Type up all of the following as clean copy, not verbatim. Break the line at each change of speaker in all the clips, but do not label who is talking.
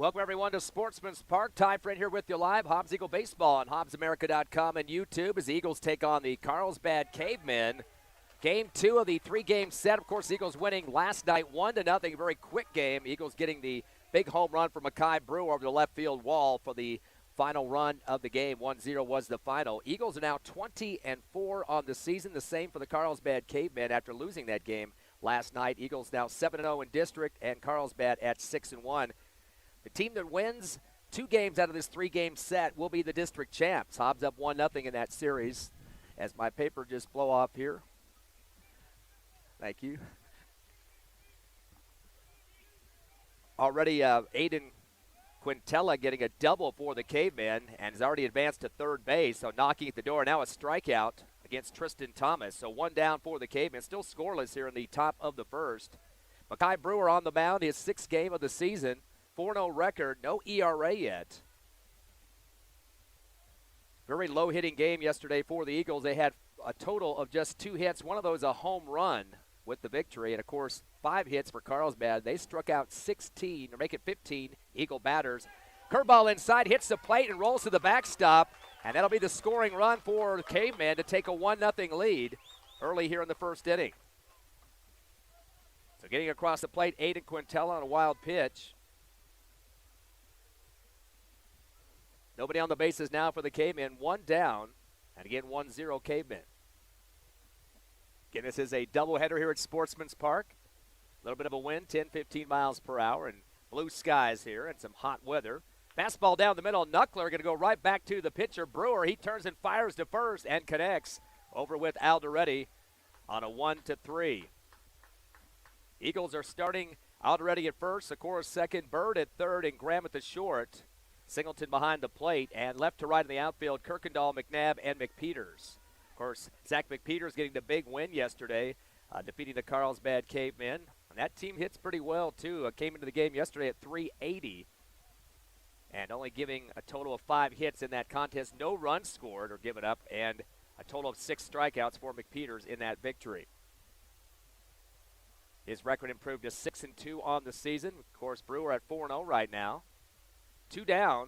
Welcome, everyone, to Sportsman's Park. Ty Friend here with you live. Hobbs Eagle Baseball on HobbsAmerica.com and YouTube as the Eagles take on the Carlsbad Cavemen. Game 2 of the 3-game set. Of course, Eagles winning last night 1-0. Very quick game. Eagles getting the big home run from Mackay Brewer over the left field wall for the final run of the game. 1-0 was the final. Eagles are now 20-4 on the season. The same for the Carlsbad Cavemen after losing that game last night. Eagles now 7-0 in district and Carlsbad at 6-1. The team that wins 2 games out of this 3-game set will be the district champs. Hobbs up 1-0 in that series. As my paper just blow off here. Thank you. Already Aidan Quintella getting a double for the Cavemen and has already advanced to third base. So knocking at the door. Now a strikeout against Tristan Thomas. So 1 down for the Cavemen. Still scoreless here in the top of the first. Mackay Brewer on the mound. His 6th game of the season. 4-0 record, no ERA yet. Very low-hitting game yesterday for the Eagles. They had a total of just 2 hits, one of those a home run with the victory, and, of course, 5 hits for Carlsbad. They struck out 16, or make it 15, Eagle batters. Curveball inside, hits the plate and rolls to the backstop, and that'll be the scoring run for the Cavemen to take a 1-0 lead early here in the first inning. So getting across the plate, Aidan Quintella on a wild pitch. Nobody on the bases now for the Cavemen. 1 down. And again, 1-0 Cavemen. Again, this is a doubleheader here at Sportsman's Park. A little bit of a wind, 10-15 miles per hour, and blue skies here and some hot weather. Fastball down the middle. Knuckler going to go right back to the pitcher, Brewer. He turns and fires to first and connects over with Aldrete on a 1-3. Eagles are starting Aldrete at first, Sikora second, Bird at third, and Graham at the short. Singleton behind the plate, and left to right in the outfield, Kirkendall, Mcnabb, and McPeters. Of course, Zach McPeters getting the big win yesterday, defeating the Carlsbad Cavemen. And that team hits pretty well, too. Came into the game yesterday at .380, and only giving a total of 5 hits in that contest. No runs scored or given up, and a total of 6 strikeouts for McPeters in that victory. His record improved to 6-2 on the season. Of course, Brewer at 4-0 right now. 2 down.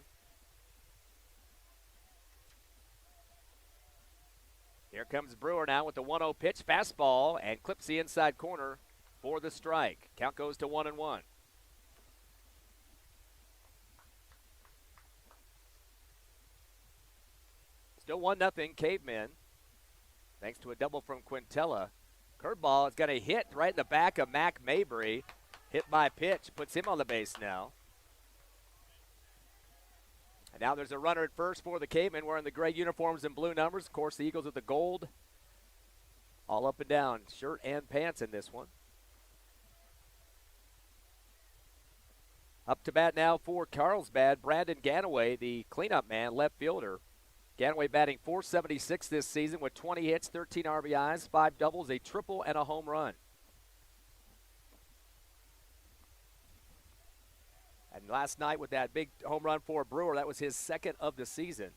Here comes Brewer now with the 1-0 pitch. Fastball and clips the inside corner for the strike. Count goes to 1-1. Still 1-0 Cavemen. Thanks to a double from Quintella. Curveball is going to hit right in the back of Mac Mabry. Hit by pitch. Puts him on the base now. And now there's a runner at first for the Cavemen wearing the gray uniforms and blue numbers. Of course, the Eagles with the gold all up and down, shirt and pants in this one. Up to bat now for Carlsbad, Brandon Ganaway, the cleanup man, left fielder. Ganaway batting .476 this season with 20 hits, 13 RBIs, 5 doubles, a triple, and a home run. And last night with that big home run for Brewer, that was his 2nd of the season.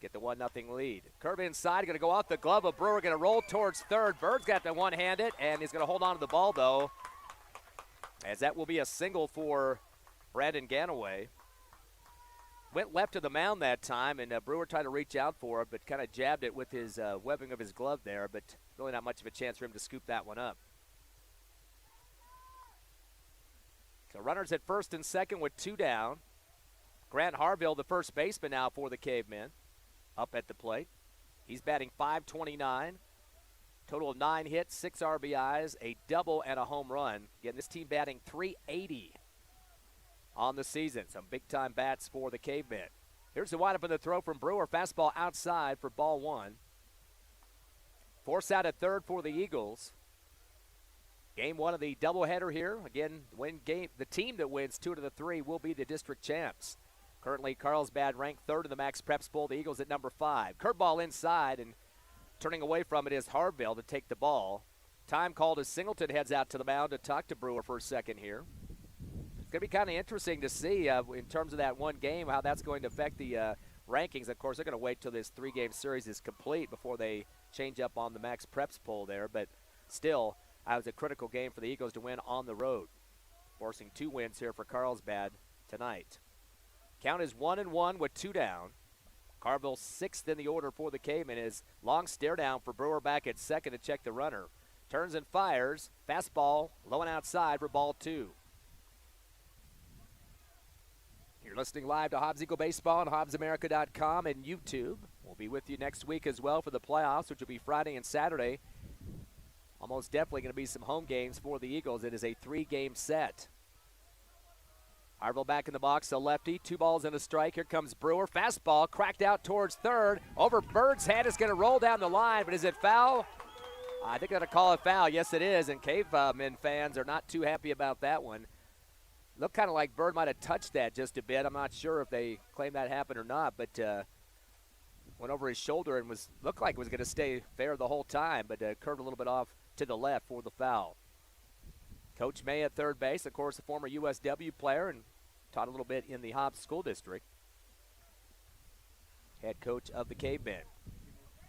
Get the 1-0 lead. Curve inside, going to go off the glove of Brewer, going to roll towards third. Bird's got the one-handed, and he's going to hold on to the ball, though, as that will be a single for Brandon Ganaway. Went left to the mound that time, and Brewer tried to reach out for it, but kind of jabbed it with his webbing of his glove there, but really not much of a chance for him to scoop that one up. So runners at first and second with 2 down. Grant Harville, the first baseman now for the Cavemen, up at the plate. He's batting .529. Total of 9 hits, 6 RBIs, a double, and a home run. Again, this team batting .380 on the season. Some big-time bats for the Cavemen. Here's the windup in the throw from Brewer. Fastball outside for ball 1. Force out at third for the Eagles. Game 1 of the doubleheader here. Again, the team that wins 2 out of the 3 will be the district champs. Currently, Carlsbad ranked 3rd in the Max Preps Bowl. The Eagles at number 5. Curveball inside, and turning away from it is Harville to take the ball. Time called as Singleton heads out to the mound to talk to Brewer for a second here. It's going to be kind of interesting to see in terms of that one game how that's going to affect the rankings. Of course, they're going to wait till this 3-game series is complete before they change up on the Max Preps poll there. But still, it was a critical game for the Eagles to win on the road, forcing 2 wins here for Carlsbad tonight. Count is 1-1 with 2 down. Carville 6th in the order for the Cavemen is long stare down for Brewer back at second to check the runner. Turns and fires. Fastball low and outside for ball 2. You're listening live to Hobbs Eagle Baseball on HobbsAmerica.com and YouTube. We'll be with you next week as well for the playoffs, which will be Friday and Saturday. Almost definitely going to be some home games for the Eagles. It is a 3-game set. Harville back in the box, a lefty, 2 balls and a strike. Here comes Brewer. Fastball cracked out towards third. Over Bird's head, is going to roll down the line, but is it foul? I think they're going to call it foul. Yes, it is, and Cavemen fans are not too happy about that one. Looked kind of like Bird might have touched that just a bit. I'm not sure if they claim that happened or not, but went over his shoulder and looked like it was going to stay fair the whole time, but curved a little bit off to the left for the foul. Coach May at third base, of course, a former USW player and taught a little bit in the Hobbs School District. Head coach of the Cavemen.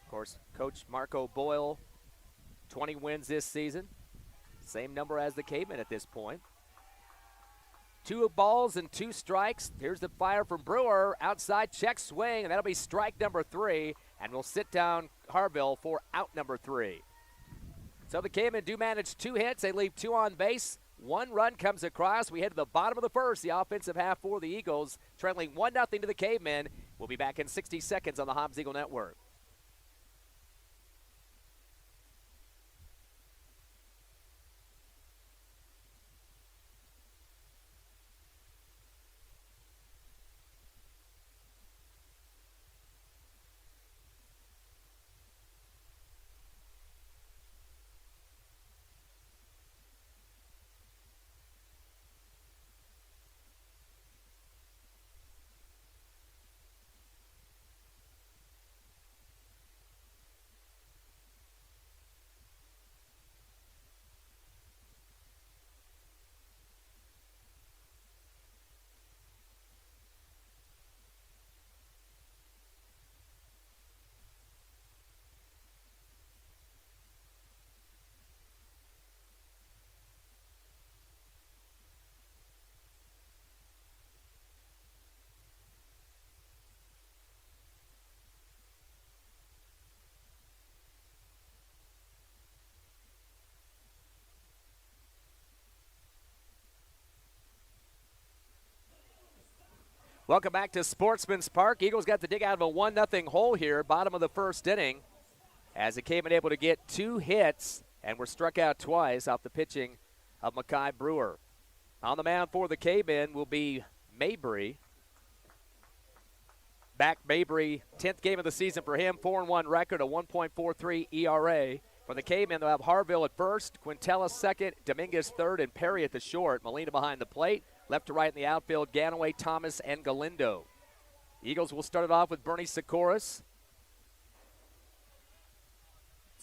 Of course, Coach Marco Boyle, 20 wins this season. Same number as the Cavemen at this point. 2 balls and 2 strikes. Here's the fire from Brewer. Outside check swing, and that'll be strike number 3. And we'll sit down Harville for out number 3. So the Cavemen do manage 2 hits. They leave 2 on base. 1 run comes across. We head to the bottom of the first, the offensive half for the Eagles, trailing 1-0 to the Cavemen. We'll be back in 60 seconds on the Hobbs Eagle Network. Welcome back to Sportsman's Park. Eagles got to dig out of a 1-0 hole here, bottom of the first inning, as the Cavemen able to get 2 hits and were struck out twice off the pitching of Mackay Brewer. On the mound for the Cavemen will be Mabry. Back Mabry, 10th game of the season for him, 4-1 record, a 1.43 ERA. For the Cavemen, they'll have Harville at first, Quintella second, Dominguez third, and Perry at the short. Molina behind the plate. Left to right in the outfield, Ganaway, Thomas, and Galindo. Eagles will start it off with Bernie Socarios.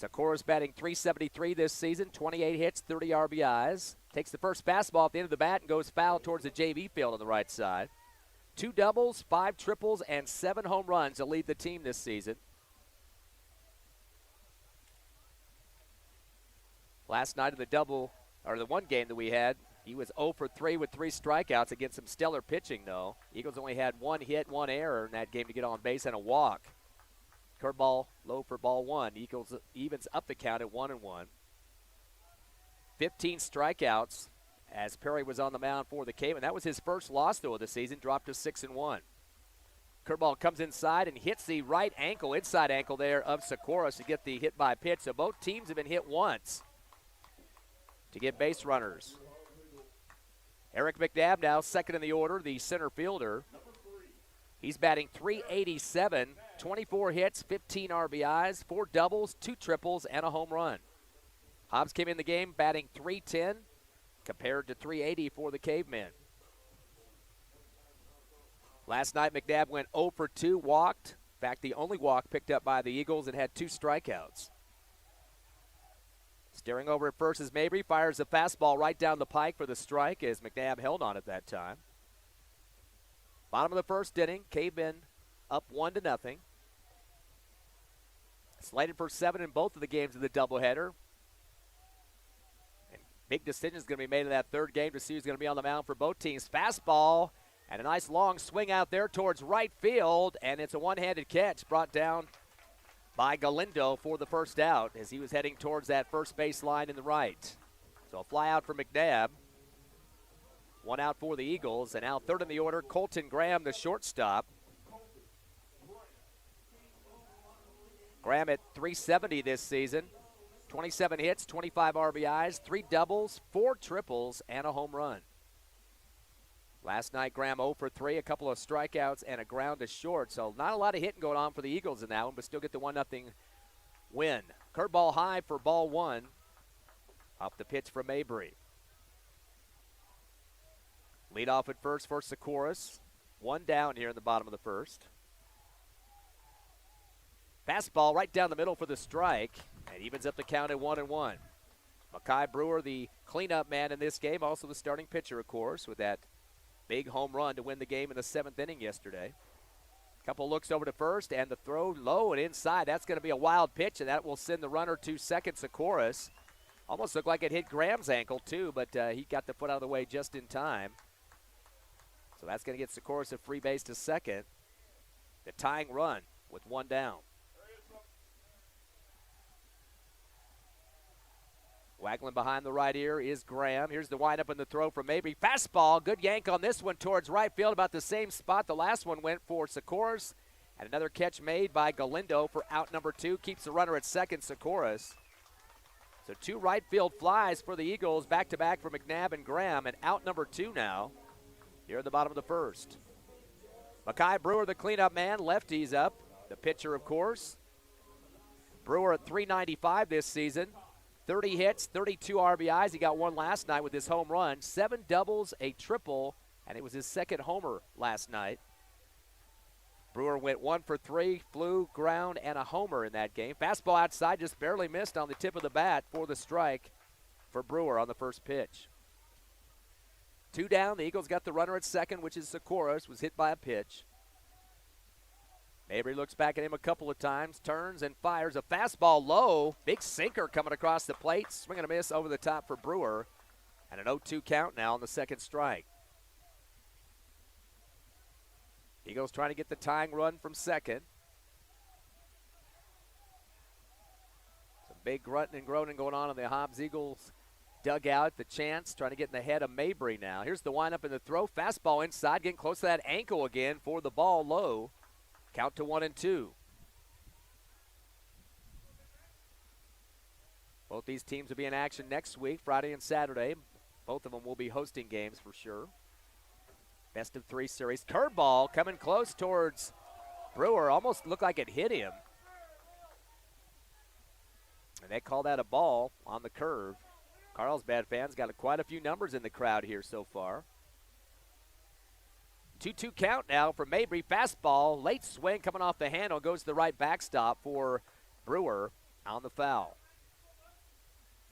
Socarios batting .373 this season, 28 hits, 30 RBIs. Takes the first fastball at the end of the bat and goes foul towards the JV field on the right side. 2 doubles, 5 triples, and 7 home runs to lead the team this season. Last night of the one game that we had, he was 0 for 3 with 3 strikeouts against some stellar pitching, though. Eagles only had 1 hit, 1 error in that game to get on base and a walk. Curveball low for ball 1. Eagles evens up the count at 1-1. 15 strikeouts as Perry was on the mound for the Cavemen. That was his first loss, though, of the season, dropped to 6-1. Curveball comes inside and hits the right ankle, inside ankle there of Socarios to get the hit by pitch. So both teams have been hit once to get base runners. Eric Mcnabb now second in the order, the center fielder. He's batting .387, 24 hits, 15 RBIs, 4 doubles, 2 triples, and a home run. Hobbs came in the game batting .310 compared to .380 for the Cavemen. Last night, Mcnabb went 0 for 2, walked. In fact, the only walk picked up by the Eagles and had 2 strikeouts. Steering over at first is Mabry, fires a fastball right down the pike for the strike as Mcnabb held on at that time. Bottom of the first inning, Cavemen up 1-0. Slated for 7 in both of the games of the doubleheader. And big decision is going to be made in that third game to see who's going to be on the mound for both teams. Fastball And a nice long swing out there towards right field, and it's a one-handed catch brought down by Galindo for the first out as he was heading towards that first base line in the right. So a fly out for Mcnabb. One out for the Eagles, and now third in the order, Colton Graham, the shortstop. Graham at .370 this season. 27 hits, 25 RBIs, 3 doubles, 4 triples, and a home run. Last night, Graham 0 for 3, a couple of strikeouts and a ground to short. So not a lot of hitting going on for the Eagles in that one, but still get the 1-0 win. Curveball high for ball 1. Off the pitch from Mabry. Lead off at first for Socarios. 1 down here in the bottom of the first. Fastball right down the middle for the strike. And evens up the count at 1-1. Mackay Brewer, the cleanup man in this game, also the starting pitcher, of course, with that big home run to win the game in the 7th inning yesterday. Couple looks over to first, and the throw low and inside. That's going to be a wild pitch, and that will send the runner to second, Socarios. Almost looked like it hit Graham's ankle, too, but he got the foot out of the way just in time. So that's going to get Socarios a free base to second. The tying run with 1 down. Waggling behind the right ear is Graham. Here's the windup and the throw from Mabry. Fastball, good yank on this one towards right field, about the same spot the last one went for Socarios. And another catch made by Galindo for out number 2. Keeps the runner at second, Socarios. So 2 right field flies for the Eagles, back-to-back for Mcnabb and Graham, and out number 2 now here at the bottom of the first. Mackay Brewer, the cleanup man, lefties up. The pitcher, of course. Brewer at .395 this season. 30 hits, 32 RBIs. He got 1 last night with his home run. 7 doubles, a triple, and it was his second homer last night. Brewer went 1 for 3, flew, ground, and a homer in that game. Fastball outside, just barely missed on the tip of the bat for the strike for Brewer on the first pitch. 2 down, the Eagles got the runner at second, which is Socarios, was hit by a pitch. Mabry looks back at him a couple of times, turns and fires a fastball low. Big sinker coming across the plate. Swing and a miss over the top for Brewer. And an 0-2 count now on the second strike. Eagles trying to get the tying run from second. Some big grunting and groaning going on in the Hobbs Eagles dugout. The chance trying to get in the head of Mabry now. Here's the windup and the throw. Fastball inside, getting close to that ankle again for the ball low. Count to 1-2. Both these teams will be in action next week, Friday and Saturday. Both of them will be hosting games for sure. Best of 3 series. Curveball coming close towards Brewer. Almost looked like it hit him. And they call that a ball on the curve. Carlsbad fans got quite a few numbers in the crowd here so far. 2-2 count now for Mabry. Fastball, late swing coming off the handle, goes to the right backstop for Brewer on the foul.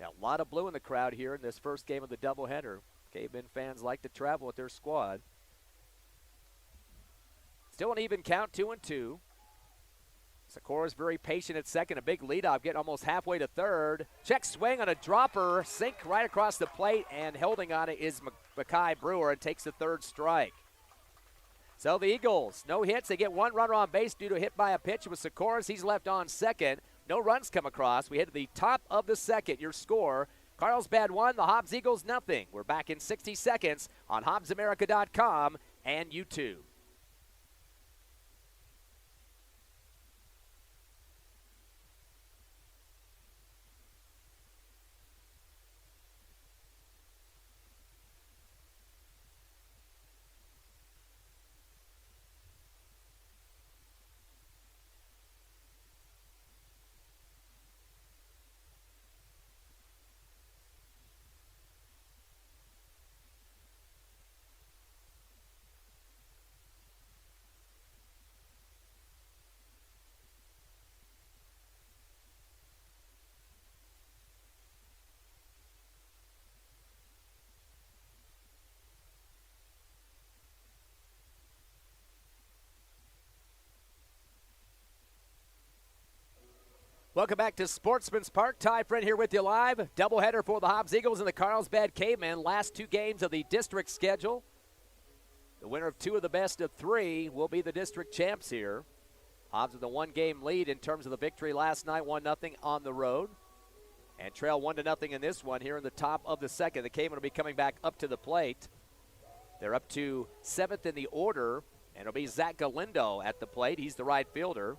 Now, a lot of blue in the crowd here in this first game of the doubleheader. Cavemen fans like to travel with their squad. Still an even count, 2-2. Socarios very patient at second. A big leadoff, getting almost halfway to third. Check swing on a dropper, sink right across the plate, and holding on it is Mackay Brewer and takes the third strike. So the Eagles, no hits. They get 1 runner on base due to a hit by a pitch with Socarios. He's left on second. No runs come across. We head to the top of the second. Your score, Carlsbad 1, the Hobbs Eagles nothing. We're back in 60 seconds on HobbsAmerica.com and YouTube. Welcome back to Sportsman's Park. Ty Friend here with you live. Doubleheader for the Hobbs Eagles and the Carlsbad Cavemen. Last 2 games of the district schedule. The winner of 2 of the best of 3 will be the district champs here. Hobbs with a 1-game lead in terms of the victory last night, 1-0 on the road. And trail 1-0 in this one here in the top of the second. The Cavemen will be coming back up to the plate. They're up to 7th in the order, and it'll be Zach Galindo at the plate. He's the right fielder.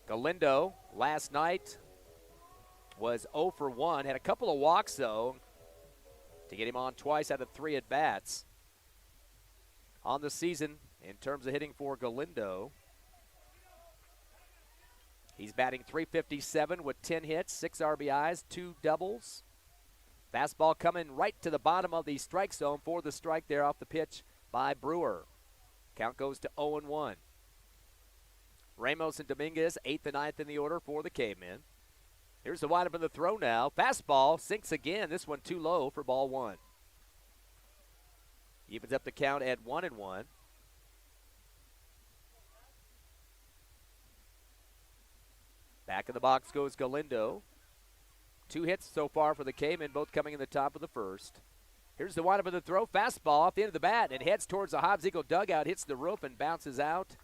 Galindo last night was 0 for 1. Had a couple of walks, though, to get him on twice out of 3 at-bats. On the season, in terms of hitting for Galindo, he's batting .357 with 10 hits, 6 RBIs, 2 doubles. Fastball coming right to the bottom of the strike zone for the strike there off the pitch by Brewer. Count goes to 0-1. Ramos and Dominguez, 8th and 9th in the order for the Cavemen. Here's the windup in the throw now. Fastball sinks again. This one too low for ball 1. Evens up the count at 1-1. Back in the box goes Galindo. 2 hits so far for the Cavemen, both coming in the top of the first. Here's the windup of the throw. Fastball off the end of the bat and heads towards the Hobbs Eagle dugout, hits the roof and bounces out.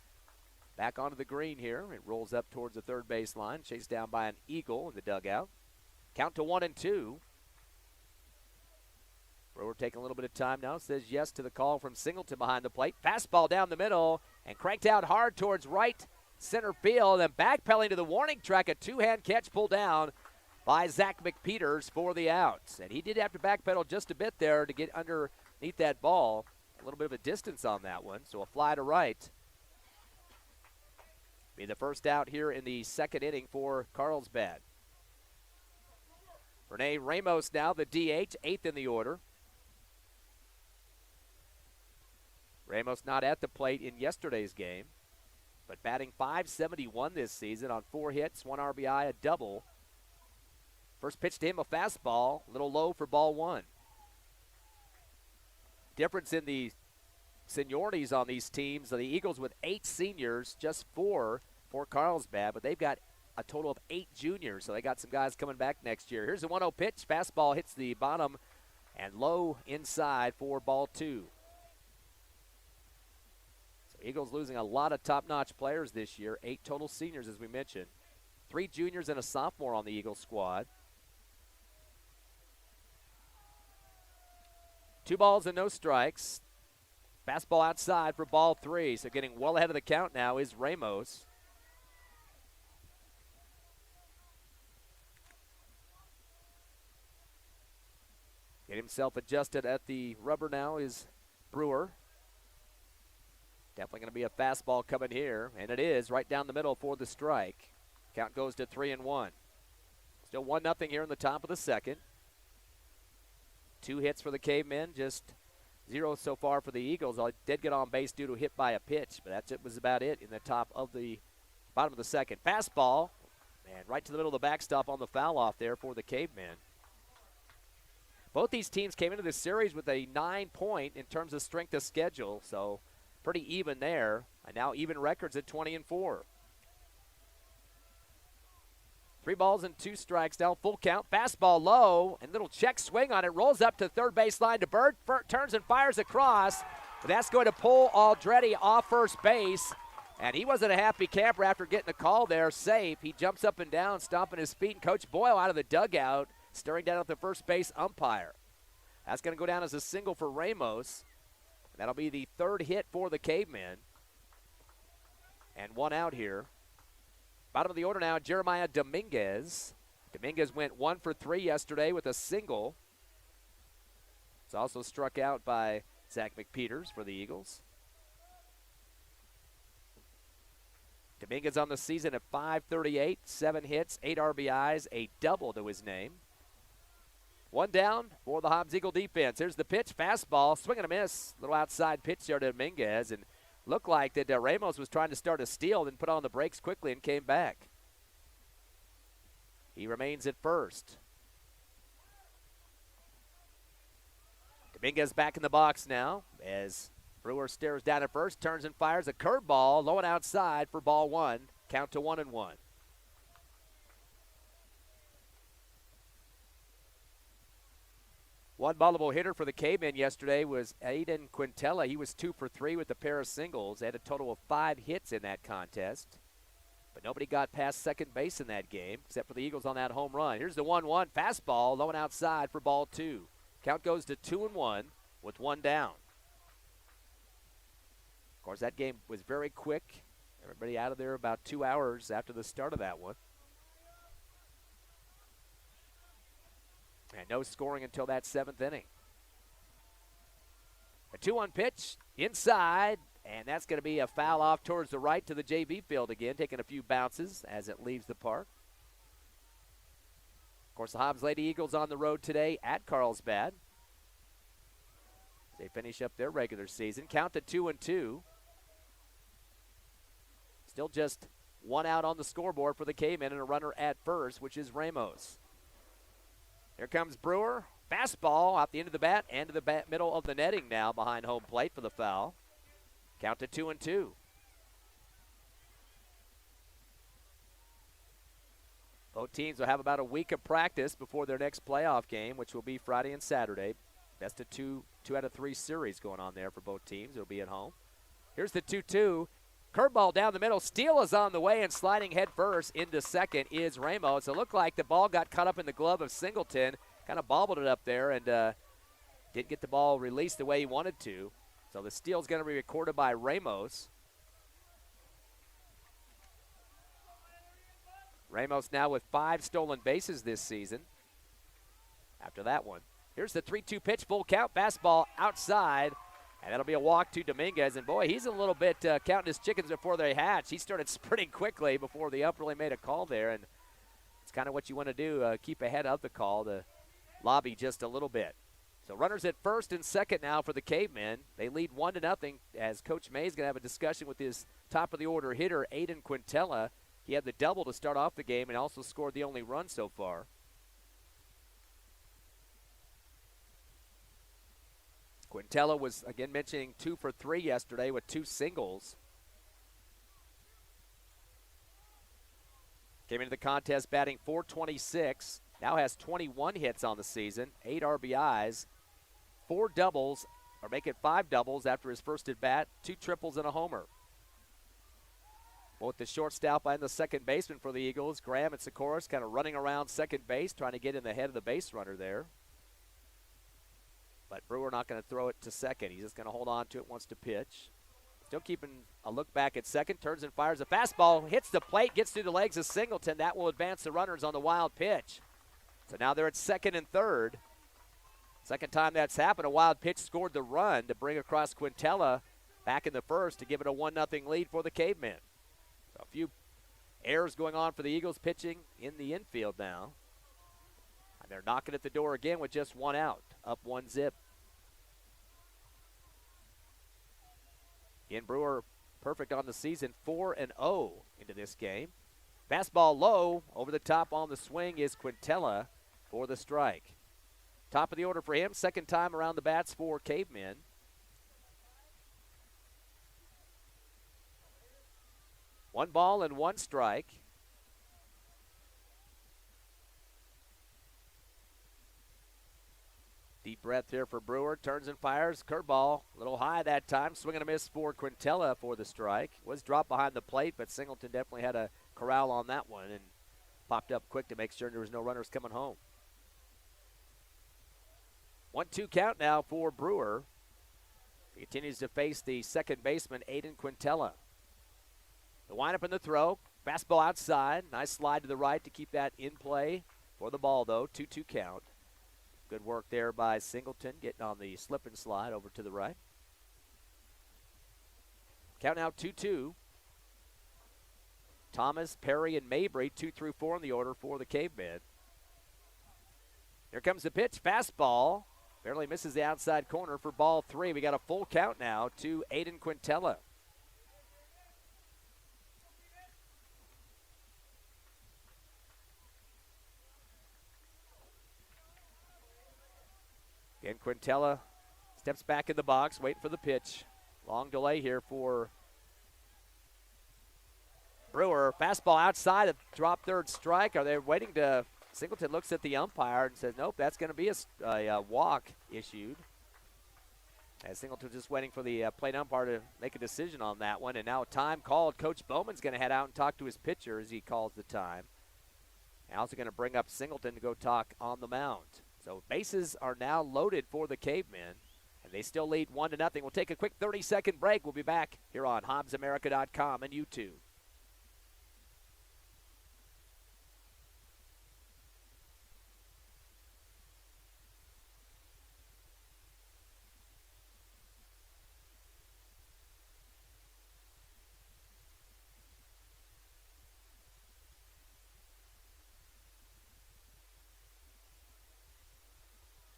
Back onto the green here. It rolls up towards the third base line, chased down by an Eagle in the dugout. Count to 1-2. Brewer taking a little bit of time now. Says yes to the call from Singleton behind the plate. Fastball down the middle and cranked out hard towards right center field. And backpedaling to the warning track, a 2-hand catch pulled down by Zach McPeters for the outs. And he did have to backpedal just a bit there to get underneath that ball. A little bit of a distance on that one, so a fly to right. Be the first out here in the second inning for Carlsbad. Renee Ramos now the DH, 8th in the order. Ramos not at the plate in yesterday's game, but batting .571 this season on 4 hits, 1 RBI, a double. First pitch to him, a fastball, a little low for ball 1. Difference in the seniorities on these teams. The Eagles with 8 seniors, just 4 for Carlsbad, but they've got a total of 8 juniors, so they got some guys coming back next year. Here's a 1-0 pitch. Fastball hits the bottom and low inside for ball 2. So Eagles losing a lot of top-notch players this year. 8 total seniors, as we mentioned. 3 juniors and a sophomore on the Eagles squad. 2 balls and no strikes. Fastball outside for ball 3. So getting well ahead of the count now is Ramos. Get himself adjusted at the rubber now is Brewer. Definitely going to be a fastball coming here, and it is right down the middle for the strike. Count goes to 3-1. Still 1-0 here in the top of the second. 2 hits for the Cavemen, just 0 so far for the Eagles. I did get on base due to a hit by a pitch, but that was about it in the bottom of the second. Fastball, and right to the middle of the backstop on the foul off there for the Cavemen. Both these teams came into this series with a 9-point in terms of strength of schedule, so pretty even there. And now even records at 20-4. 3 balls and 2 strikes down, full count. Fastball low, and little check swing on it. Rolls up to third base line to Bird. Turns and fires across. But that's going to pull Aldrete off first base. And he wasn't a happy camper after getting the call there. Safe. He jumps up and down, stomping his feet. And Coach Boyle out of the dugout, staring down at the first base umpire. That's going to go down as a single for Ramos. That'll be the 3rd hit for the Cavemen. And 1 out here. Bottom of the order now, Jeremiah Dominguez. Dominguez went 1 for 3 yesterday with a single. He's also struck out by Zach McPeters for the Eagles. Dominguez on the season at .538, 7 hits, 8 RBIs, a double to his name. 1 down for the Hobbs Eagle defense. Here's the pitch, fastball, swing and a miss. Little outside pitch there to Dominguez, and looked like that Ramos was trying to start a steal, then put on the brakes quickly and came back. He remains at first. Dominguez back in the box now as Brewer stares down at first, turns and fires a curveball, low and outside for ball 1. Count to 1-1. One multiple hitter for the Cavemen yesterday was Aidan Quintella. He was 2 for 3 with a pair of singles. They had a total of 5 hits in that contest. But nobody got past second base in that game except for the Eagles on that home run. Here's the 1-1 fastball, low and outside for ball 2. Count goes to 2-1 with 1 down. Of course, that game was very quick. Everybody out of there about 2 hours after the start of that one. And no scoring until that 7th inning. A 2-1 pitch inside, and that's going to be a foul off towards the right to the JV field again, taking a few bounces as it leaves the park. Of course, the Hobbs Lady Eagles on the road today at Carlsbad. They finish up their regular season. Count to 2-2. Still just 1 out on the scoreboard for the Cavemen and a runner at first, which is Ramos. Here comes Brewer. Fastball off the end of the bat and to the middle of the netting now behind home plate for the foul. Count to 2-2. Both teams will have about a week of practice before their next playoff game, which will be Friday and Saturday. Best of two out of 3 series going on there for both teams. It'll be at home. Here's the 2-2. Curveball down the middle. Steele is on the way, and sliding head first into second is Ramos. It looked like the ball got caught up in the glove of Singleton. Kind of bobbled it up there and didn't get the ball released the way he wanted to. So the steal is going to be recorded by Ramos. Ramos now with 5 stolen bases this season after that one. Here's the 3-2 pitch, full count, fastball outside. And that'll be a walk to Dominguez. And, boy, he's a little bit counting his chickens before they hatch. He started sprinting quickly before the ump really made a call there. And it's kind of what you want to do, keep ahead of the call to lobby just a little bit. So runners at first and second now for the Cavemen. They lead 1-0 as Coach May is going to have a discussion with his top-of-the-order hitter, Aidan Quintella. He had the double to start off the game and also scored the only run so far. Quintella was, again, mentioning 2 for 3 yesterday with 2 singles. Came into the contest batting .426. Now has 21 hits on the season, 8 RBIs, 4 doubles, or make it 5 doubles after his first at bat, 2 triples and a homer. Both the shortstop and the second baseman for the Eagles, Graham and Socarios, kind of running around second base, trying to get in the head of the base runner there. But Brewer not going to throw it to second. He's just going to hold on to it, wants to pitch. Still keeping a look back at second. Turns and fires a fastball. Hits the plate, gets through the legs of Singleton. That will advance the runners on the wild pitch. So now they're at second and third. Second time that's happened. A wild pitch scored the run to bring across Quintella back in the first to give it a 1-0 lead for the Cavemen. So a few errors going on for the Eagles pitching in the infield now. And they're knocking at the door again with just 1 out. Up 1-0. Again, Brewer perfect on the season, 4-0 into this game. Fastball low, over the top on the swing is Quintella for the strike. Top of the order for him, second time around the bats for Cavemen. One ball and 1 strike. Deep breath here for Brewer. Turns and fires. Curveball. A little high that time. Swing and a miss for Quintella for the strike. Was dropped behind the plate, but Singleton definitely had a corral on that one and popped up quick to make sure there was no runners coming home. 1-2 count now for Brewer. He continues to face the second baseman, Aidan Quintella. The windup and the throw. Fastball outside. Nice slide to the right to keep that in play for the ball, though. 2-2 count. Good work there by Singleton, getting on the slip and slide over to the right. Count now 2-2. Thomas, Perry, and Mabry, 2 through 4 in the order for the Cavemen. Here comes the pitch. Fastball. Barely misses the outside corner for ball 3. We got a full count now to Aidan Quintella. And Quintella steps back in the box, waiting for the pitch. Long delay here for Brewer. Fastball outside, a drop third strike. Are they waiting to Singleton looks at the umpire and says, nope, that's going to be a walk issued. As Singleton just waiting for the plate umpire to make a decision on that one. And now time called. Coach Bowman's going to head out and talk to his pitcher as he calls the time. And also going to bring up Singleton to go talk on the mound. So bases are now loaded for the Cavemen. And they still lead 1-0. We'll take a quick 30-second break. We'll be back here on HobbsAmerica.com and YouTube.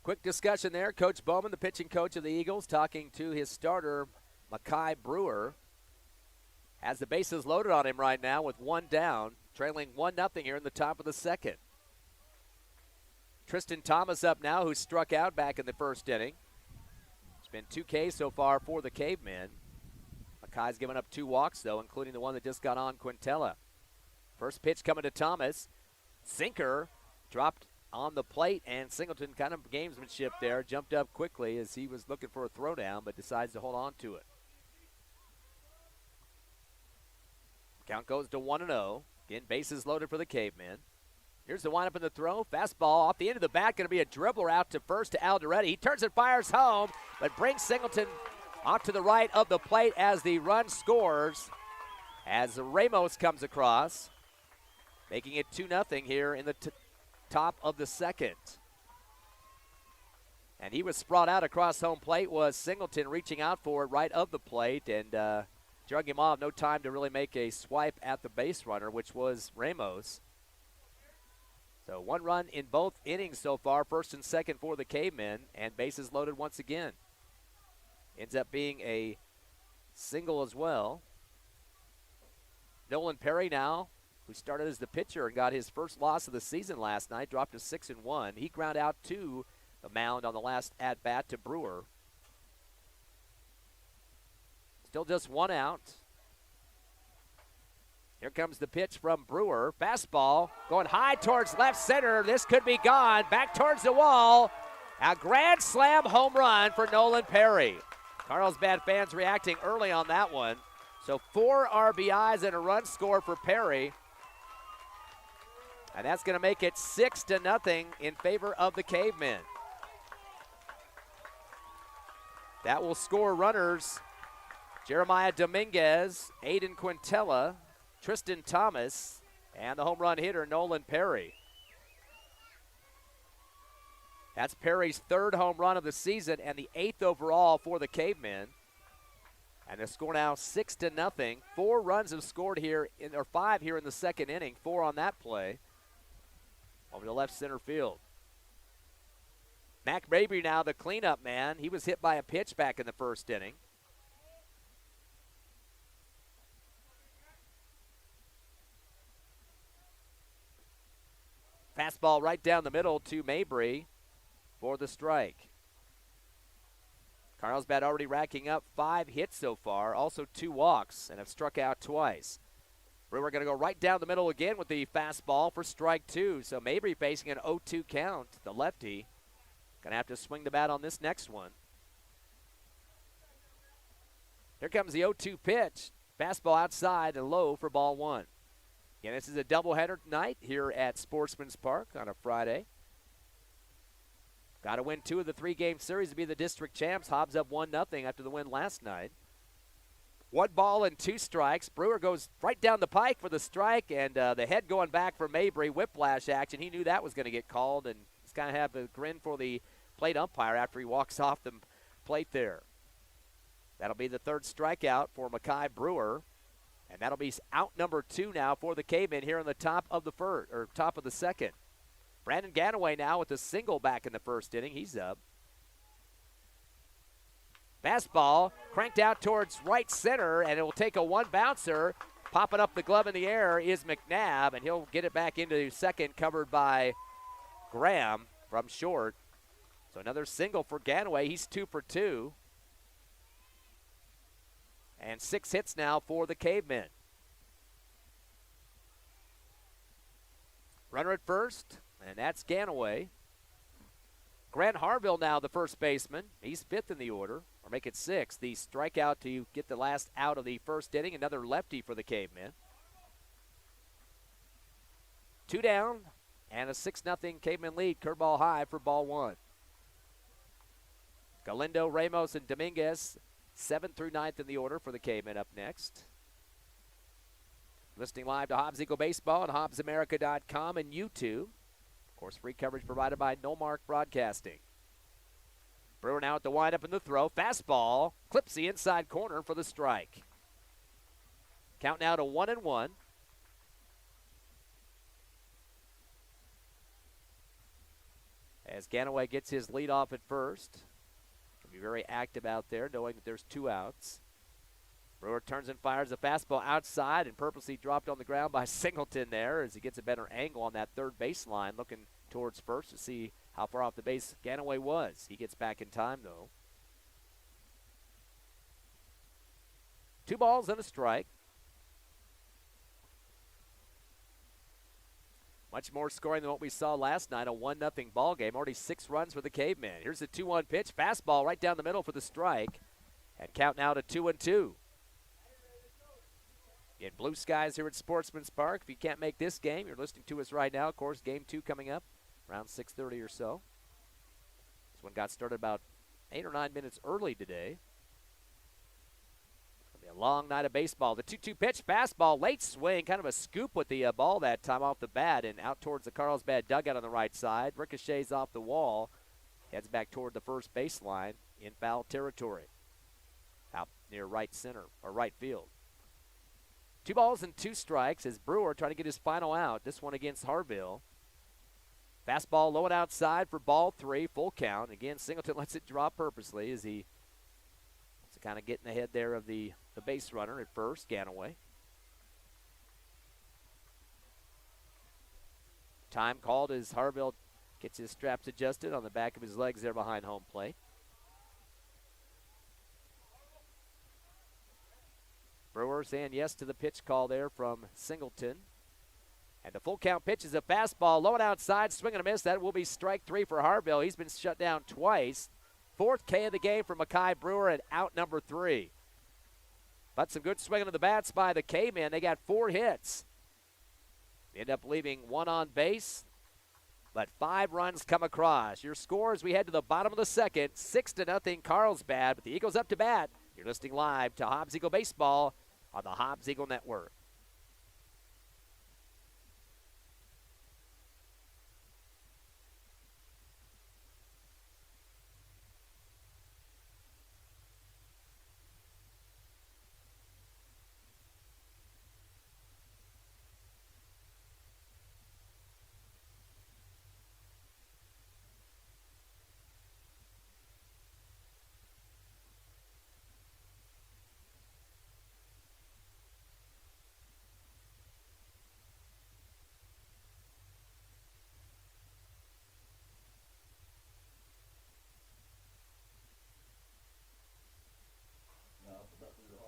Quick discussion there. Coach Bowman, the pitching coach of the Eagles, talking to his starter, Mackay Brewer. Has the bases loaded on him right now with one down, trailing 1-0 here in the top of the second. Tristan Thomas up now, who struck out back in the first inning. It's been 2 Ks so far for the Cavemen. Mackay's given up 2 walks, though, including the one that just got on Quintella. First pitch coming to Thomas. Sinker dropped on the plate, and Singleton kind of gamesmanship there, jumped up quickly as he was looking for a throwdown, but decides to hold on to it. Count goes to 1-0. Again, bases loaded for the Cavemen. Here's the windup in the throw. Fastball off the end of the bat, going to be a dribbler out to first to Aldrete. He turns and fires home, but brings Singleton off to the right of the plate as the run scores, as Ramos comes across, making it 2-0 here in the top of the second. And he was brought out across home plate, was Singleton reaching out for it right of the plate, and drug him off. No time to really make a swipe at the base runner, which was Ramos. So 1 run in both innings so far, first and second for the Cavemen, and bases loaded once again. Ends up being a single as well. Nolan Perry now, who started as the pitcher and got his first loss of the season last night, dropped to 6-1. He ground out to the mound on the last at-bat to Brewer. Still just 1 out. Here comes the pitch from Brewer. Fastball going high towards left center. This could be gone. Back towards the wall. A grand slam home run for Nolan Perry. Carlsbad fans reacting early on that one. So 4 RBIs and a run score for Perry. And that's going to make it 6-0 in favor of the Cavemen. That will score runners Jeremiah Dominguez, Aidan Quintella, Tristan Thomas, and the home run hitter Nolan Perry. That's Perry's 3rd home run of the season and the 8th overall for the Cavemen. And the score now 6-0. 4 runs have scored here, or 5 here in the second inning. 4 on that play over the left center field. Mac Mabry now the cleanup man. He was hit by a pitch back in the first inning. Fastball right down the middle to Mabry for the strike. Carlsbad already racking up 5 hits so far, also 2 walks, and have struck out twice. Brewer going to go right down the middle again with the fastball for strike 2. So Mabry facing an 0-2 count, the lefty. Going to have to swing the bat on this next one. Here comes the 0-2 pitch. Fastball outside and low for ball 1. Again, this is a doubleheader tonight here at Sportsman's Park on a Friday. Got to win 2 of the 3-game series to be the district champs. Hobbs up 1-0 after the win last night. 1 ball and 2 strikes. Brewer goes right down the pike for the strike, and the head going back for Mabry. Whiplash action. He knew that was going to get called, and he's kind of have a grin for the plate umpire after he walks off the plate there. That'll be the 3rd strikeout for Mackay Brewer, and that'll be out number 2 now for the Cavemen here in the top of the first, or top of the second. Brandon Ganaway now with a single back in the first inning. He's up. Fastball cranked out towards right center, and it will take a 1-bouncer. Popping up the glove in the air is Mcnabb, and he'll get it back into second, covered by Graham from short. So another single for Ganaway. He's 2 for 2. And 6 hits now for the Cavemen. Runner at first. and that's Ganaway. Grant Harville now the first baseman. He's fifth in the order, or make it sixth. The strikeout to get the last out of the first inning. Another lefty for the Cavemen. 2 down and a 6-0 Caveman lead. Curveball high for ball one. Galindo, Ramos, and Dominguez, 7th through 9th in the order for the Cavemen up next. Listening live to Hobbs Eagle Baseball on HobbsAmerica.com and YouTube. Of course, free coverage provided by Nomark Broadcasting. Brewer now at the windup and the throw. Fastball clips the inside corner for the strike. Count now to 1-1. As Ganaway gets his lead off at first. Can be very active out there, knowing that there's 2 outs. Brewer turns and fires a fastball outside and purposely dropped on the ground by Singleton there as he gets a better angle on that third baseline, looking towards first to see how far off the base Ganaway was. He gets back in time, though. 2 balls and a strike. Much more scoring than what we saw last night, a 1-0 ball game. Already 6 runs for the Cavemen. Here's the 2-1 pitch. Fastball right down the middle for the strike. And count now to 2-2. In blue skies here at Sportsman's Park. If you can't make this game, you're listening to us right now. Of course, game 2 coming up around 6:30 or so. This one got started about 8 or 9 minutes early today. It'll be a long night of baseball. The 2-2 pitch, fastball, late swing, kind of a scoop with the ball that time off the bat and out towards the Carlsbad dugout on the right side. Ricochets off the wall, heads back toward the first baseline in foul territory. Out near right center, or right field. 2 balls and 2 strikes as Brewer trying to get his final out. This one against Harville. Fastball low and outside for ball 3, full count. Again, Singleton lets it drop purposely as he wants to kind of get in the head there of the base runner at first, Ganaway. Time called as Harville gets his straps adjusted on the back of his legs there behind home plate. Brewer saying yes to the pitch call there from Singleton. And the full count pitch is a fastball, low and outside, swing and a miss. That will be strike 3 for Harville. He's been shut down twice. 4th K of the game for Mackay Brewer at out number 3. But some good swinging of the bats by the K-men. They got 4 hits. They end up leaving 1 on base, but 5 runs come across. Your score as we head to the bottom of the second, 6-0 Carlsbad, but the Eagles up to bat. You're listening live to Hobbs Eagle Baseball on the Hobbs Eagle Network.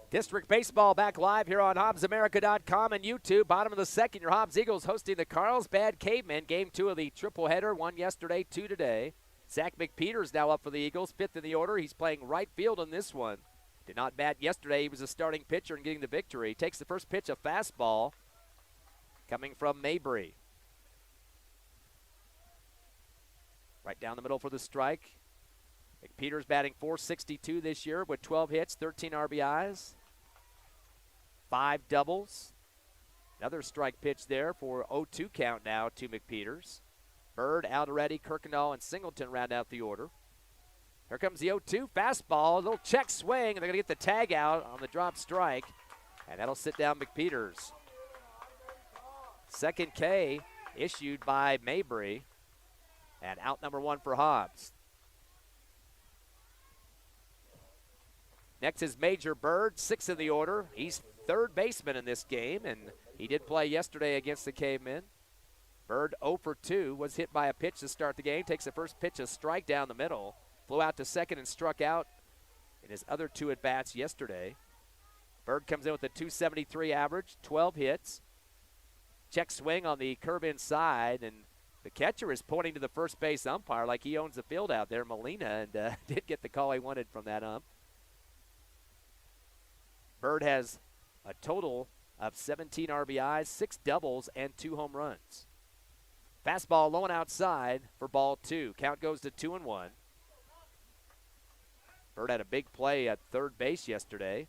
District Baseball back live here on HobbsAmerica.com and YouTube. Bottom of the second, your Hobbs Eagles hosting the Carlsbad Cavemen. Game 2 of the triple header, 1 yesterday, 2 today. Zach McPeters now up for the Eagles, 5th in the order. He's playing right field on this one. Did not bat yesterday. He was a starting pitcher and getting the victory. Takes the first pitch, a fastball coming from Mabry. Right down the middle for the strike. McPeters batting .462 this year with 12 hits, 13 RBIs. 5 doubles. Another strike pitch there for 0-2 count now to McPeters. Bird, Aldrete, Kirkendall, and Singleton round out the order. Here comes the 0-2 fastball, a little check swing, and they're going to get the tag out on the drop strike, and that'll sit down McPeters. Second K issued by Mabry, and out number 1 for Hobbs. Next is Major Bird, 6th in the order. He's third baseman in this game, and he did play yesterday against the Cavemen. Bird 0 for 2, was hit by a pitch to start the game. Takes the first pitch, a strike down the middle. Flew out to second and struck out in his other 2 at-bats yesterday. Bird comes in with a .273 average, 12 hits. Check swing on the curve inside, and The catcher is pointing to the first base umpire like he owns the field out there, Molina, and did get the call he wanted from that ump. Bird has a total of 17 RBIs, 6 doubles, and 2 home runs. Fastball low and outside for ball 2. Count goes to 2-1. Bird had a big play at third base yesterday.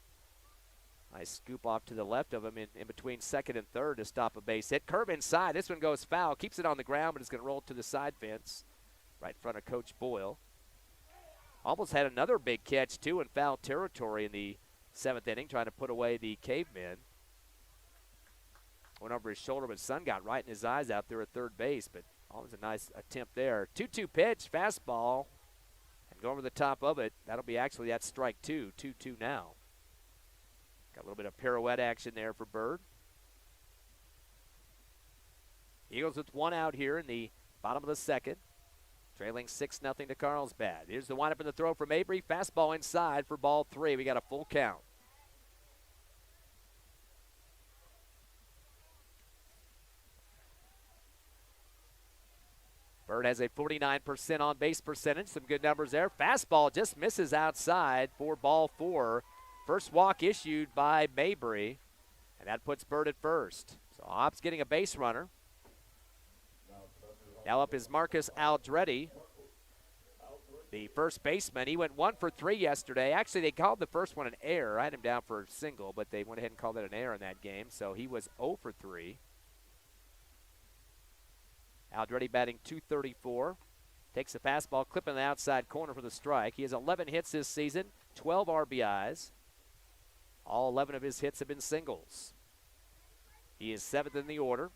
Nice scoop off to the left of him in between second and third to stop a base hit. Curve inside. This one goes foul. Keeps it on the ground, but it's going to roll to the side fence right in front of Coach Boyle. Almost had another big catch, too, in foul territory in the 7th inning, trying to put away the Cavemen. Went over his shoulder, but sun got right in his eyes out there at third base, but always a nice attempt there. 2-2 pitch, fastball, and go over the top of it. That'll be actually that strike 2, 2-2 now. Got a little bit of pirouette action there for Bird. Eagles with 1 out here in the bottom of the 2nd. Trailing 6-0 to Carlsbad. Here's the windup and the throw from Mabry. Fastball inside for ball 3. We got a full count. Bird has a 49% on base percentage. Some good numbers there. Fastball just misses outside for ball 4. First walk issued by Mabry, and that puts Bird at first. So Hobbs getting a base runner. Now up is Marcus Aldrete, the first baseman. He went 1 for 3 yesterday. Actually, they called the first one an error. I had him down for a single, but they went ahead and called it an error in that game. So he was 0 for 3. Aldrete batting .234. Takes the fastball, clipping the outside corner for the strike. He has 11 hits this season, 12 RBIs. All 11 of his hits have been singles. He is 7th in the order.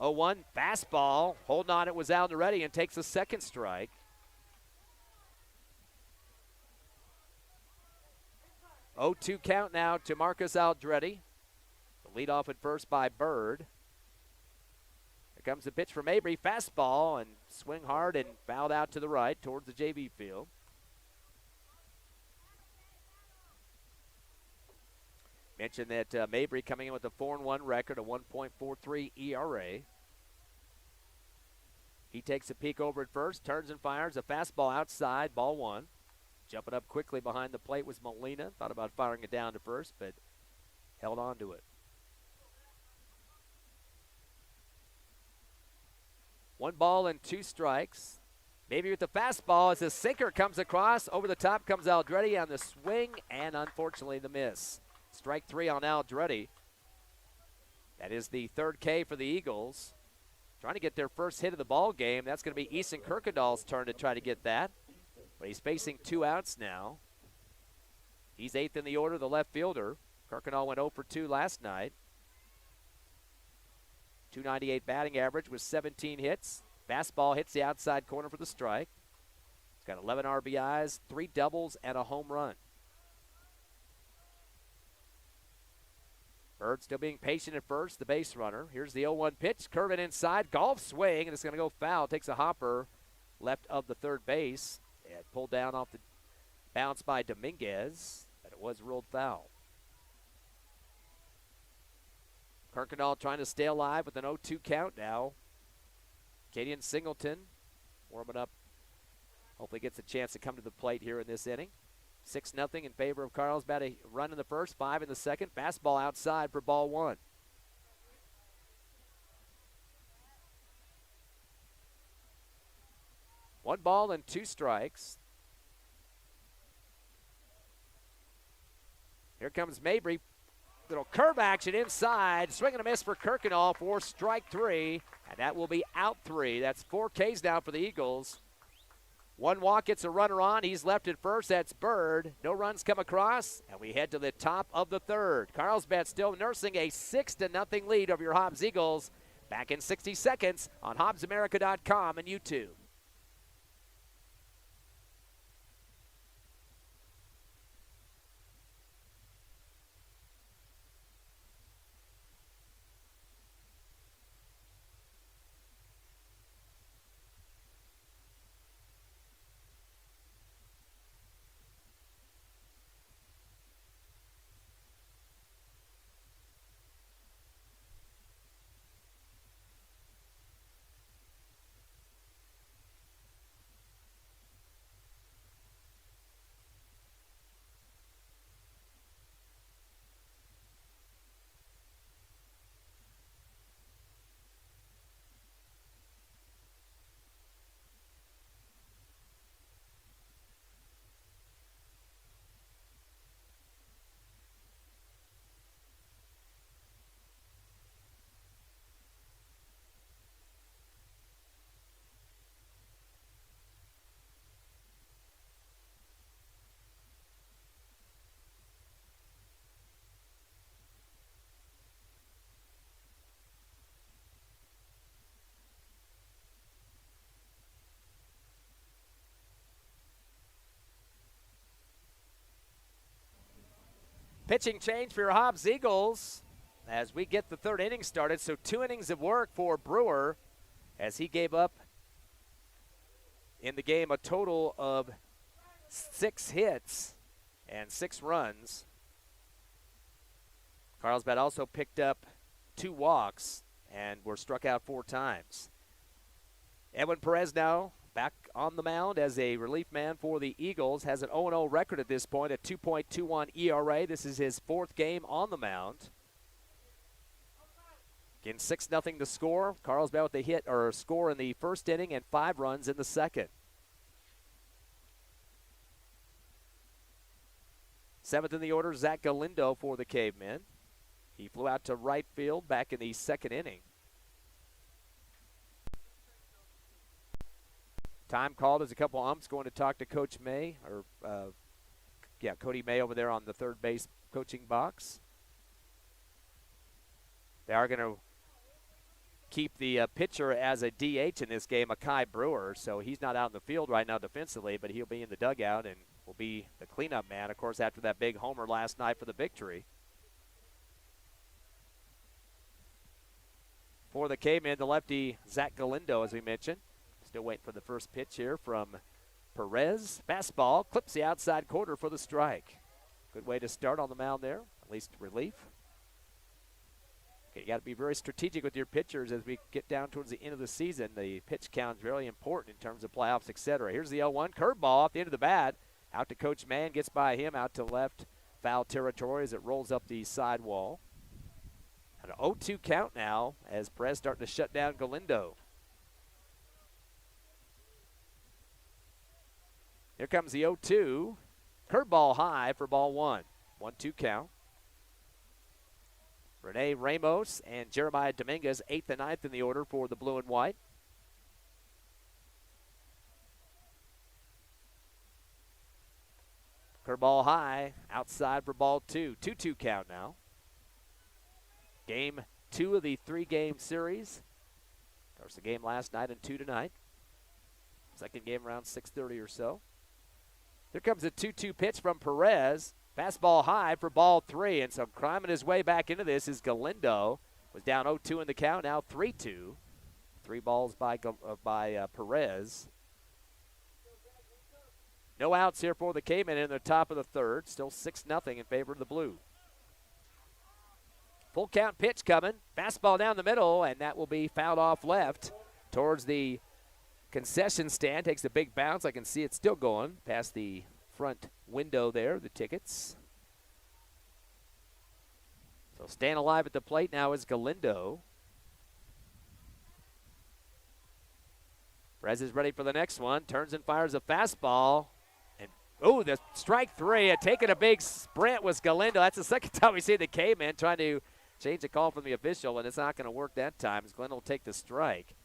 0-1, fastball. Holding on, it was Aldrete, and takes a second strike. 0-2 count now to Marcus Aldrete. The lead off at first by Bird. Here comes the pitch from Mabry. Fastball, and swing hard and fouled out to the right towards the JV field. Mentioned that Mabry coming in with a 4-1 record, a 1.43 ERA. He takes a peek over at first, turns and fires a fastball outside, ball 1. Jumping up quickly behind the plate was Molina. Thought about firing it down to first, but held on to it. 1 ball and 2 strikes. Maybe with the fastball as the sinker comes across. Over the top comes Aldrete on the swing, and unfortunately the miss. Strike 3 on Aldrete. That is the 3rd K for the Eagles. Trying to get their first hit of the ball game. That's going to be Easton Kirkendall's turn to try to get that. But he's facing 2 outs now. He's 8th in the order, the left fielder. Kirkendall went 0 for 2 last night. .298 batting average with 17 hits. Fastball hits the outside corner for the strike. He's got 11 RBIs, 3 doubles, and a home run. Bird still being patient at first, the base runner. Here's the 0-1 pitch, curving inside, golf swing, and it's going to go foul. Takes a hopper left of the third base, and pulled down off the bounce by Dominguez, and it was ruled foul. Kirkendall trying to stay alive with an 0-2 count now. Cadian Singleton warming up. Hopefully gets a chance to come to the plate here in this inning. 6-0 in favor of Carlsbad. A run in the first, 5 in the second. Fastball outside for ball 1. One ball and 2 strikes. Here comes Mabry. Little curve action inside. Swing and a miss for Kirkendall for strike 3. And that will be out 3. That's 4 Ks now for the Eagles. 1 walk gets a runner on. He's left at first. That's Bird. No runs come across. And we head to the top of the 3rd. Carlsbad still nursing a 6-0 lead over your Hobbs Eagles. Back in 60 seconds on HobbsAmerica.com and YouTube. Pitching change for your Hobbs Eagles as we get the third inning started. So 2 innings of work for Brewer as he gave up in the game a total of 6 hits and 6 runs. Carlsbad also picked up 2 walks and were struck out 4 times. Edwin Perez now back on the mound as a relief man for the Eagles. Has an 0-0 record at this point, a 2.21 ERA. This is his 4th game on the mound. Again, 6-0 to score. Carlsbad with the hit or score in the first inning and 5 runs in the second. 7th in the order, Zach Galindo for the Cavemen. He flew out to right field back in the second inning. Time called as a couple umps going to talk to Coach May, or Cody May over there on the third base coaching box. They are going to keep the pitcher as a DH in this game, Akai Brewer, so he's not out in the field right now defensively, but he'll be in the dugout and will be the cleanup man, of course, after that big homer last night for the victory. For the Cavemen, the lefty Zach Galindo, as we mentioned. Still waiting for the first pitch here from Perez. Fastball clips the outside corner for the strike. Good way to start on the mound there, at least relief. Okay, you got to be very strategic with your pitchers as we get down towards the end of the season. The pitch count is very important in terms of playoffs, etc. Here's the 0-1 curveball off the end of the bat. Out to Coach Mann, gets by him, out to left foul territory as it rolls up the side wall. An 0-2 count now as Perez starting to shut down Galindo. Here comes the 0-2. Curveball high for ball 1. 1-2 count. Renee Ramos and Jeremiah Dominguez, 8th and 9th in the order for the blue and white. Curveball high, outside for ball 2. 2-2 count now. Game 2 of the 3-game series. Of course, the game last night and 2 tonight. Second game around 6:30 or so. Here comes a 2-2 pitch from Perez. Fastball high for ball 3, and so climbing his way back into this is Galindo. Was down 0-2 in the count, now 3-2. 3 balls by Perez. No outs here for the Cavemen in the top of the third. Still 6-0 in favor of the Blue. Full count pitch coming. Fastball down the middle, and that will be fouled off left towards the concession stand. Takes a big bounce. I can see it still going past the front window there, the tickets. So staying alive at the plate now is Galindo. Perez is ready for the next one. Turns and fires a fastball. And, oh, the strike 3. Taking a big sprint was Galindo. That's the second time we see the K-man trying to change the call from the official, and it's not going to work that time as Galindo will take the strike.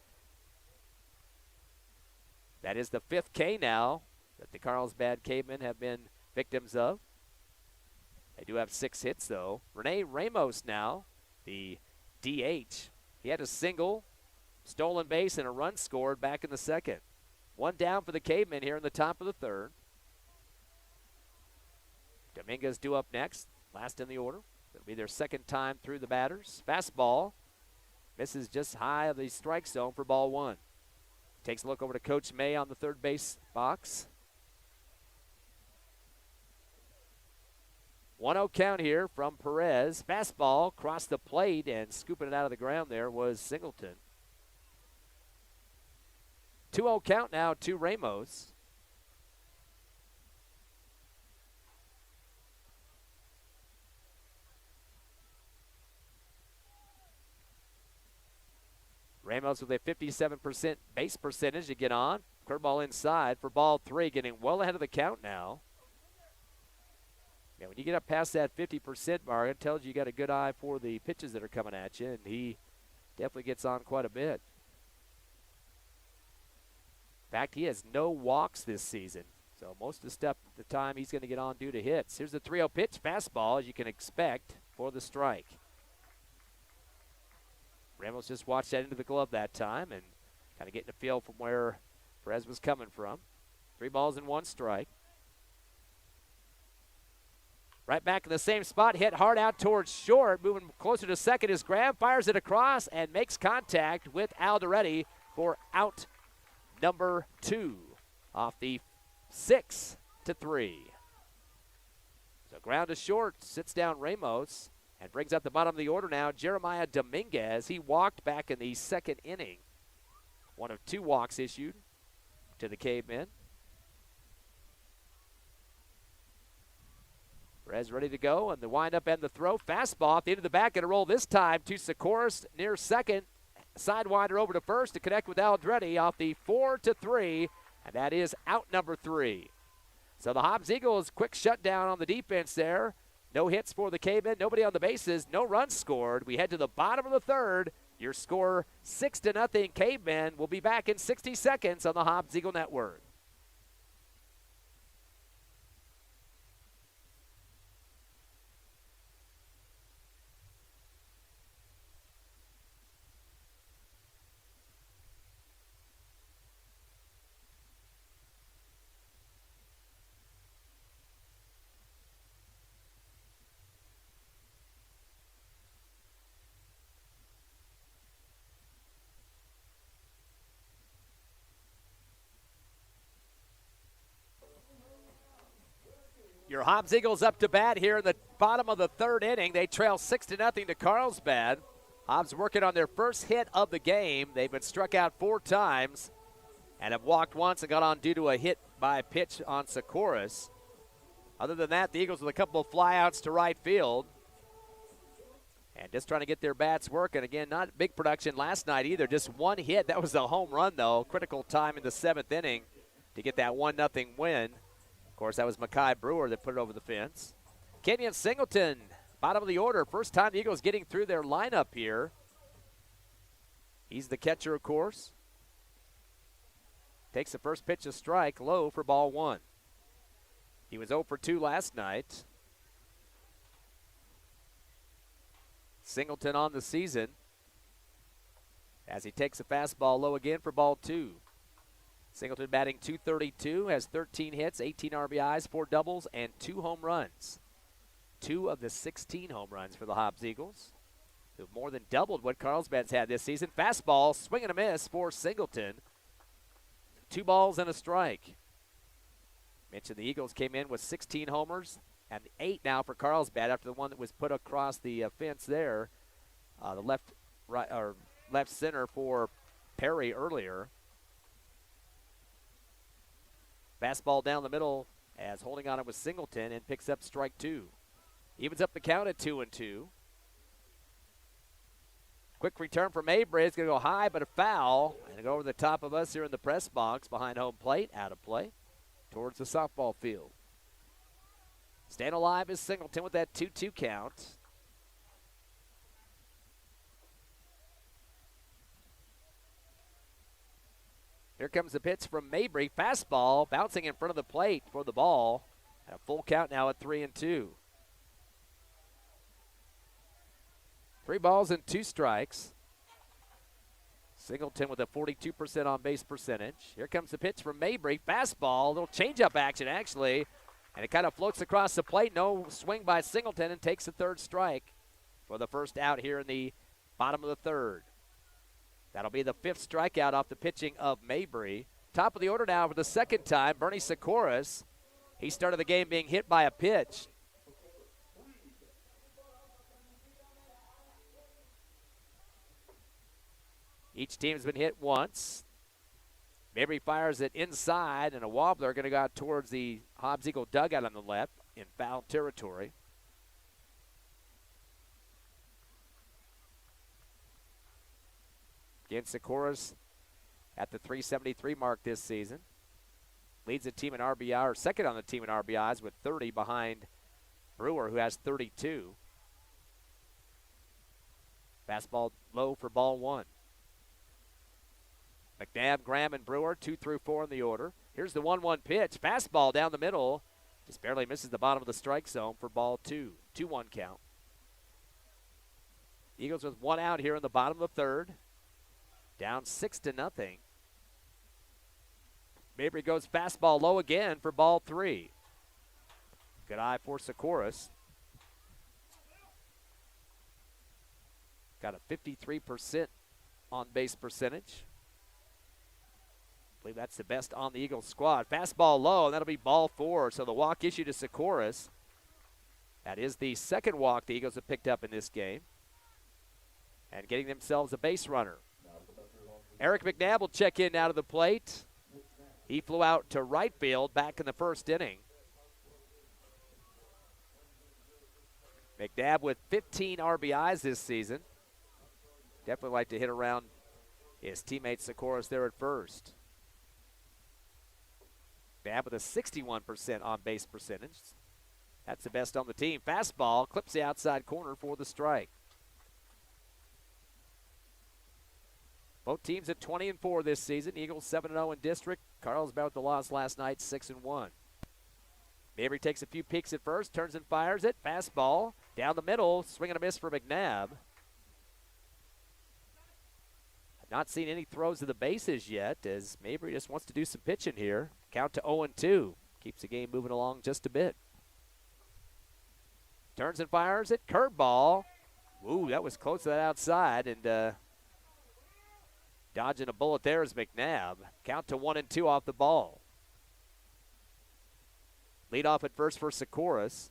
That is the 5th K now that the Carlsbad Cavemen have been victims of. They do have 6 hits, though. Renee Ramos now, the DH. He had a single, stolen base, and a run scored back in the second. 1 down for the Cavemen here in the top of the third. Dominguez due up next, last in the order. It'll be their second time through the batters. Fastball misses just high of the strike zone for ball 1. Takes a look over to Coach May on the third base box. 1-0 count here from Perez. Fastball crossed the plate, and scooping it out of the ground there was Singleton. 2-0 count now to Ramos. Ramos with a 57% base percentage to get on. Curveball inside for ball 3, getting well ahead of the count now. Yeah, when you get up past that 50% mark, it tells you got a good eye for the pitches that are coming at you, and he definitely gets on quite a bit. In fact, he has no walks this season, so most of the time he's going to get on due to hits. Here's the 3-0 pitch, fastball, as you can expect, for the strike. Ramos just watched that into the glove that time and kind of getting a feel from where Perez was coming from. 3 balls and 1 strike. Right back in the same spot, hit hard out towards short. Moving closer to second is Graham, fires it across and makes contact with Aldrete for out number 2 off the 6-3. So ground to short, sits down Ramos and brings up the bottom of the order now Jeremiah Dominguez. He walked back in the second inning. One of 2 walks issued to the Cavemen. Perez ready to go, and the windup and the throw. Fastball off the end of the back, and a roll this time to Socarios near second. Sidewinder over to first to connect with Aldrete off the 4-3, and that is out number 3. So the Hobbs Eagles, quick shutdown on the defense there. No hits for the Cavemen, nobody on the bases, no runs scored. We head to the bottom of the third. Your score 6-0 Cavemen. We'll be back in 60 seconds on the Hobbs Eagle Network. Your Hobbs Eagles up to bat here in the bottom of the third inning. They trail 6-0 to Carlsbad. Hobbs working on their first hit of the game. They've been struck out 4 times and have walked once and got on due to a hit by pitch on Socarios. Other than that, the Eagles with a couple of flyouts to right field. And just trying to get their bats working. Again, not big production last night either. Just 1 hit. That was a home run, though. Critical time in the 7th inning to get that 1-0 win. Of course, that was Mckay Brewer that put it over the fence. Kenyon Singleton, bottom of the order. First time the Eagles getting through their lineup here. He's the catcher, of course. Takes the first pitch, a strike, low for ball 1. He was 0 for 2 last night. Singleton on the season as he takes a fastball low again for ball 2. Singleton batting .232, has 13 hits, 18 RBIs, 4 doubles, and 2 home runs. 2 of the 16 home runs for the Hobbs Eagles, who've more than doubled what Carlsbad's had this season. Fastball, swing and a miss for Singleton. 2 balls and a strike. Mentioned the Eagles came in with 16 homers, and 8 now for Carlsbad after the one that was put across the fence there. The left center for Perry earlier. Fastball down the middle as holding on it was Singleton and picks up strike 2. Evens up the count at 2-2. Quick return from Mabry. It's going to go high, but a foul. And go over the top of us here in the press box behind home plate. Out of play towards the softball field. Staying alive is Singleton with that 2-2 count. Here comes the pitch from Mabry. Fastball bouncing in front of the plate for the ball. And a full count now at 3-2. 3 balls and 2 strikes. Singleton with a 42% on base percentage. Here comes the pitch from Mabry. Fastball, little changeup action actually. And it kind of floats across the plate. No swing by Singleton and takes the 3rd strike for the first out here in the bottom of the 3rd. That'll be the 5th strikeout off the pitching of Mabry. Top of the order now for the 2nd time, Bernie Socarios. He started the game being hit by a pitch. Each team's been hit once. Mabry fires it inside, and a wobbler going to go out towards the Hobbs Eagle dugout on the left in foul territory. Again, Socarios at the 373 mark this season. Leads the team in RBI, or second on the team in RBIs with 30 behind Brewer, who has 32. Fastball low for ball 1. Mcnabb, Graham, and Brewer, 2 through 4 in the order. Here's the 1-1 pitch. Fastball down the middle. Just barely misses the bottom of the strike zone for ball 2. 2-1 count. Eagles with 1 out here in the bottom of the 3rd. Down 6-0. Mabry goes fastball low again for ball 3. Good eye for Socarios. Got a 53% on-base percentage. I believe that's the best on the Eagles squad. Fastball low, and that'll be ball 4. So the walk issued to Socarios. That is the second walk the Eagles have picked up in this game. And getting themselves a base runner. Eric Mcnabb will check in now to the plate. He flew out to right field back in the first inning. Mcnabb with 15 RBIs this season. Definitely like to hit around his teammate Socarios there at first. Mcnabb with a 61% on-base percentage. That's the best on the team. Fastball clips the outside corner for the strike. Both teams at 20-4 this season. Eagles 7-0 in district. Carlsbad with the loss last night, 6-1. Mabry takes a few peeks at first, turns and fires it. Fastball down the middle, swing and a miss for Mcnabb. Not seen any throws to the bases yet, as Mabry just wants to do some pitching here. Count to 0-2. Keeps the game moving along just a bit. Turns and fires it. Curveball. Ooh, that was close to that outside, and dodging a bullet there is Mcnabb. Count to 1-2 off the ball. Lead off at first for Socarios.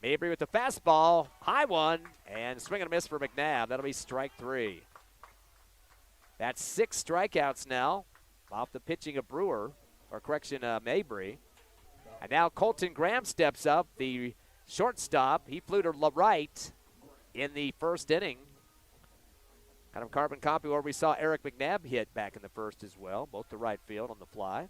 Mabry with the fastball, high one, and swing and a miss for Mcnabb. That'll be strike 3. That's 6 strikeouts now off the pitching of Mabry. And now Colton Graham steps up, the shortstop. He flew to right in the first inning. Kind of carbon copy where we saw Eric Mcnabb hit back in the first as well, both to right field on the fly.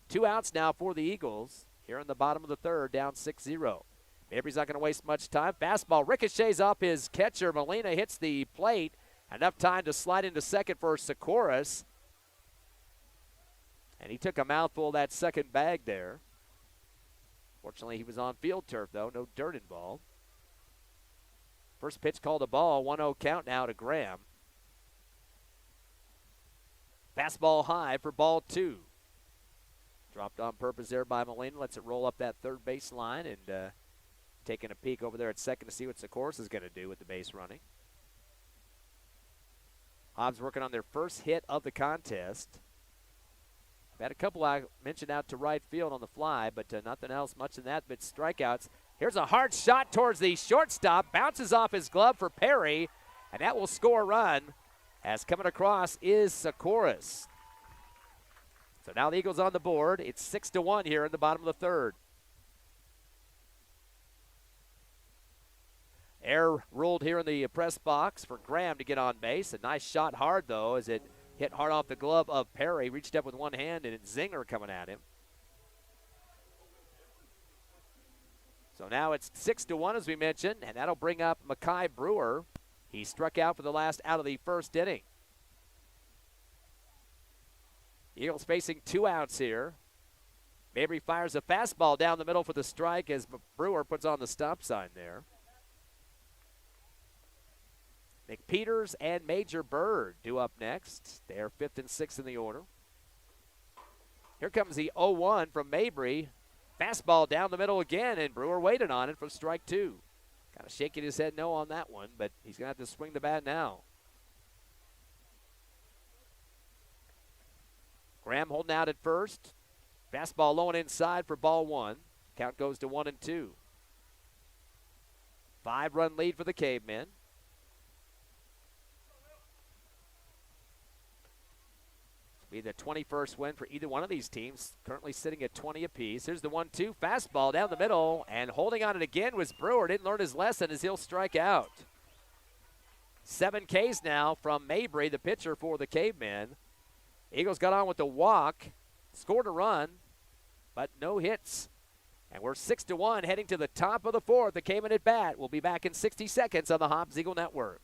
2 outs now for the Eagles here in the bottom of the third, down 6-0. Mabry's not going to waste much time. Fastball ricochets off his catcher. Molina hits the plate. Enough time to slide into second for Socarios. And he took a mouthful of that second bag there. Fortunately, he was on field turf, though. No dirt involved. First pitch called a ball. 1-0 count now to Graham. Fastball high for ball 2. Dropped on purpose there by Molina. Lets it roll up that third base line, and taking a peek over there at second to see what Socarios is going to do with the base running. Hobbs working on their first hit of the contest. Had a couple I mentioned out to right field on the fly, but nothing else much than that but strikeouts. Here's a hard shot towards the shortstop. Bounces off his glove for Perry, and that will score a run, as coming across is Socarios. So now the Eagles on the board. It's 6-1 here in the bottom of the third. Air ruled here in the press box for Graham to get on base. A nice shot hard, though, as it hit hard off the glove of Perry. Reached up with one hand, and it's Zinger coming at him. So now it's 6-1, as we mentioned, and that'll bring up Mekhi Brewer. He struck out for the last out of the first inning. Eagles facing 2 outs here. Mabry fires a fastball down the middle for the strike as Brewer puts on the stop sign there. McPeters and Major Bird due up next. They're 5th and 6th in the order. Here comes the 0-1 from Mabry. Fastball down the middle again, and Brewer waited on it for strike 2. Kind of shaking his head no on that one, but he's going to have to swing the bat now. Graham holding out at first. Fastball low and inside for ball 1. Count goes to 1-2. 5-run lead for the Cavemen. Be the 21st win for either one of these teams, currently sitting at 20 apiece. Here's the 1-2 fastball down the middle, and holding on it again was Brewer. Didn't learn his lesson as he'll strike out. 7 Ks now from Mabry, the pitcher for the Cavemen. Eagles got on with the walk, scored a run, but no hits. And we're 6-1 heading to the top of the fourth. The Cavemen at bat. We'll be back in 60 seconds on the Hobbs Eagle Network.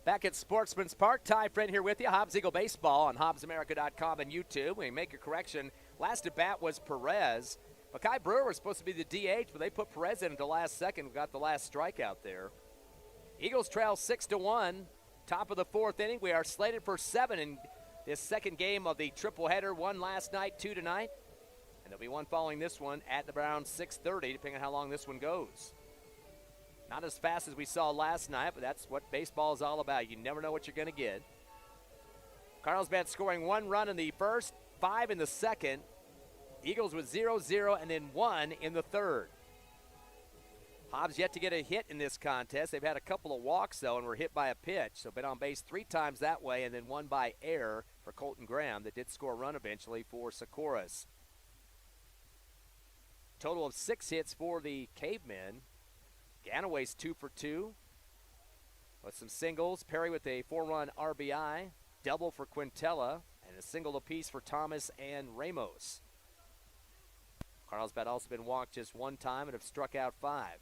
Back at Sportsman's Park, Ty Friend here with you. Hobbs Eagle Baseball on HobbsAmerica.com and YouTube. We make a correction. Last at bat was Perez. Mackay Brewer was supposed to be the DH, but they put Perez in at the last second. We got the last strikeout there. Eagles trail 6-1. Top of the fourth inning. We are slated for 7 in this second game of the triple header. 1 last night, 2 tonight. And there'll be 1 following this one at around 6:30, depending on how long this one goes. Not as fast as we saw last night, but that's what baseball is all about. You never know what you're going to get. Carlsbad scoring 1 run in the first, 5 in the second. Eagles with 0-0 and then 1 in the third. Hobbs yet to get a hit in this contest. They've had a couple of walks, though, and were hit by a pitch. So been on base 3 times that way and then 1 by error for Colton Graham that did score a run eventually for Socarios. Total of 6 hits for the Cavemen. Ganaway's 2 for 2 with some singles. Perry with a 4-run RBI, double for Quintella, and a single apiece for Thomas and Ramos. Carlsbad also been walked just 1 time and have struck out 5.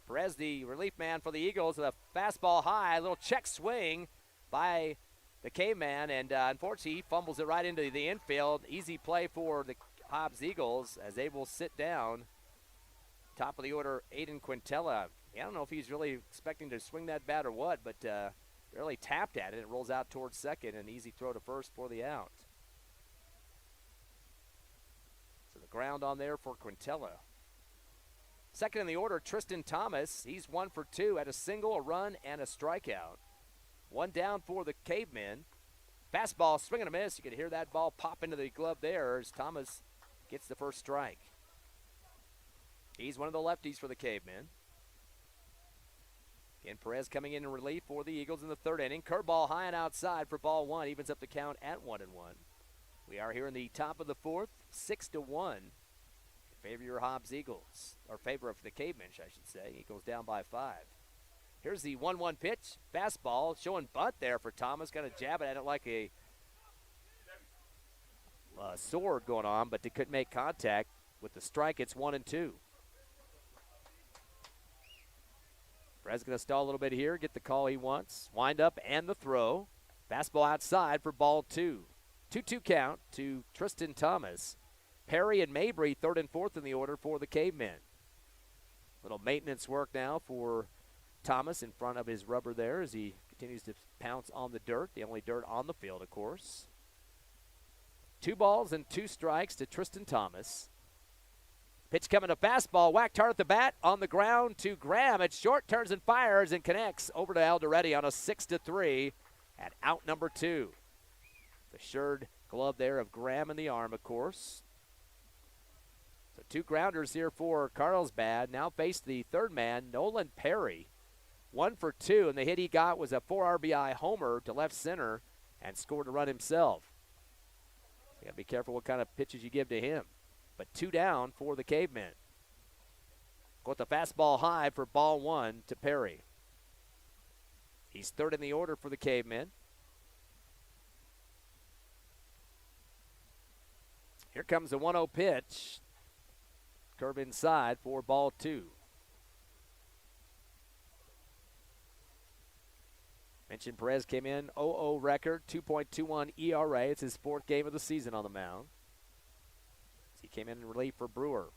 Perez, the relief man for the Eagles, with a fastball high, a little check swing by the Caveman, and unfortunately he fumbles it right into the infield. Easy play for the Hobbs Eagles as they will sit down. Top of the order, Aidan Quintella. I don't know if he's really expecting to swing that bat or what, but barely tapped at it. It rolls out towards second, an easy throw to first for the out. So the ground on there for Quintella. Second in the order, Tristan Thomas. He's 1 for 2, had a single, a run, and a strikeout. 1 down for the Cavemen. Fastball, swing and a miss. You could hear that ball pop into the glove there as Thomas gets the first strike. He's one of the lefties for the Cavemen. Again, Perez coming in relief for the Eagles in the third inning. Curveball high and outside for ball 1. Evens up the count at 1-1. We are here in the top of the fourth, 6-1. In favor of your Hobbs Eagles, or favor of the Cavemen, I should say. Eagles down by 5. Here's the 1-1 pitch. Fastball showing bunt there for Thomas. Kind of jabbing at it like a sword going on, but they couldn't make contact. With the strike, it's 1-2. Perez going to stall a little bit here, get the call he wants. Wind up and the throw. Fastball outside for ball 2. 2-2 count to Tristan Thomas. Perry and Mabry third and fourth in the order for the Cavemen. Little maintenance work now for Thomas in front of his rubber there as he continues to pounce on the dirt, the only dirt on the field, of course. 2 balls and 2 strikes to Tristan Thomas. Pitch coming to fastball, whacked hard at the bat, on the ground to Graham. It's short, turns and fires, and connects over to Aldrete on a 6-3 at out number 2. The shirred glove there of Graham in the arm, of course. So 2 grounders here for Carlsbad. Now face the third man, Nolan Perry. 1 for 2, and the hit he got was a 4 RBI homer to left center and scored a run himself. You got to be careful what kind of pitches you give to him. But 2 down for the Cavemen. Got the fastball high for ball 1 to Perry. He's third in the order for the Cavemen. Here comes the 1-0 pitch. Curve inside for ball 2. Mentioned Perez came in 0-0 record, 2.21 ERA. It's his 4th game of the season on the mound. He came in relief for Brewer.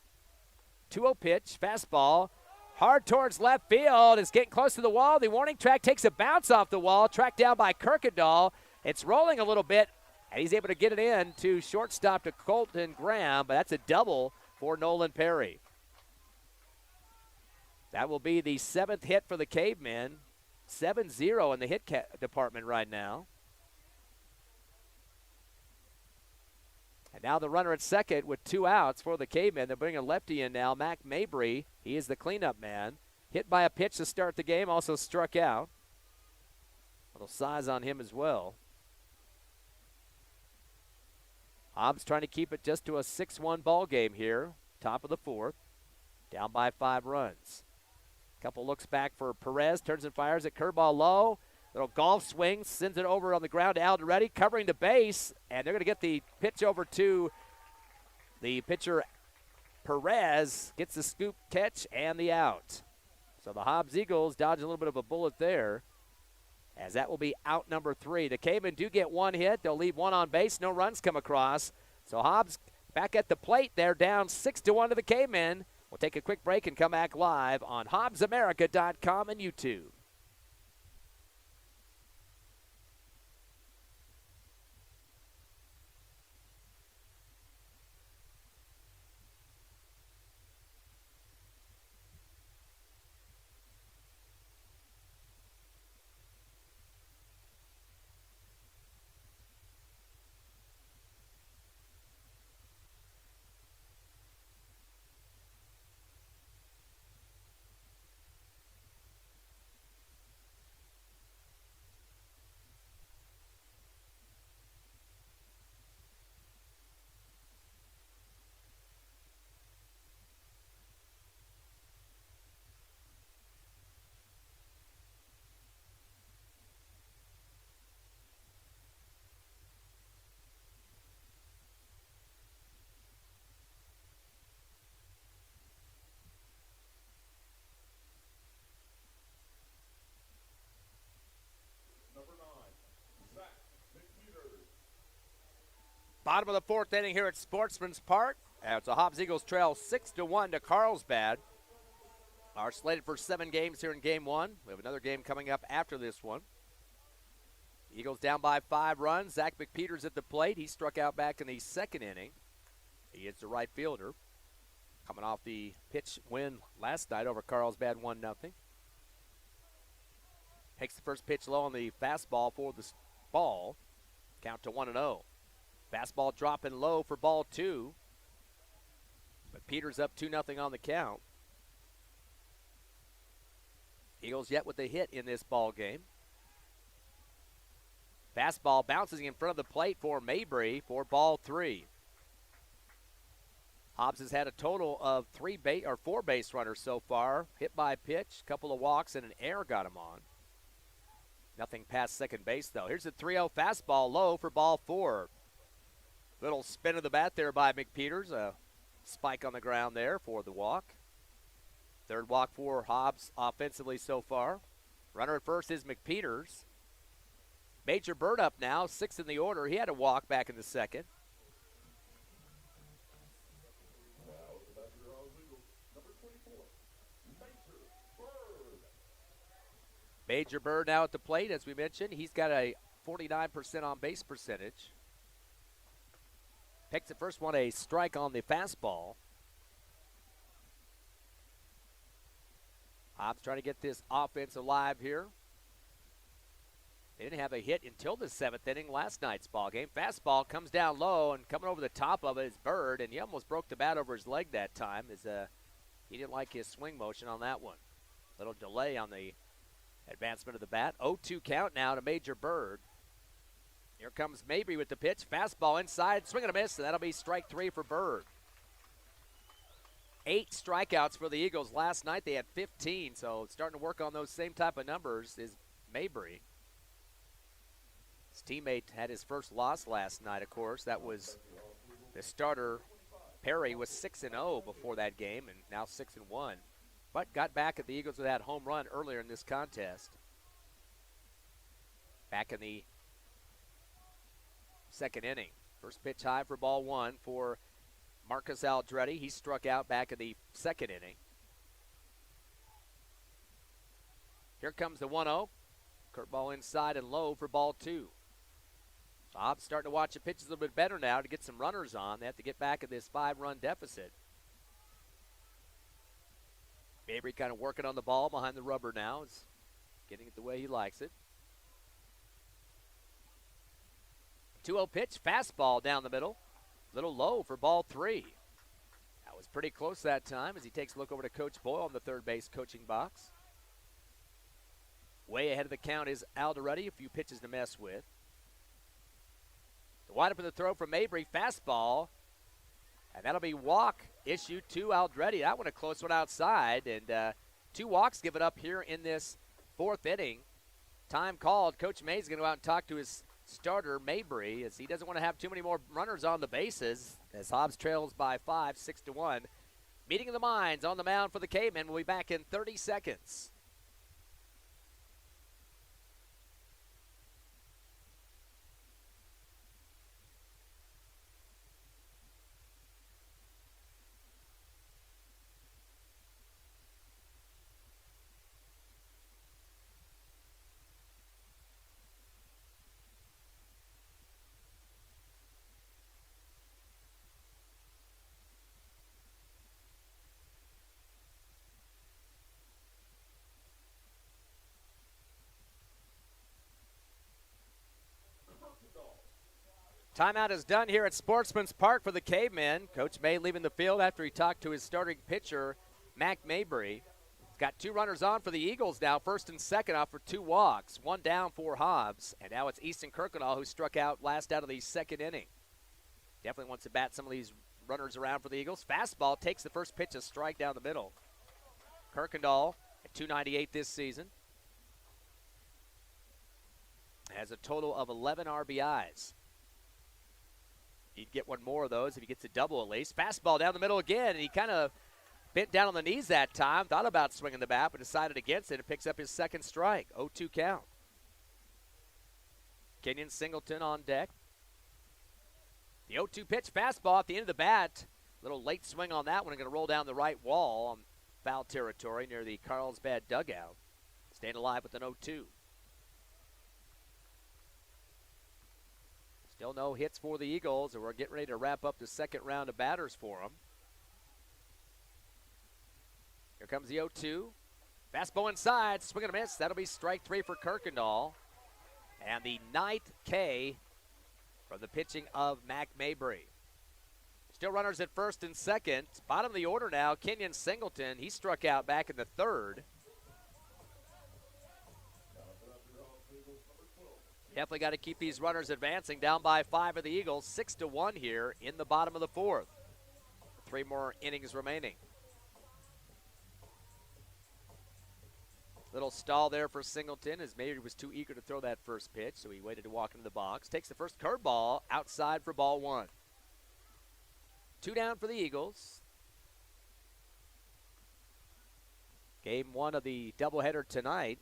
2-0 pitch, fastball, hard towards left field. It's getting close to the wall. The warning track takes a bounce off the wall, tracked down by Kirkendall. It's rolling a little bit, and he's able to get it in to shortstop to Colton Graham, but that's a double for Nolan Perry. That will be the 7th hit for the Cavemen. 7-0 in the hit department right now. And now the runner at second with 2 outs for the Cavemen. They're bringing a lefty in now, Mcnabble. He is the cleanup man. Hit by a pitch to start the game, also struck out. A little size on him as well. Hobbs trying to keep it just to a 6-1 ball game here. Top of the 4th. Down by 5 runs. Couple looks back for Perez. Turns and fires at curveball low. Little golf swing, sends it over on the ground to Aldrete, covering the base, and they're going to get the pitch over to the pitcher. Perez gets the scoop catch and the out. So the Hobbs Eagles dodge a little bit of a bullet there. as that will be out number 3. The Cavemen do get one hit. They'll leave one on base. No runs come across. So Hobbs back at the plate. They're down 6-1 to the Cavemen. We'll take a quick break and come back live on HobbsAmerica.com and YouTube. Bottom of the 4th inning here at Sportsman's Park. It's a Hobbs Eagles trail 6-1 to Carlsbad. Are slated for 7 games here in Game 1. We have another game coming up after this one. Eagles down by 5 runs. Zach McPeters at the plate. He struck out back in the 2nd inning. He is the right fielder. Coming off the pitch win last night over Carlsbad 1-0. Takes the first pitch low on the fastball for the ball. Count to 1-0. Fastball dropping low for ball 2. But Peters up 2-0 on the count. Eagles yet with a hit in this ball game. Fastball bounces in front of the plate for Mabry for ball 3. Hobbs has had a total of 4 base runners so far. Hit by pitch, couple of walks, and an error got him on. Nothing past second base, though. Here's the 3-0 fastball low for ball 4. Little spin of the bat there by McPeters. A spike on the ground there for the walk. 3rd walk for Hobbs offensively so far. Runner at first is McPeters. Major Bird up now, 6th in the order. He had a walk back in the 2nd. Major Bird now at the plate, as we mentioned. He's got a 49% on base percentage. Takes the first one, a strike on the fastball. Hobbs trying to get this offense alive here. They didn't have a hit until the 7th inning last night's ball game. Fastball comes down low, and coming over the top of it is Bird, and he almost broke the bat over his leg that time. As he didn't like his swing motion on that one. Little delay on the advancement of the bat. 0-2 count now to Major Bird. Here comes Mabry with the pitch. Fastball inside, swing and a miss, and that'll be strike 3 for Bird. 8 strikeouts for the Eagles last night. They had 15, so starting to work on those same type of numbers is Mabry. His teammate had his first loss last night, of course. That was the starter. Perry was 6-0 before that game, and now 6-1. But got back at the Eagles with that home run earlier in this contest. Back in the 2nd inning. First pitch high for ball 1 for Marcus Aldrete. He struck out back in the 2nd inning. Here comes the 1-0. Curveball inside and low for ball 2. So Hobbs starting to watch the pitches a little bit better now to get some runners on. They have to get back in this 5-run deficit. Mabry kind of working on the ball behind the rubber now. Is getting it the way he likes it. 2-0 pitch, fastball down the middle. Little low for ball 3. That was pretty close that time as he takes a look over to Coach Boyle in the third base coaching box. Way ahead of the count is Aldrete, a few pitches to mess with. The wind up in the throw from Mabry, fastball. And that'll be walk issued to Aldrete. That one a close one outside. And 2 walks given up here in this 4th inning. Time called. Coach May's going to go out and talk to his starter, Mabry, as he doesn't want to have too many more runners on the bases as Hobbs trails by 5, 6-1. Meeting of the minds on the mound for the Cavemen. We'll be back in 30 seconds. Timeout is done here at Sportsman's Park for the Cavemen. Coach May leaving the field after he talked to his starting pitcher, Mac Mabry. He's got 2 runners on for the Eagles now, first and second off for 2 walks. 1 down for Hobbs, and now it's Easton Kirkendall who struck out last out of the second inning. Definitely wants to bat some of these runners around for the Eagles. Fastball takes the first pitch, a strike down the middle. Kirkendall at 298 this season. Has a total of 11 RBIs. He'd get one more of those if he gets a double at least. Fastball down the middle again, and he kind of bent down on the knees that time. Thought about swinging the bat, but decided against it and picks up his second strike. 0-2 count. Kenyon Singleton on deck. The 0-2 pitch, fastball at the end of the bat. Little late swing on that one. Going to roll down the right wall on foul territory near the Carlsbad dugout. Staying alive with an 0-2. Still no hits for the Eagles, and we're getting ready to wrap up the second round of batters for them. Here comes the 0-2. Fastball inside, swing and a miss. That'll be strike 3 for Kirkendall. And the 9th K from the pitching of Mac Mabry. Still runners at first and second. Bottom of the order now, Kenyon Singleton. He struck out back in the 3rd. Definitely got to keep these runners advancing. Down by 5 of the Eagles, 6-1 here in the bottom of the 4th. 3 more innings remaining. Little stall there for Singleton as Mabry was too eager to throw that first pitch, so he waited to walk into the box. Takes the first curveball outside for ball 1. 2 down for the Eagles. Game 1 of the doubleheader tonight.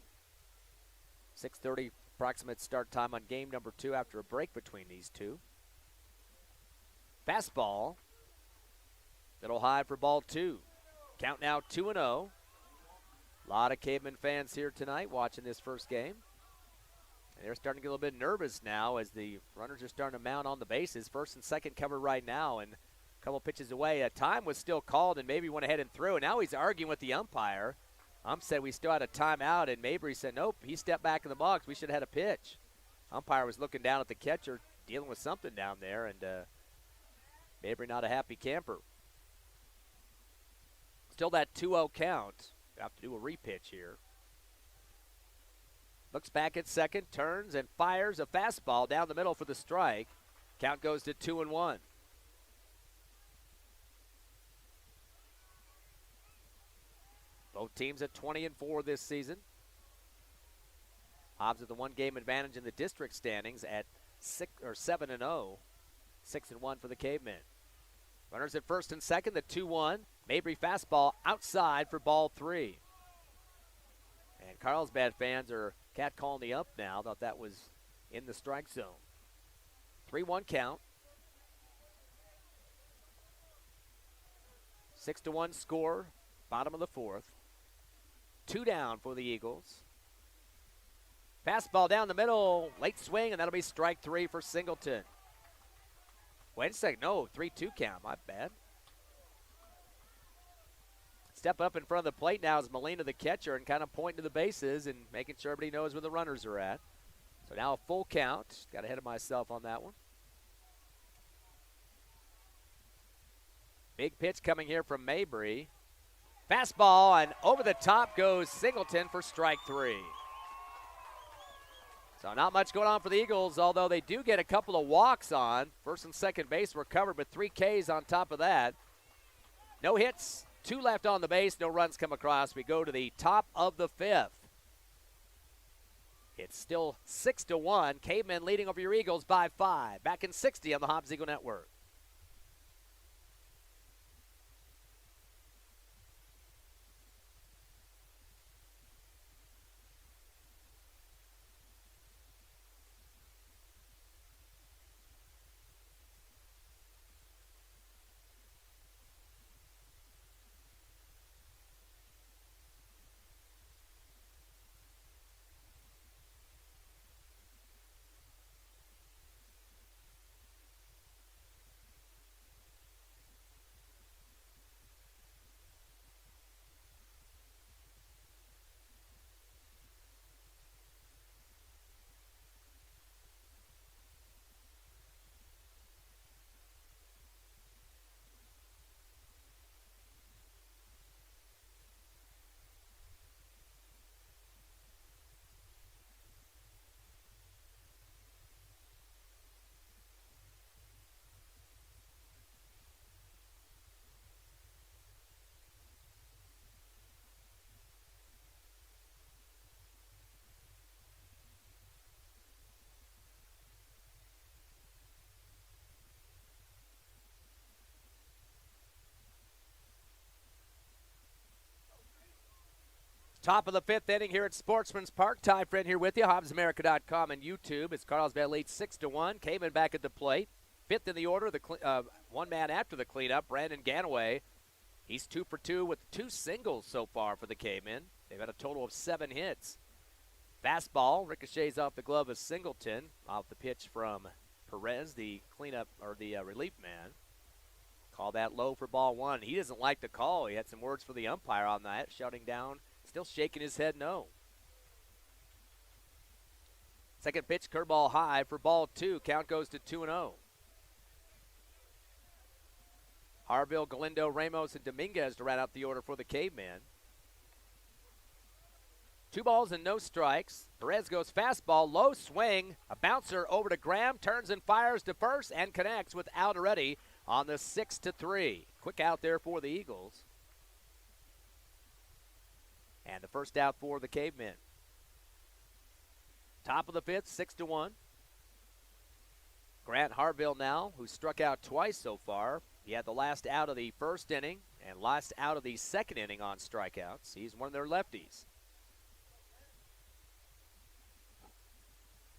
6:30 approximate start time on game number 2 after a break between these two. Fastball. Little high for ball 2. Count now 2-0. A lot of Caveman fans here tonight watching this first game. And they're starting to get a little bit nervous now as the runners are starting to mount on the bases. First and second covered right now, and a couple pitches away. A time was still called, and Mabry went ahead and threw. And now he's arguing with the umpire. Said we still had a timeout, and Mabry said, nope, he stepped back in the box. We should have had a pitch. Umpire was looking down at the catcher, dealing with something down there, and Mabry not a happy camper. Still that 2-0 count. We have to do a repitch here. Looks back at second, turns, and fires a fastball down the middle for the strike. Count goes to 2-1. Both teams at 20-4 this season. Hobbs with the 1-game advantage in the district standings at 7-0. 6-1 for the Cavemen. Runners at first and second, the 2-1. Mabry fastball outside for ball 3. And Carlsbad fans are catcalling the ump now. Thought that was in the strike zone. 3-1 count. 6-1 score, bottom of the 4th. 2 down for the Eagles. Fastball down the middle, late swing, and that'll be strike 3 for Singleton. Wait a second, no, 3-2 count, my bad. Step up in front of the plate now is Molina, the catcher, and kind of pointing to the bases and making sure everybody knows where the runners are at. So now a full count. Got ahead of myself on that one. Big pitch coming here from Mabry. Fastball, and over the top goes Singleton for strike 3. So not much going on for the Eagles, although they do get a couple of walks on. First and second base were covered with 3 Ks on top of that. No hits, 2 left on the base, no runs come across. We go to the top of the 5th. It's still 6-1. Cavemen leading over your Eagles by 5. Back in 60 on the Hobbs Eagle Network. Top of the fifth inning here at Sportsman's Park. Ty Friend here with you. HobbsAmerica.com and YouTube. It's Carlsbad leads 6-1. Caveman back at the plate. Fifth in the order, one man after the cleanup, Brandon Ganaway. He's 2 for 2 with 2 singles so far for the Cavemen. They've had a total of 7 hits. Fastball ricochets off the glove of Singleton. Off the pitch from Perez, the cleanup or the relief man. Call that low for ball 1. He doesn't like the call. He had some words for the umpire on that, shutting down. Still shaking his head no. Second pitch, curveball high for ball 2. Count goes to 2-0. Harville, Galindo, Ramos, and Dominguez to round out the order for the Caveman. 2 balls and no strikes. Perez goes fastball, low swing. A bouncer over to Graham, turns and fires to first and connects with Aldrete on the 6-3. Quick out there for the Eagles. And the first out for the Cavemen. Top of the fifth, 6-1. Grant Harville now, who struck out twice so far. He had the last out of the first inning and last out of the second inning on strikeouts. He's one of their lefties.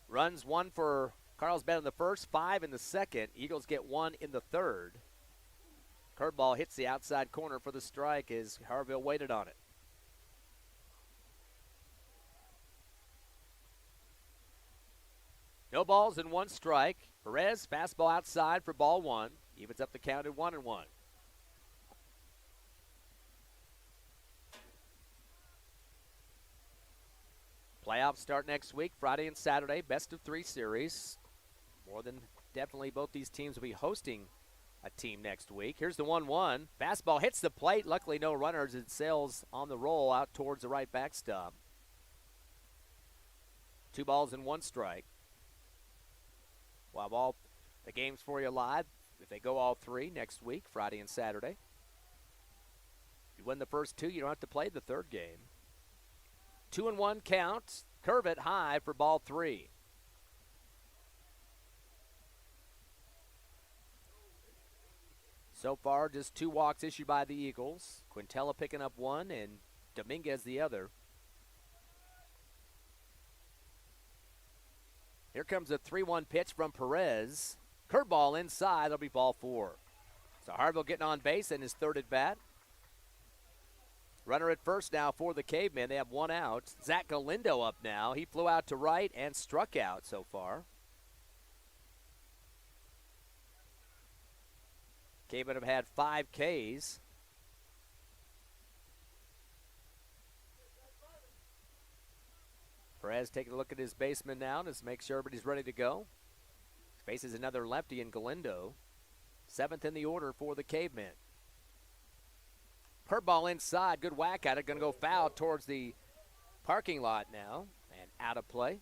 Runs 1 for Carlsbad in the first, 5 in the second. Eagles get 1 in the third. Curveball hits the outside corner for the strike as Harville waited on it. No balls and 1 strike. Perez, fastball outside for ball 1. Evens up the count at 1-1. Playoffs start next week, Friday and Saturday, best of 3 series. More than definitely both these teams will be hosting a team next week. Here's the 1-1. Fastball hits the plate. Luckily no runners. It sails on the roll out towards the right backstop. 2 balls and 1 strike. We'll have all the games for you live if they go all 3 next week, Friday and Saturday. If you win the first 2, you don't have to play the third game. 2-1 count. Curve it high for ball 3. So far, just 2 walks issued by the Eagles. Quintella picking up 1 and Dominguez the other. Here comes a 3-1 pitch from Perez. Curveball inside. That'll be ball 4. So Harville getting on base in his third at bat. Runner at first now for the Cavemen. They have 1 out. Zach Galindo up now. He flew out to right and struck out so far. Cavemen have had 5 Ks. Perez taking a look at his baseman now to make sure everybody's ready to go. Faces another lefty in Galindo. 7th in the order for the Cavemen. Curveball inside. Good whack at it. Going to go foul towards the parking lot now. And out of play.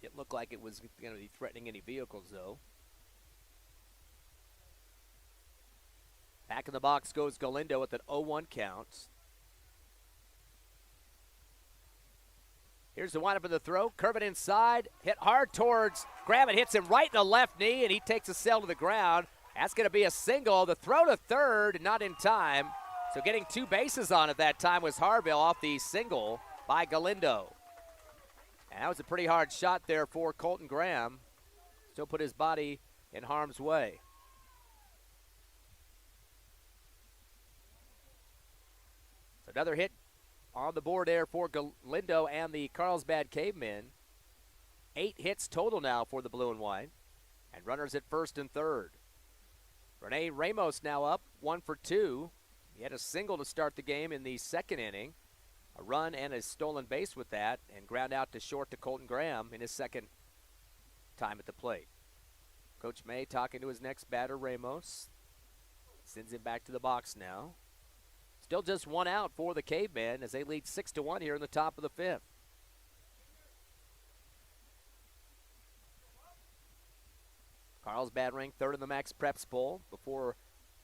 It looked like it was going to be threatening any vehicles, though. Back in the box goes Galindo with an 0-1 count. Here's the windup of the throw. Curve it inside. Hit hard towards Graham. It hits him right in the left knee, and he takes a sail to the ground. That's going to be a single. The throw to third, not in time. So getting 2 bases on it that time was Harville off the single by Galindo. And that was a pretty hard shot there for Colton Graham. Still put his body in harm's way. So another hit on the board there for Galindo and the Carlsbad Cavemen. 8 hits total now for the blue and white. And runners at first and third. Renee Ramos now up, 1 for 2. He had a single to start the game in the second inning. A run and a stolen base with that, and ground out to short to Colton Graham in his second time at the plate. Coach May talking to his next batter, Ramos. Sends him back to the box now. Still just 1 out for the Cavemen as they lead 6-1 here in the top of the 5th. Carlsbad ranked 3rd in the Max Preps poll before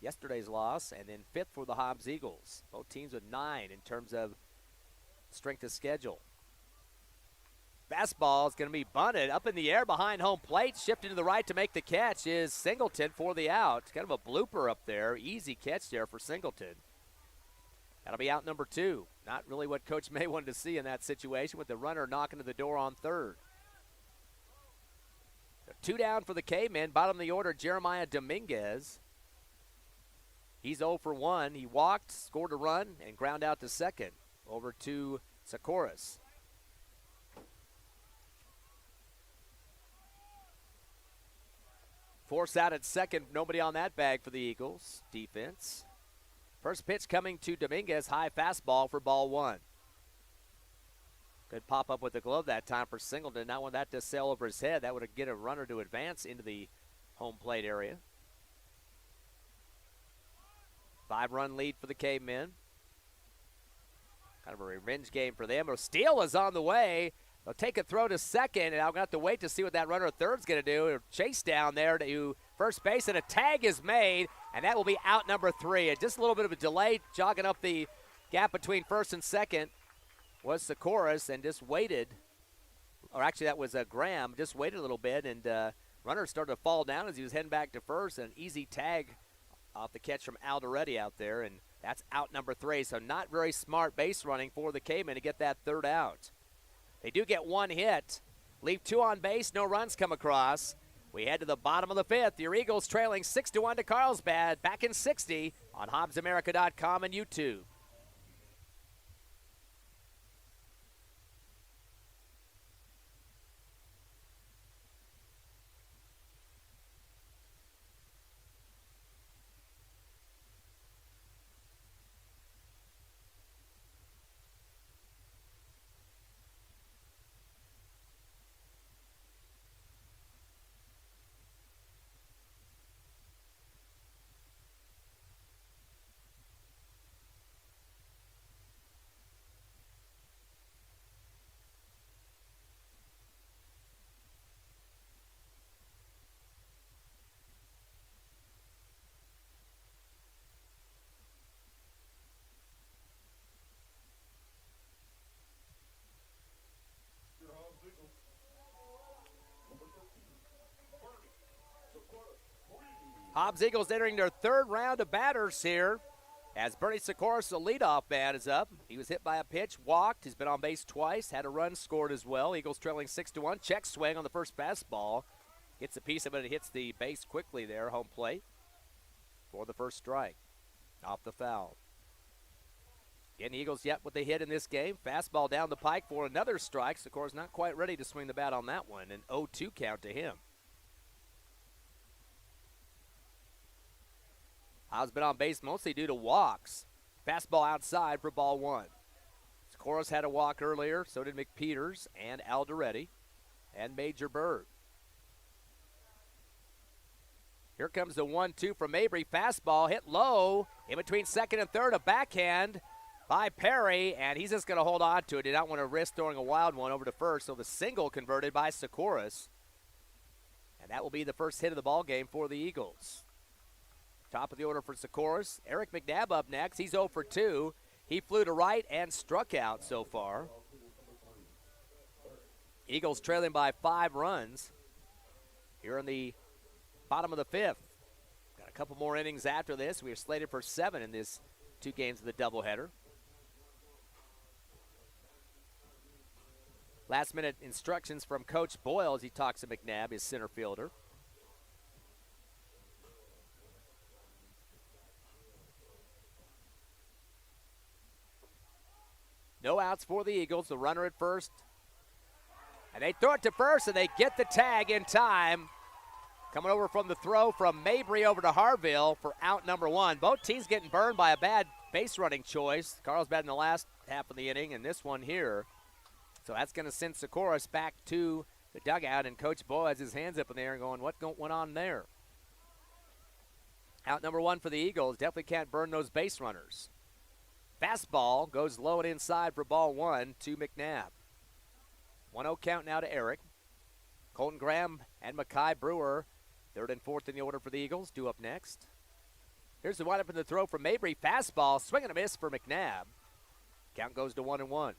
yesterday's loss, and then 5th for the Hobbs Eagles. Both teams with 9 in terms of strength of schedule. Fastball is going to be bunted up in the air behind home plate. Shifting to the right to make the catch is Singleton for the out. Kind of a blooper up there. Easy catch there for Singleton. That'll be out number 2. Not really what Coach May wanted to see in that situation with the runner knocking to the door on third. So 2 down for the Cavemen. Bottom of the order, Jeremiah Dominguez. He's 0 for 1. He walked, scored a run, and ground out to second. Over to Socarios. Force out at second. Nobody on that bag for the Eagles defense. First pitch coming to Dominguez. High fastball for ball 1. Good pop up with the glove that time for Singleton. Not want that to sail over his head. That would get a runner to advance into the home plate area. 5-run lead for the Cavemen. Kind of a revenge game for them. A steal is on the way. They'll take a throw to second, and I'm going to have to wait to see what that runner at third's going to do. Chase down there to first base, and a tag is made, and that will be out number 3. And just a little bit of a delay, jogging up the gap between first and second was Socarios, and just waited. Or actually, that was Graham. Just waited a little bit, and runner started to fall down as he was heading back to first. An easy tag off the catch from Aldrete out there, and that's out number 3. So not very smart base running for the Cavemen to get that third out. They do get 1 hit, leave 2 on base, no runs come across. We head to the bottom of the 5th. Your Eagles trailing 6-1 to Carlsbad, back in 60 on HobbsAmerica.com and YouTube. Hobbs Eagles entering their 3rd round of batters here as Bernie Socarios, the leadoff man, is up. He was hit by a pitch, walked. He's been on base twice, had a run scored as well. Eagles trailing 6-1. Check swing on the first fastball. Gets a piece of it and hits the base quickly there, home plate, for the first strike. Off the foul. Again, the Eagles yet what they hit in this game. Fastball down the pike for another strike. Socarios not quite ready to swing the bat on that one. An 0-2 count to him. Hobbs been on base mostly due to walks. Fastball outside for ball 1. Socarios had a walk earlier, so did McPeters and Aldrete and Major Bird. Here comes the 1-2 from Mabry. Fastball hit low in between second and third. A backhand by Perry, and he's just going to hold on to it. Did not want to risk throwing a wild one over to first, so the single converted by Socarios. And that will be the first hit of the ball game for the Eagles. Top of the order for Socarios. Eric Mcnabb up next. He's 0 for 2. He flew to right and struck out so far. Eagles trailing by 5 runs here in the bottom of the 5th. Got a couple more innings after this. We are slated for 7 in this 2 games of the doubleheader. Last minute instructions from Coach Boyle as he talks to Mcnabb, his center fielder. No outs for the Eagles. The runner at first. And they throw it to first, and they get the tag in time. Coming over from the throw from Mabry over to Harville for out number 1. Both teams getting burned by a bad base running choice. Carlsbad in the last half of the inning, and this one here. So that's going to send Socarios back to the dugout, and Coach Boyle has his hands up in the air and going, what went on there? Out number 1 for the Eagles. Definitely can't burn those base runners. Fastball goes low and inside for ball 1 to Mcnabb. 1-0 count now to Eric. Colton Graham and Mackay Brewer, 3rd and 4th in the order for the Eagles, due up next. Here's the windup in the throw from Mabry. Fastball, swing and a miss for Mcnabb. Count goes to 1-1.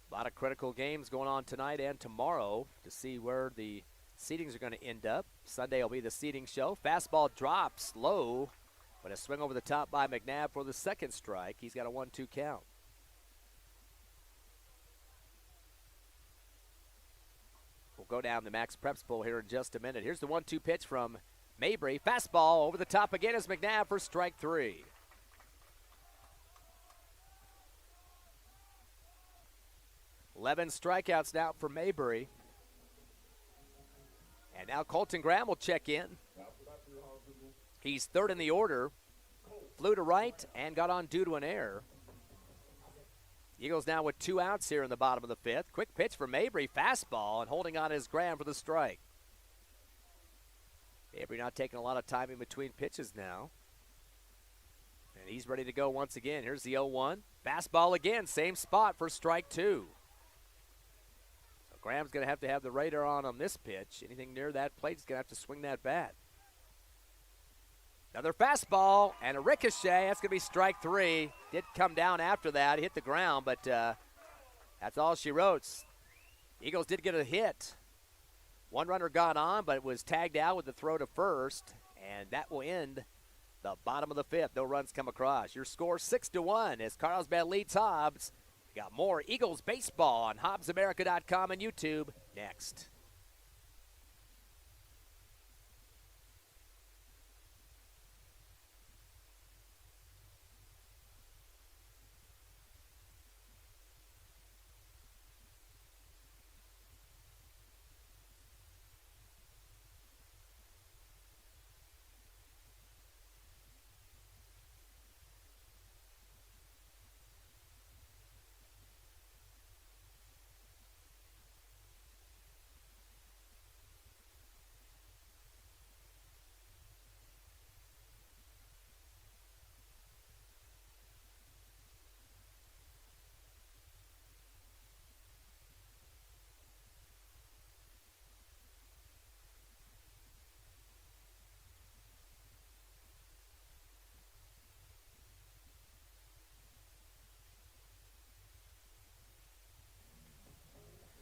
A lot of critical games going on tonight and tomorrow to see where the seedings are going to end up. Sunday will be the seeding show. Fastball drops low, but a swing over the top by Mcnabb for the second strike. He's got a 1-2 count. We'll go down the Max Preps Bowl here in just a minute. Here's the 1-2 pitch from Mabry. Fastball over the top again is Mcnabb for strike 3. Eleven strikeouts now for Mabry. And now Colton Graham will check in. He's third in the order. Flew to right and got on due to an error. Eagles now with 2 outs here in the bottom of the 5th. Quick pitch for Mabry. Fastball and holding on his Graham for the strike. Mabry not taking a lot of time in between pitches now. And he's ready to go once again. Here's the 0-1. Fastball again. Same spot for strike 2. Graham's going to have the radar on this pitch. Anything near that plate, he's going to have to swing that bat. Another fastball and a ricochet. That's going to be strike 3. Did come down after that. He hit the ground, but that's all she wrote. Eagles did get a hit. One runner got on, but it was tagged out with the throw to first, and that will end the bottom of the 5th. No runs come across. Your score 6-1 as Carlsbad leads Hobbs. Got more Eagles baseball on HobbsAmerica.com and YouTube next.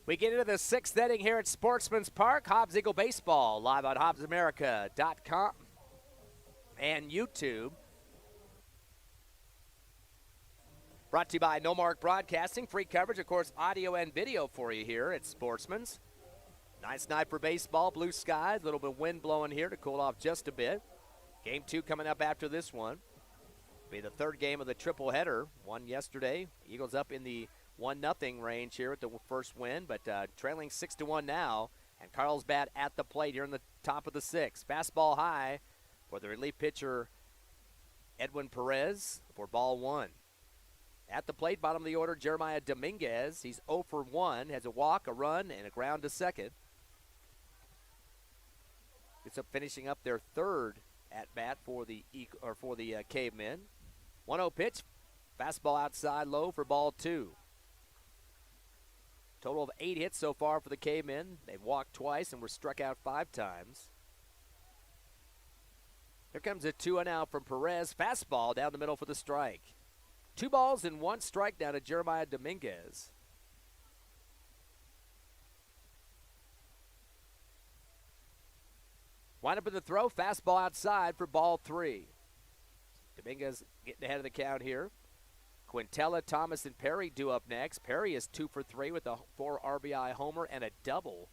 We get into the 6th inning here at Sportsman's Park. Hobbs Eagle Baseball live on HobbsAmerica.com and YouTube. Brought to you by No Mark Broadcasting. Free coverage, of course, audio and video for you here at Sportsman's. Nice night for baseball, blue skies, a little bit of wind blowing here to cool off just a bit. Game 2 coming up after this one. Be the 3rd game of the triple-header. Won yesterday. Eagles up in the 1-0 range here at the first win, but trailing 6-1 now. And Carlsbad at the plate here in the top of the 6th. Fastball high for the relief pitcher Edwin Perez for ball 1. At the plate, bottom of the order, Jeremiah Dominguez. He's 0 for 1, has a walk, a run, and a ground to second. It's finishing up their 3rd at bat for the Cavemen. 1-0 pitch, fastball outside low for ball 2. Total of 8 hits so far for the Cavemen. They've walked twice and were struck out 5 times. Here comes a 2-0 from Perez. Fastball down the middle for the strike. 2 balls and 1 strike down to Jeremiah Dominguez. Wind up in the throw. Fastball outside for ball 3. Dominguez getting ahead of the count here. Quintella, Thomas, and Perry due up next. Perry is 2 for 3 with a 4 RBI homer and a double.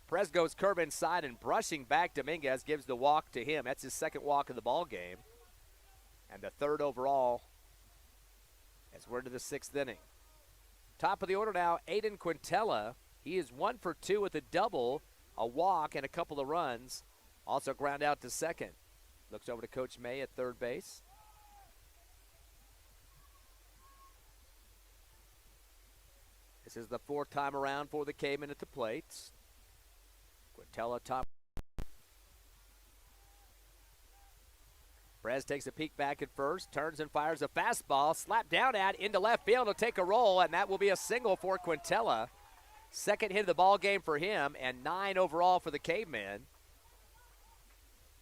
Perez goes curve inside and brushing back. Dominguez gives the walk to him. That's his 2nd walk of the ball game. And the 3rd overall as we're into the 6th inning. Top of the order now, Aidan Quintella. He is 1 for 2 with a double, a walk, and a couple of runs. Also ground out to second. Looks over to Coach May at third base. This is the 4th time around for the Cavemen at the plate. Quintella top. Perez takes a peek back at first, turns and fires a fastball, slapped down at into left field. He'll take a roll, and that will be a single for Quintella. 2nd hit of the ball game for him, and 9 overall for the Cavemen.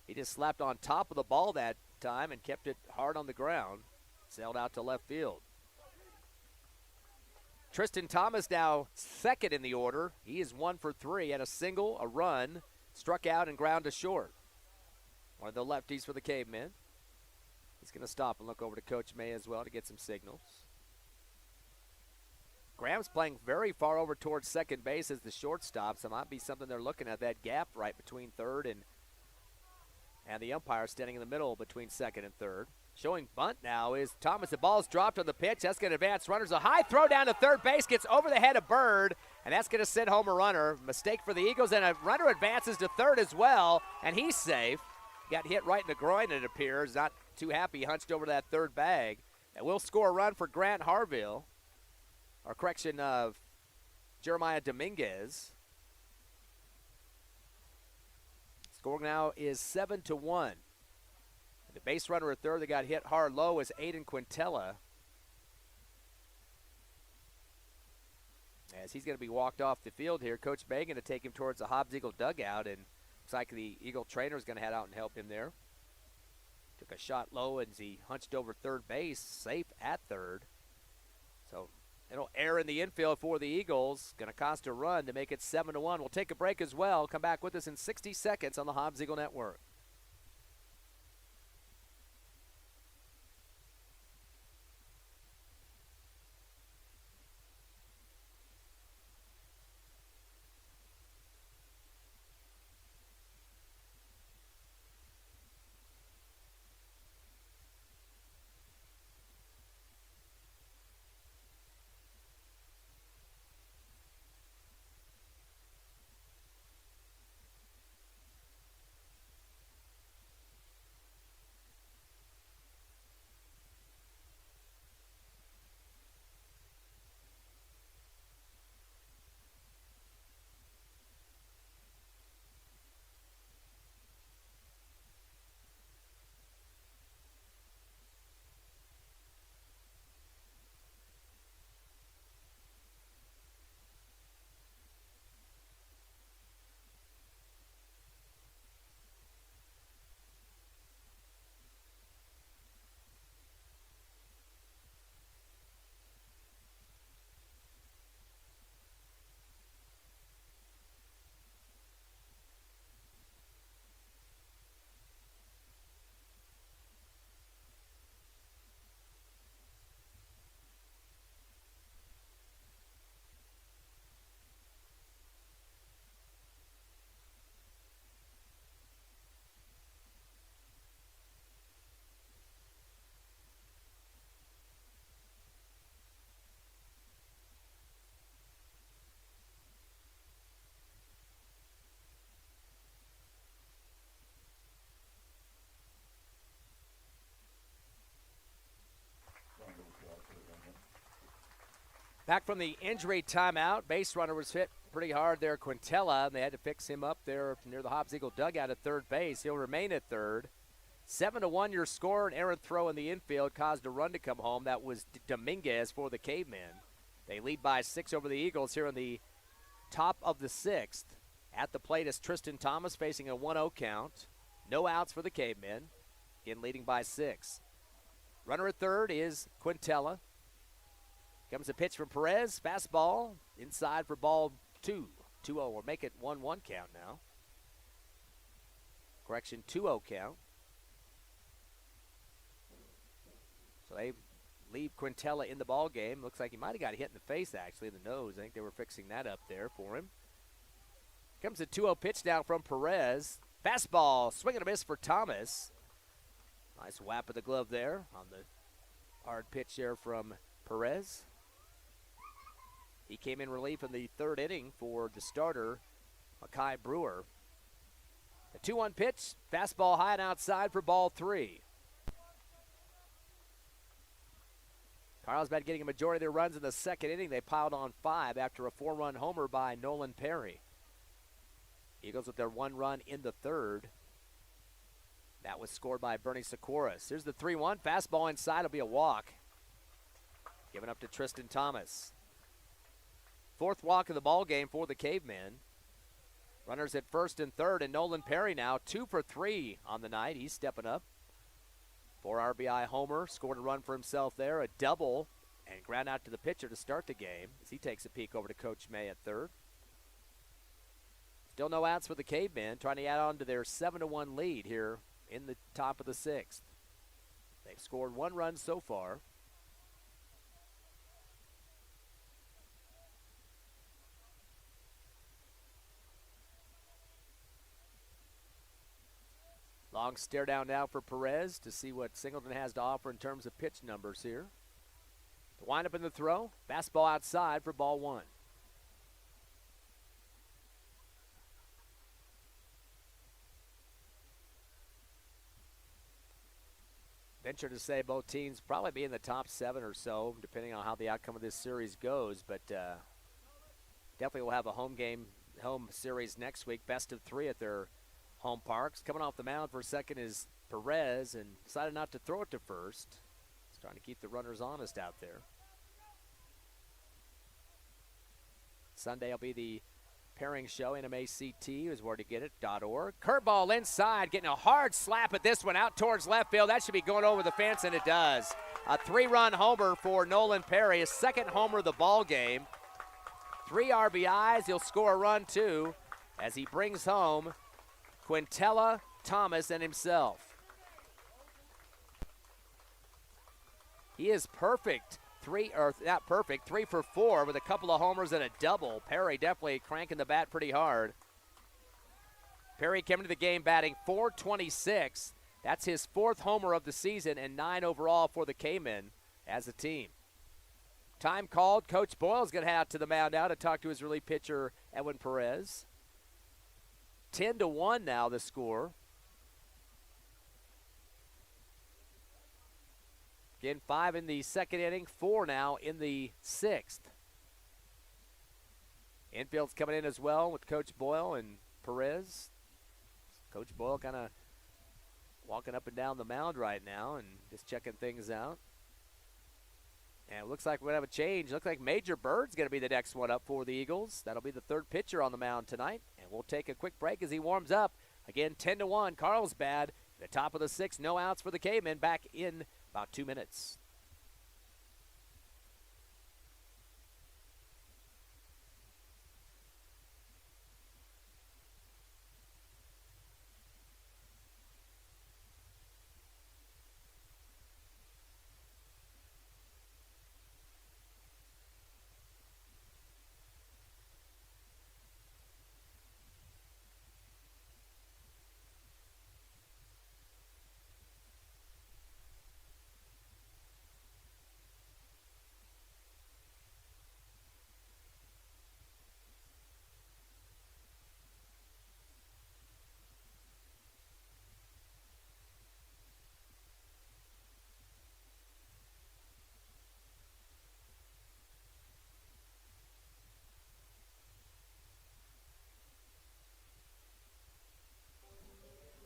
He just slapped on top of the ball that time and kept it hard on the ground. Sailed out to left field. Tristan Thomas now second in the order. He is 1 for 3, had a single, a run, struck out, and ground to short. One of the lefties for the Cavemen. He's going to stop and look over to Coach May as well to get some signals. Graham's playing very far over towards second base as the shortstop, so it might be something they're looking at, that gap right between third and the umpire standing in the middle between second and third. Showing bunt now is Thomas. The ball's dropped on the pitch. That's going to advance runners. A high throw down to third base, gets over the head of Bird, and that's going to send home a runner. Mistake for the Eagles, and a runner advances to third as well, and he's safe. Got hit right in the groin, it appears. Not too happy, hunched over to that third bag. And we'll score a run for Grant Harville. Or correction of Jeremiah Dominguez. Score now is 7-1. The base runner at third that got hit hard low is Aidan Quintella. As he's going to be walked off the field here, Coach May going to take him towards the Hobbs Eagle dugout, and looks like the Eagle trainer is going to head out and help him there. Took a shot low as he hunched over third base, safe at third. So it'll air in the infield for the Eagles. Going to cost a run to make it 7-1. We'll take a break as well. Come back with us in 60 seconds on the Hobbs Eagle Network. Back from the injury timeout, base runner was hit pretty hard there, Quintella, and they had to fix him up there near the Hobbs Eagle dugout at third base. He'll remain at third. 7-1 your score. An errant throw in the infield caused a run to come home. That was Dominguez for the Cavemen. They lead by 6 over the Eagles here in the top of the 6th. At the plate is Tristan Thomas facing a 1-0 count. No outs for the Cavemen. Again, leading by 6. Runner at third is Quintella. Comes a pitch from Perez. Fastball inside for ball 2. 2-0 will make it 1-1 count now. Correction, 2-0 count. So they leave Quintella in the ball game. Looks like he might have got hit in the face, actually, in the nose. I think they were fixing that up there for him. Comes a 2-0 pitch now from Perez. Fastball, swing and a miss for Thomas. Nice whap of the glove there on the hard pitch there from Perez. He came in relief in the third inning for the starter, Makai Brewer. The 2-1 pitch, fastball high and outside for ball 3. Carlsbad getting a majority of their runs in the second inning. They piled on 5 after a 4-run homer by Nolan Perry. Eagles with their 1 run in the third. That was scored by Bernie Socarios. Here's the 3-1. Fastball inside will be a walk. Given up to Tristan Thomas. 4th walk of the ball game for the Cavemen. Runners at first and third, and Nolan Perry now 2 for 3 on the night. He's stepping up. 4 RBI homer, scored a run for himself there, a double, And ground out to the pitcher to start the game as he takes a peek over to Coach May at third. Still no outs for the Cavemen, trying to add on to their 7-1 lead here in the top of the sixth. They've scored 1 run so far. Long stare down now for Perez to see what Singleton has to offer in terms of pitch numbers here. The windup in the throw, fastball outside for ball 1. Venture to say both teams probably be in the top 7 or so, depending on how the outcome of this series goes. But definitely will have a home series next week, best of 3 at their home parks. Coming off the mound for a second is Perez, and decided not to throw it to first. He's trying to keep the runners honest out there. Sunday will be the pairing show. NMACT is where to get it.org. Curveball inside, getting a hard slap at this one out towards left field. That should be going over the fence, and it does. A 3-run homer for Nolan Perry, his second homer of the ball game. 3 RBIs. He'll score a run too as he brings home Quintella, Thomas, and himself. He is perfect. 3 for 4 with a couple of homers and a double. Perry definitely cranking the bat pretty hard. Perry came into the game batting .426. That's his 4th homer of the season and 9 overall for the Cavemen as a team. Time called. Coach Boyle's going to head out to the mound now to talk to his relief pitcher, Edwin Perez. 10-1 now the score. Again, 5 in the second inning, 4 now in the 6th. Infield's coming in as well with Coach Boyle and Perez. Coach Boyle kind of walking up and down the mound right now and just checking things out. And it looks like we're going to have a change. Looks like Major Bird's going to be the next one up for the Eagles. That'll be the 3rd pitcher on the mound tonight. And we'll take a quick break as he warms up. Again, 10-1, Carlsbad. The top of the 6th, no outs for the Cavemen. Back in about 2 minutes.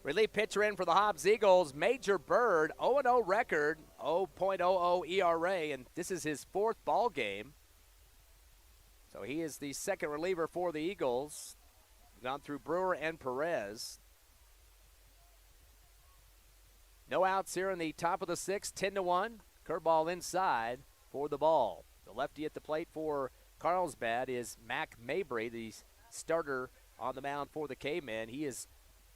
Relief pitcher in for the Hobbs Eagles, Major Bird, 0-0 record, 0.00 ERA, and this is his 4th ball game. So he is the second reliever for the Eagles. Gone through Brewer and Perez. No outs here in the top of the 6th, 10-1. Curveball inside for the ball. The lefty at the plate for Carlsbad is Mac Mabry, the starter on the mound for the Cavemen. He is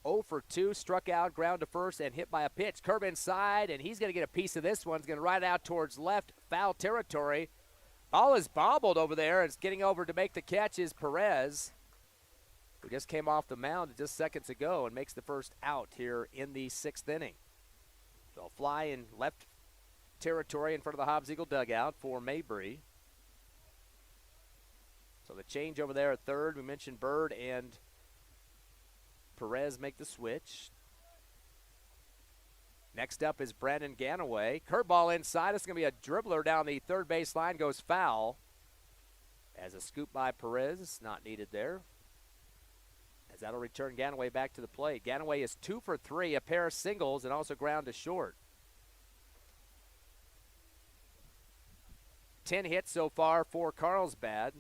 0 for 2, struck out, ground to first, and hit by a pitch. Curve inside, and he's going to get a piece of this one. He's going to ride out towards left, foul territory. Ball is bobbled over there. It's getting over to make the catch is Perez, who just came off the mound just seconds ago and makes the first out here in the 6th inning. So a fly in left territory in front of the Hobbs Eagle dugout for Mabry. So the change over there at third, we mentioned Bird and Perez make the switch. Next up is Brandon Ganaway. Curveball inside. It's going to be a dribbler down the third base line. Goes foul. As a scoop by Perez. Not needed there. As that'll return Ganaway back to the plate. Ganaway is 2 for 3. A pair of singles and also ground to short. 10 hits so far for Carlsbad.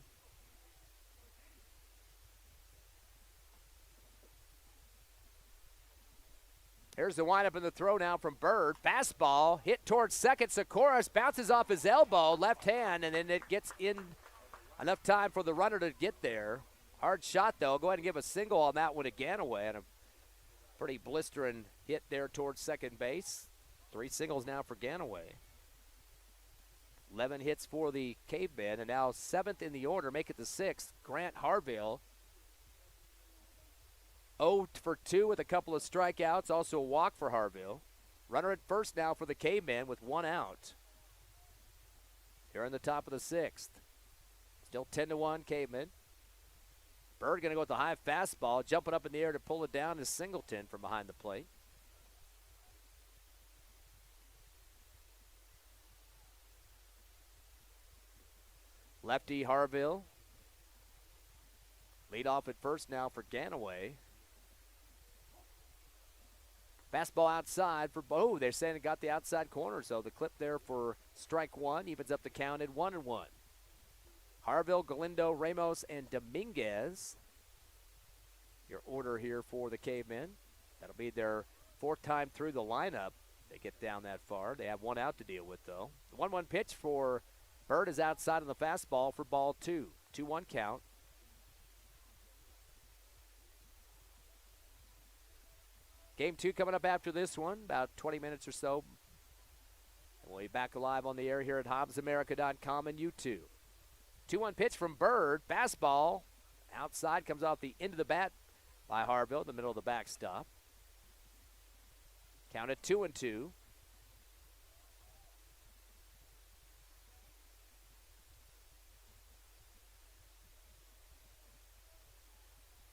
Here's the windup and the throw now from Bird. Fastball hit towards second. Socarios bounces off his elbow, left hand, and then it gets in enough time for the runner to get there. Hard shot, though. Go ahead and give a single on that one to Ganaway, and a pretty blistering hit there towards second base. 3 singles now for Ganaway. 11 hits for the Cavemen, and now 7th in the order, make it the 6th. Grant Harville. 0 for 2 with a couple of strikeouts, also a walk for Harville. Runner at first now for the Cavemen with 1 out. Here in the top of the 6th. Still 10-1 Cavemen. Bird going to go with the high fastball, jumping up in the air to pull it down is Singleton from behind the plate. Lefty Harville. Lead off at first now for Ganaway. Fastball outside for Bo. They're saying it got the outside corner, so the clip there for strike 1 evens up the count at 1-1. Harville, Galindo, Ramos, and Dominguez. Your order here for the Cavemen. That'll be their 4th time through the lineup. They get down that far. They have 1 out to deal with, though. The 1-1 pitch for Bird is outside on the fastball for ball 2. 2-1 count. Game 2 coming up after this one, about 20 minutes or so. And we'll be back alive on the air here at HobbsAmerica.com and YouTube. 2-1 pitch from Bird. Fastball outside, comes off the end of the bat by Harville, the middle of the backstop. Count at 2-2.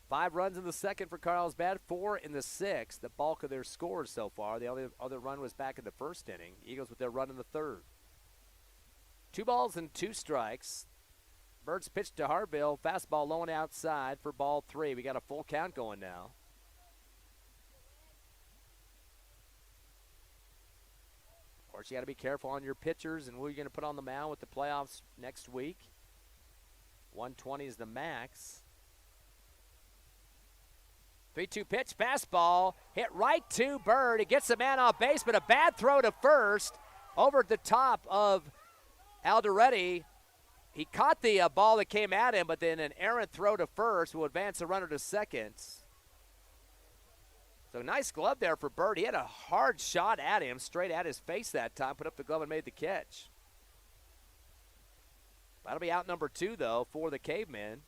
Five runs in the second for Carlsbad, 4 in the 6th, the bulk of their scores so far. The only other run was back in the first inning. Eagles with their run in the 3rd. 2 balls and 2 strikes. Bird's pitch to Harville, fastball low and outside for ball 3. We got a full count going now. Of course, you got to be careful on your pitchers and who you're going to put on the mound with the playoffs next week. 120 is the max. 3-2 pitch, fastball, hit right to Bird. He gets the man off base, but a bad throw to first over at the top of Aldrete. He caught the ball that came at him, but then an errant throw to first will advance the runner to second. So nice glove there for Bird. He had a hard shot at him, straight at his face that time, put up the glove and made the catch. That'll be out number 2, though, for the Cavemen.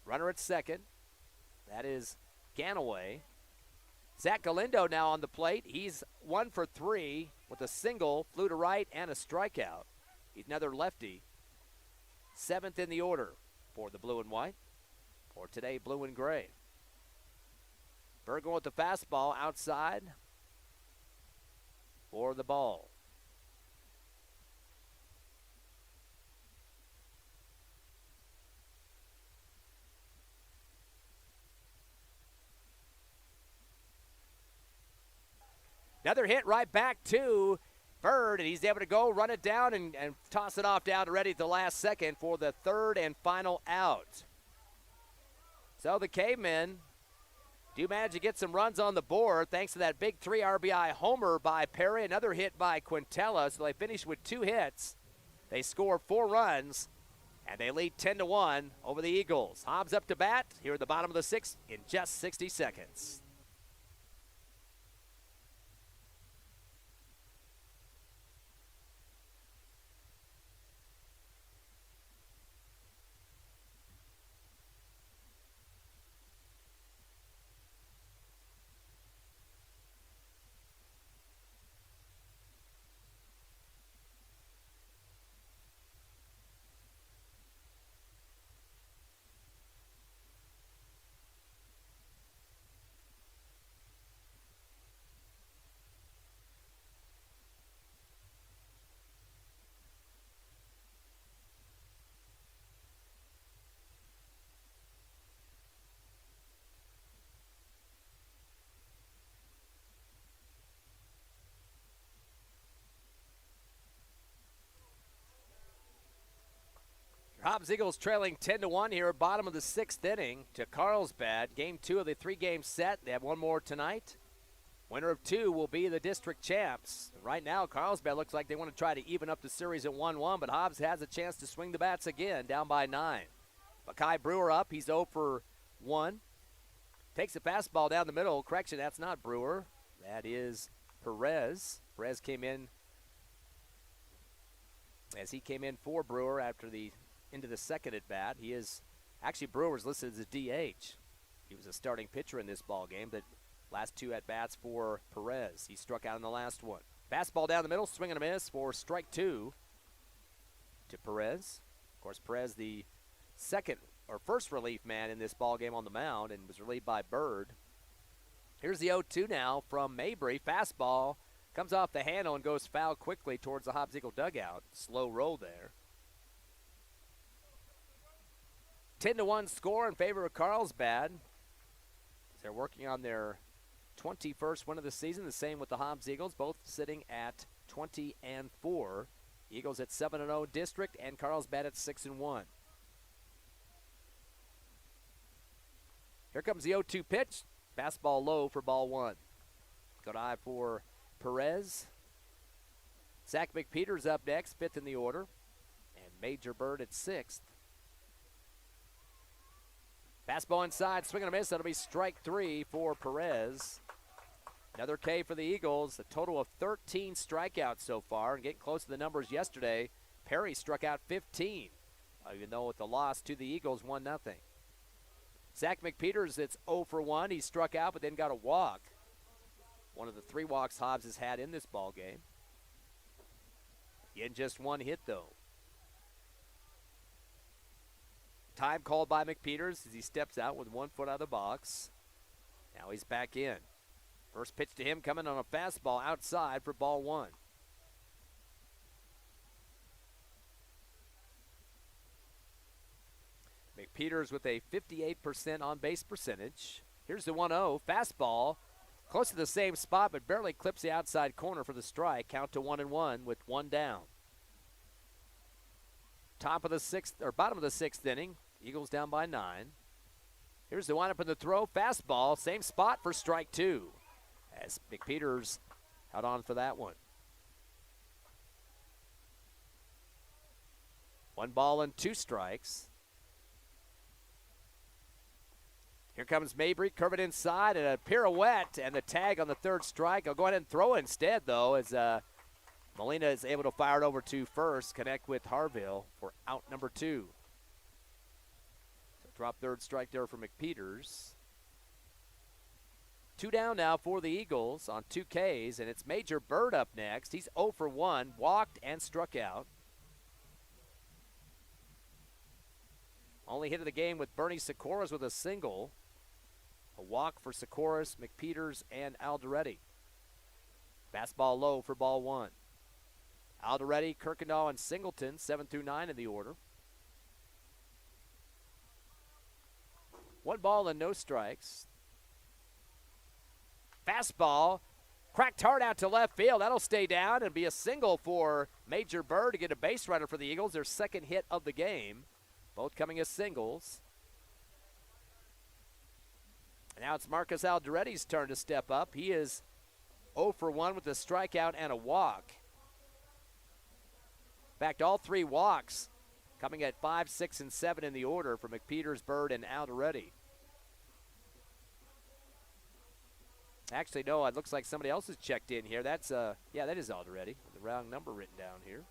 Runner at second. That is Ganaway. Zach Galindo now on the plate. He's 1 for 3 with a single, flew to right, and a strikeout. He's another lefty. 7th in the order for the blue and white, or today blue and gray. Bird going with the fastball outside for the ball. Another hit right back to Bird, and he's able to go run it down and toss it off down to Ready at the last second for the 3rd and final out. So the Cavemen do manage to get some runs on the board thanks to that big 3 RBI homer by Perry, another hit by Quintella. So they finish with 2 hits. They score 4 runs, and they lead 10-1 over the Eagles. Hobbs up to bat here at the bottom of the 6th in just 60 seconds. Hobbs Eagles trailing 10-1 here, bottom of the 6th inning to Carlsbad. Game 2 of the 3-game set. They have one more tonight. Winner of 2 will be the district champs. Right now, Carlsbad looks like they want to try to even up the series at 1-1, but Hobbs has a chance to swing the bats again, down by 9. Mackay Brewer up. He's 0 for 1. Takes a fastball down the middle. Correction, that's not Brewer. That is Perez. Perez came in as he came in for Brewer after into the second at bat. He is actually Brewer's listed as a DH. He was a starting pitcher in this ball game, but last 2 at bats for Perez. He struck out in the last one. Fastball down the middle, swing and a miss for strike 2 to Perez. Of course, Perez, the first relief man in this ball game on the mound, and was relieved by Bird. Here's the 0-2 now from Mabry. Fastball comes off the handle and goes foul quickly towards the Hobbs Eagle dugout. Slow roll there. 10-1 score in favor of Carlsbad. They're working on their 21st win of the season. The same with the Hobbs Eagles, both sitting at 20-4. Eagles at 7-0 district, and Carlsbad at 6-1. Here comes the 0-2 pitch. Fastball low for ball 1. Good eye for Perez. Zach McPeters up next, 5th in the order. And Major Bird at 6th. Fastball inside, swing and a miss. That'll be strike 3 for Perez. Another K for the Eagles. A total of 13 strikeouts so far. And getting close to the numbers yesterday, Perry struck out 15. Even though with the loss to the Eagles, 1-0. Zach McPeters, it's 0 for 1. He struck out but then got a walk. One of the 3 walks Hobbs has had in this ball game. In just 1 hit, though. Time called by McPeters as he steps out with 1 foot out of the box. Now he's back in. First pitch to him coming on a fastball outside for ball 1. McPeters with a 58% on-base percentage. Here's the 1-0. Fastball close to the same spot, but barely clips the outside corner for the strike. Count to 1-1 with 1 down. Bottom of the 6th inning. Eagles down by 9. Here's the windup in the throw. Fastball, same spot for strike 2. As McPeters held on for that one. 1 ball and 2 strikes. Here comes Mabry, curve it inside, and a pirouette, and the tag on the 3rd strike. I'll go ahead and throw it instead, though, as Molina is able to fire it over to first, connect with Harville for out number 2. So drop 3rd strike there for McPeters. 2 down now for the Eagles on 2 Ks, and it's Major Bird up next. He's 0 for 1, walked and struck out. Only hit of the game with Bernie Socarios with a single. A walk for Socarios, McPeters, and Aldrete. Fastball low for ball 1. Aldrete, Kirkendall, and Singleton, 7 through 9 in the order. 1 ball and no strikes. Fastball cracked hard out to left field. That'll stay down and be a single for Major Bird to get a base runner for the Eagles, their 2nd hit of the game. Both coming as singles. And now it's Marcus Aldrete's turn to step up. He is 0 for 1 with a strikeout and a walk. In fact, all 3 walks coming at 5, 6, and 7 in the order for McPeters, Bird, and Aldrete. Actually, no, it looks like somebody else has checked in here. That's, that is Aldrete with the wrong number written down here.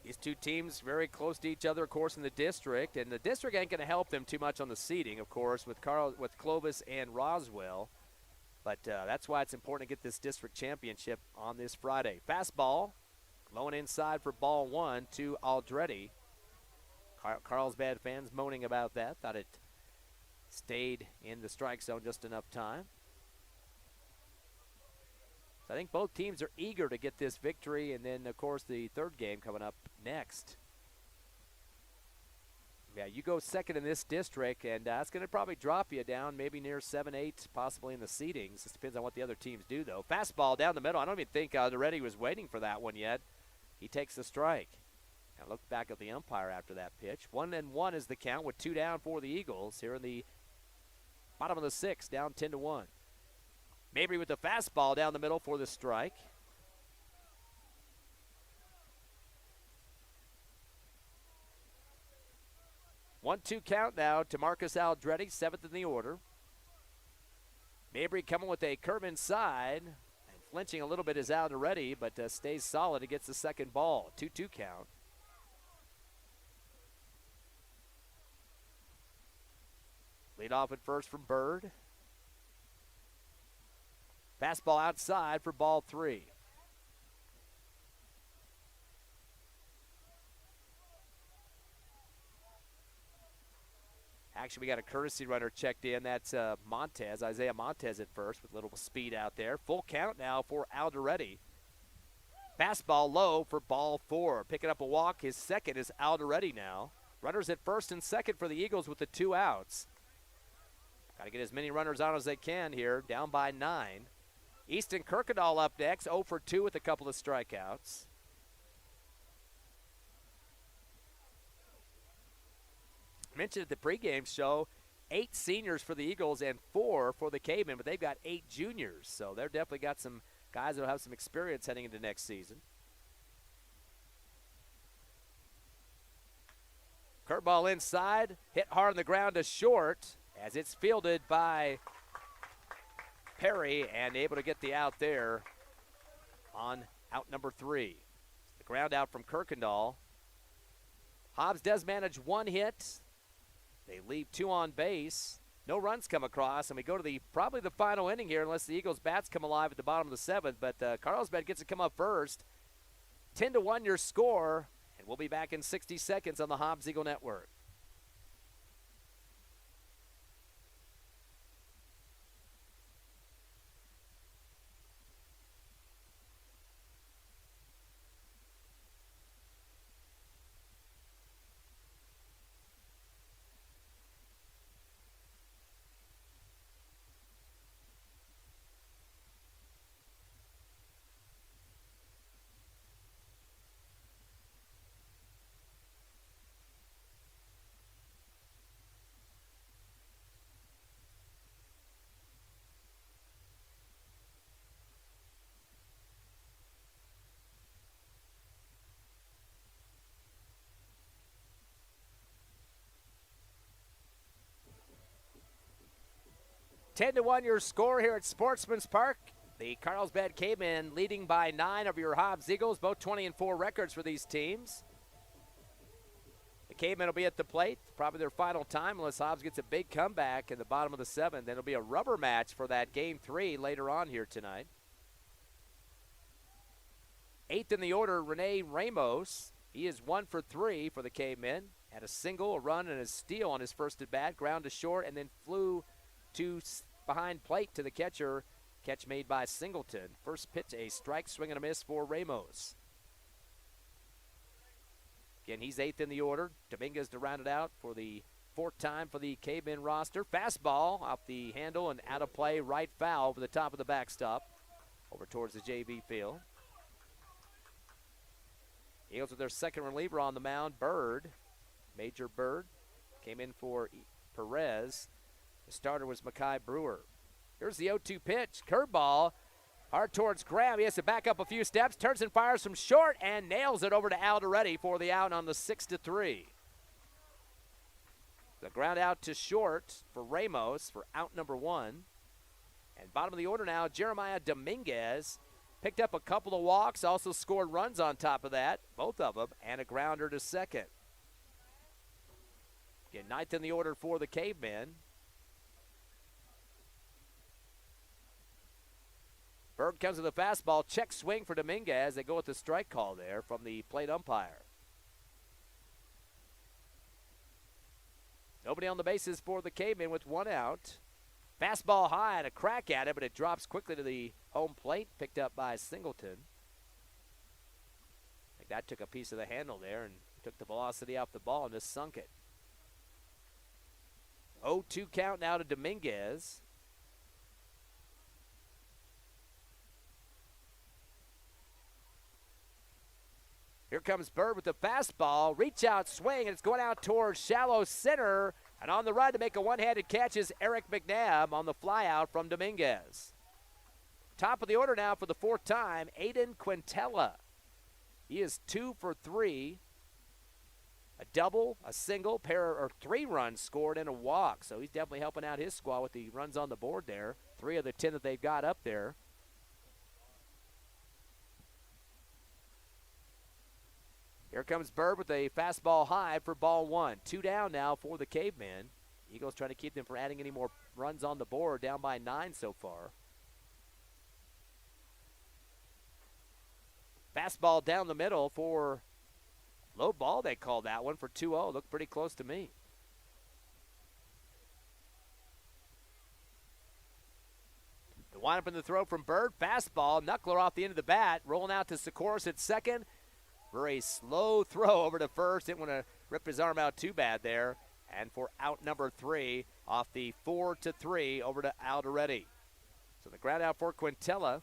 These 2 teams very close to each other, of course, in the district. And the district ain't going to help them too much on the seeding, of course, with Clovis and Roswell. But that's why it's important to get this district championship on this Friday. Fastball, low and inside for ball 1 to Aldrete. Carlsbad fans moaning about that. Thought it stayed in the strike zone just enough time. I think both teams are eager to get this victory, and then, of course, the 3rd game coming up next. Yeah, you go 2nd in this district, and that's going to probably drop you down maybe near 7, 8, possibly in the seedings. It depends on what the other teams do, though. Fastball down the middle. I don't even think Aldrete was waiting for that one yet. He takes the strike. I looked back at the umpire after that pitch. 1-1 is the count with 2 down for the Eagles here in the bottom of the 6th, down 10-1. Mabry with the fastball down the middle for the strike. One-two count now to Marcus Aldrete, 7th in the order. Mabry coming with a curve inside. And flinching a little bit is Aldrete, but stays solid and gets the second ball. 2-2 count. Lead off at first from Bird. Fastball outside for ball 3. Actually, we got a courtesy runner checked in. That's Montes, Isaiah Montes at first with a little speed out there. Full count now for Aldrete. Fastball low for ball 4. Picking up a walk. His second is Aldrete now. Runners at first and second for the Eagles with the 2 outs. Got to get as many runners on as they can here. Down by 9. Easton Kirkendall up next. 0 for 2 with a couple of strikeouts. Mentioned at the pregame show, 8 seniors for the Eagles and 4 for the Cavemen, but they've got 8 juniors. So they're definitely got some guys that will have some experience heading into next season. Curveball inside, hit hard on the ground to short as it's fielded by Perry and able to get the out there on out number 3. The ground out from Kirkendall. Hobbs does manage 1 hit. They leave 2 on base. No runs come across, and we go to probably the final inning here unless the Eagles' bats come alive at the bottom of the 7th. But Carlsbad gets to come up first. 10-1 your score, and we'll be back in 60 seconds on the Hobbs Eagle Network. Ten to 1 your score here at Sportsman's Park. The Carlsbad Cavemen leading by 9 over your Hobbs Eagles, both 20-4 records for these teams. The Cavemen will be at the plate, probably their final time unless Hobbs gets a big comeback in the bottom of the 7th. Then it'll be a rubber match for that Game 3 later on here tonight. 8th in the order, Renee Ramos. He is 1 for 3 for the Cavemen. Had a single, a run, and a steal on his first at-bat. Ground to short, and then flew to behind plate to the catcher. Catch made by Singleton. First pitch, a strike, swing and a miss for Ramos. Again, he's 8th in the order. Dominguez to round it out for the 4th time for the Cavemen roster. Fastball off the handle and out of play, right foul over the top of the backstop over towards the JV field. Eagles with their second reliever on the mound, Bird. Major Bird came in for Perez. The starter was Mackay Brewer. Here's the 0-2 pitch. Curveball. Hard towards Graham. He has to back up a few steps. Turns and fires from short and nails it over to Aldrete for the out on the 6-3. The ground out to short for Ramos for out number 1. And bottom of the order now, Jeremiah Dominguez picked up a couple of walks, also scored runs on top of that, both of them, and a grounder to second. Again, 9th in the order for the Cavemen. Berg comes with a fastball, check swing for Dominguez. They go with the strike call there from the plate umpire. Nobody on the bases for the Cavemen with 1 out. Fastball high and a crack at it, but it drops quickly to the home plate, picked up by Singleton. I think that took a piece of the handle there and took the velocity off the ball and just sunk it. 0-2 count now to Dominguez. Here comes Bird with the fastball. Reach out swing, and it's going out towards shallow center. And on the run to make a one-handed catch is Eric Mcnabb on the flyout from Dominguez. Top of the order now for the fourth time, Aidan Quintella. He is 2 for 3. A double, a single, pair or 3 runs scored, and a walk. So he's definitely helping out his squad with the runs on the board there. 3 of the 10 that they've got up there. Here comes Bird with a fastball high for ball 1. 2 down now for the Cavemen. Eagles trying to keep them from adding any more runs on the board, down by 9 so far. Fastball down the middle for low ball, they called that one for 2-0. Looked pretty close to me. The windup in the throw from Bird. Fastball, knuckler off the end of the bat. Rolling out to Socarios at second. Very slow throw over to first. Didn't want to rip his arm out too bad there. And for out number 3 off the 4-3 over to Aldrete. So the ground out for Quintella.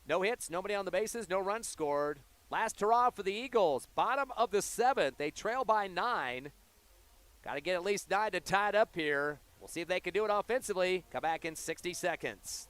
No hits, nobody on the bases, no runs scored. Last hurrah for the Eagles. Bottom of the 7th. They trail by 9. Got to get at least 9 to tie it up here. We'll see if they can do it offensively. Come back in 60 seconds.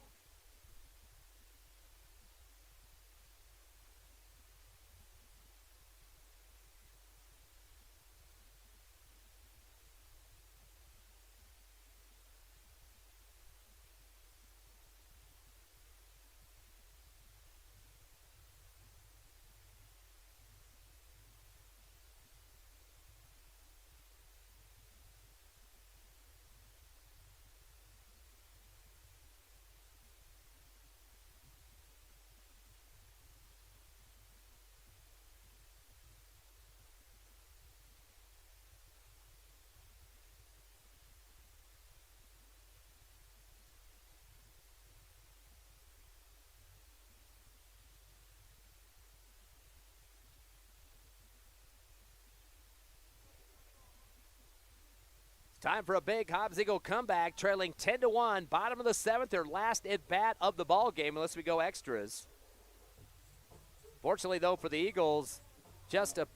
Time for a big Hobbs Eagle comeback, trailing 10-1. Bottom of the 7th, their last at-bat of the ball game, unless we go extras. Fortunately, though, for the Eagles, just a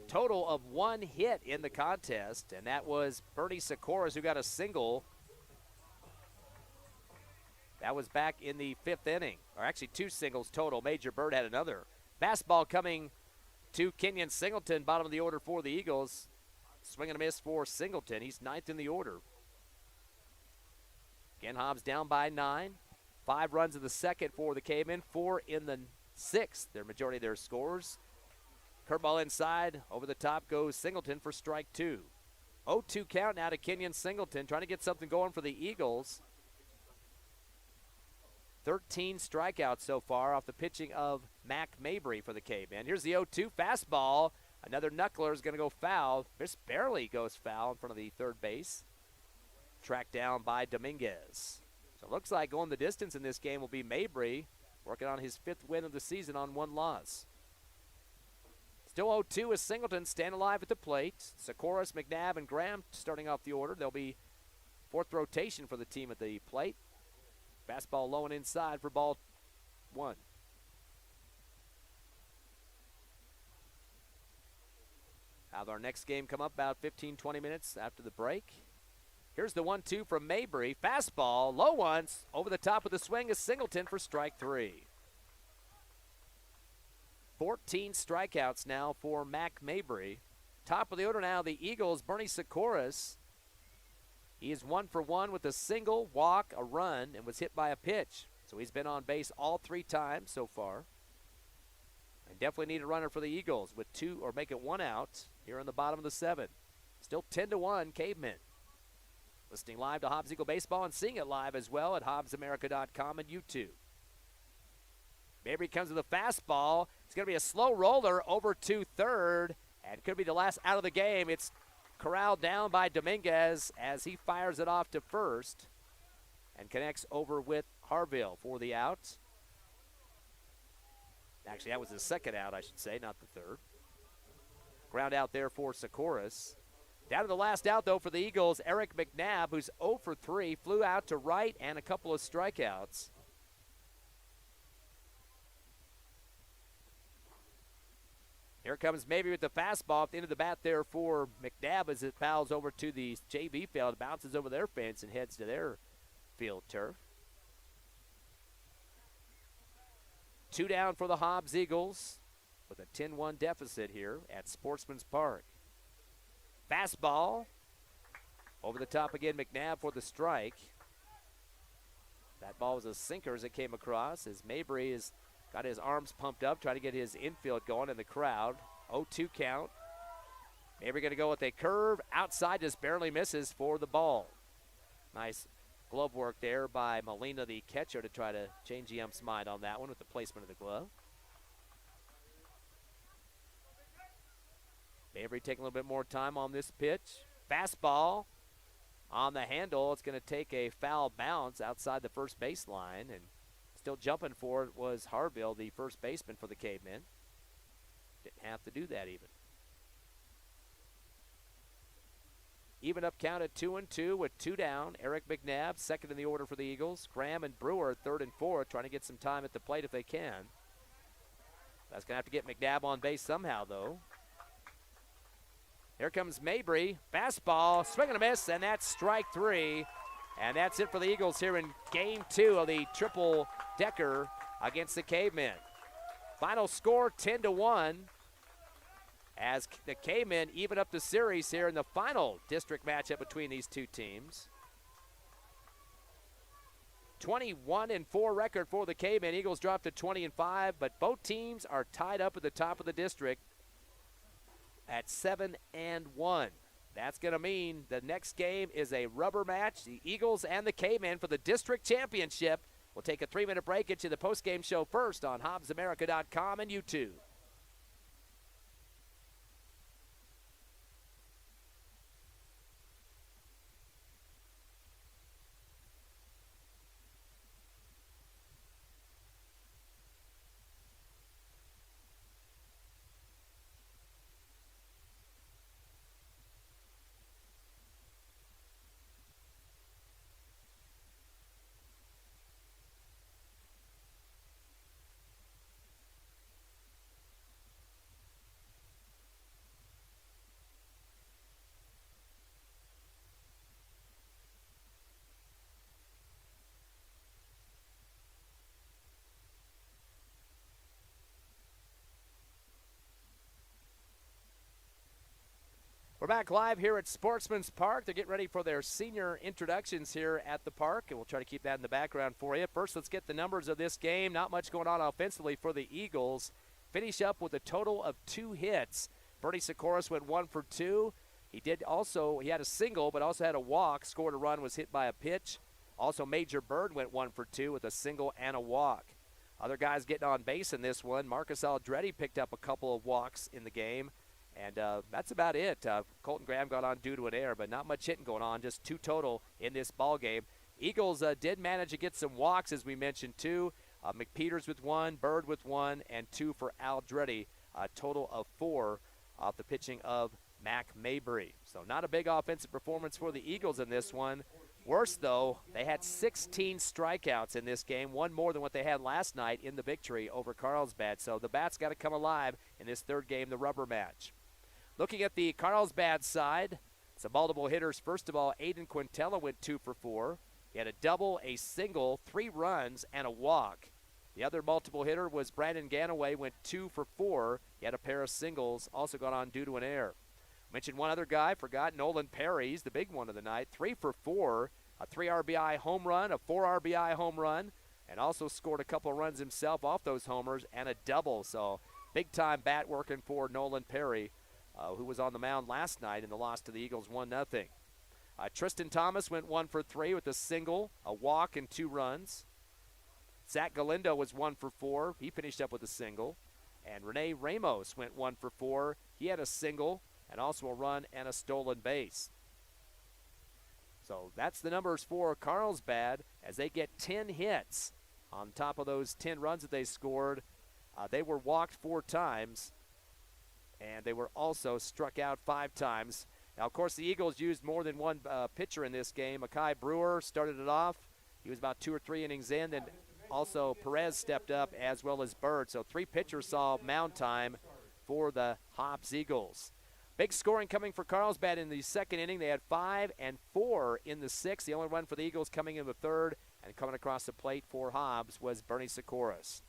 total of 1 hit in the contest, and that was Bernie Socarios, who got a single. That was back in the 5th inning, or actually 2 singles total. Major Bird had another. Fastball coming to Kenyon Singleton, bottom of the order for the Eagles. Swing and a miss for Singleton. He's 9th in the order. Again, Hobbs down by 9. 5 runs in the 2nd for the Cavemen. 4 in the 6th. Their majority of their scores. Curveball inside. Over the top goes Singleton for strike 2. 0-2 count now to Kenyon Singleton. Trying to get something going for the Eagles. 13 strikeouts so far off the pitching of Mac Mabry for the Cavemen. Here's the 0-2 fastball. Another knuckler is going to go foul. Just barely goes foul in front of the third base. Tracked down by Dominguez. So it looks like going the distance in this game will be Mabry, working on his 5th win of the season on 1 loss. Still 0-2 is Singleton staying alive at the plate. Socarios, Mcnabb, and Graham starting off the order. There'll be 4th rotation for the team at the plate. Fastball low and inside for ball 1. Have our next game come up about 15-20 minutes after the break. Here's the 1-2 from Mabry. Fastball, low ones. Over the top of the swing is Singleton for strike 3. 14 strikeouts now for Mac Mabry. Top of the order now, the Eagles, Bernie Socarios. He is 1 for 1 with a single, walk, a run, and was hit by a pitch. So he's been on base all 3 times so far. And definitely need a runner for the Eagles with 2 or make it 1 out here in the bottom of the 7th. Still 10-1 Cavemen. Listening live to Hobbs Eagle Baseball and seeing it live as well at HobbsAmerica.com and YouTube. Mabry comes with a fastball. It's going to be a slow roller over to third, and could be the last out of the game. It's corralled down by Dominguez as he fires it off to first and connects over with Harville for the out. Actually, that was the second out, I should say, not the third. Ground out there for Socarios. Down to the last out, though, for the Eagles, Eric Mcnabb, who's 0 for 3, flew out to right and a couple of strikeouts. Here comes Mabry with the fastball at the end of the bat there for Mcnabb as it fouls over to the JV field, bounces over their fence and heads to their field turf. 2 down for the Hobbs Eagles with a 10-1 deficit here at Sportsman's Park. Fastball over the top again, Mcnabb for the strike. That ball was a sinker as it came across as Mabry has got his arms pumped up, trying to get his infield going in the crowd. 0-2 count. Mabry going to go with a curve outside, just barely misses for the ball. Nice glove work there by Molina, the catcher, to try to change the ump's mind on that one with the placement of the glove. Mabry taking a little bit more time on this pitch. Fastball on the handle. It's going to take a foul bounce outside the first baseline, and still jumping for it was Harville, the first baseman for the Cavemen. Didn't have to do that even. Even up count at 2-2 with 2 down. Eric Mcnabb, second in the order for the Eagles. Graham and Brewer, third and fourth, trying to get some time at the plate if they can. That's going to have to get Mcnabb on base somehow, though. Here comes Mabry. Fastball, swing and a miss, and that's strike 3. And that's it for the Eagles here in Game 2 of the triple-decker against the Cavemen. Final score 10-1 as the Cavemen even up the series here in the final district matchup between these two teams. 21-4 record for the Cavemen. Eagles dropped to 20-5, but both teams are tied up at the top of the district at 7-1. That's going to mean the next game is a rubber match, the Eagles and the Cavemen for the district championship. We'll take a 3-minute break, get you the postgame show first on HobbsAmerica.com and YouTube. We're back live here at Sportsman's Park. They're getting ready for their senior introductions here at the park, and we'll try to keep that in the background for you. First, let's get the numbers of this game. Not much going on offensively for the Eagles. Finish up with a total of 2 hits. Bernie Socarios went 1 for 2. He had a single, but also had a walk, scored a run, was hit by a pitch. Also, Major Bird went 1 for 2 with a single and a walk. Other guys getting on base in this one. Marcus Aldrete picked up a couple of walks in the game. And that's about it. Colton Graham got on due to an error, but not much hitting going on, just 2 total in this ball game. Eagles did manage to get some walks, as we mentioned, too. McPeters with 1, Bird with 1, and 2 for Aldrete, a total of 4 off the pitching of Mac Mabry. So not a big offensive performance for the Eagles in this one. Worse, though, they had 16 strikeouts in this game, 1 more than what they had last night in the victory over Carlsbad. So the bats got to come alive in this third game, the rubber match. Looking at the Carlsbad side, some multiple hitters. First of all, Aidan Quintella went 2 for 4. He had a double, a single, 3 runs, and a walk. The other multiple hitter was Brandon Ganaway, went 2 for 4. He had a pair of singles, also got on due to an error. Mentioned one other guy, forgot Nolan Perry's, the big one of the night, 3 for 4, a 3 RBI home run, a 4 RBI home run, and also scored a couple of runs himself off those homers and a double. So big-time bat working for Nolan Perry, who was on the mound last night in the loss to the Eagles 1-0. Tristan Thomas went 1 for 3 with a single, a walk, and 2 runs. Zach Galindo was 1 for 4. He finished up with a single. And Renee Ramos went 1 for 4. He had a single and also a run and a stolen base. So that's the numbers for Carlsbad as they get 10 hits on top of those 10 runs that they scored. They were walked 4 times. And they were also struck out 5 times. Now, of course, the Eagles used more than one pitcher in this game. Mackay Brewer started it off. He was about 2 or 3 innings in. Then also Perez stepped up as well as Bird. So 3 pitchers saw mound time for the Hobbs Eagles. Big scoring coming for Carlsbad in the second inning. They had 5 and 4 in the sixth. The only run for the Eagles coming in the third, and coming across the plate for Hobbs was Bernie Socarios.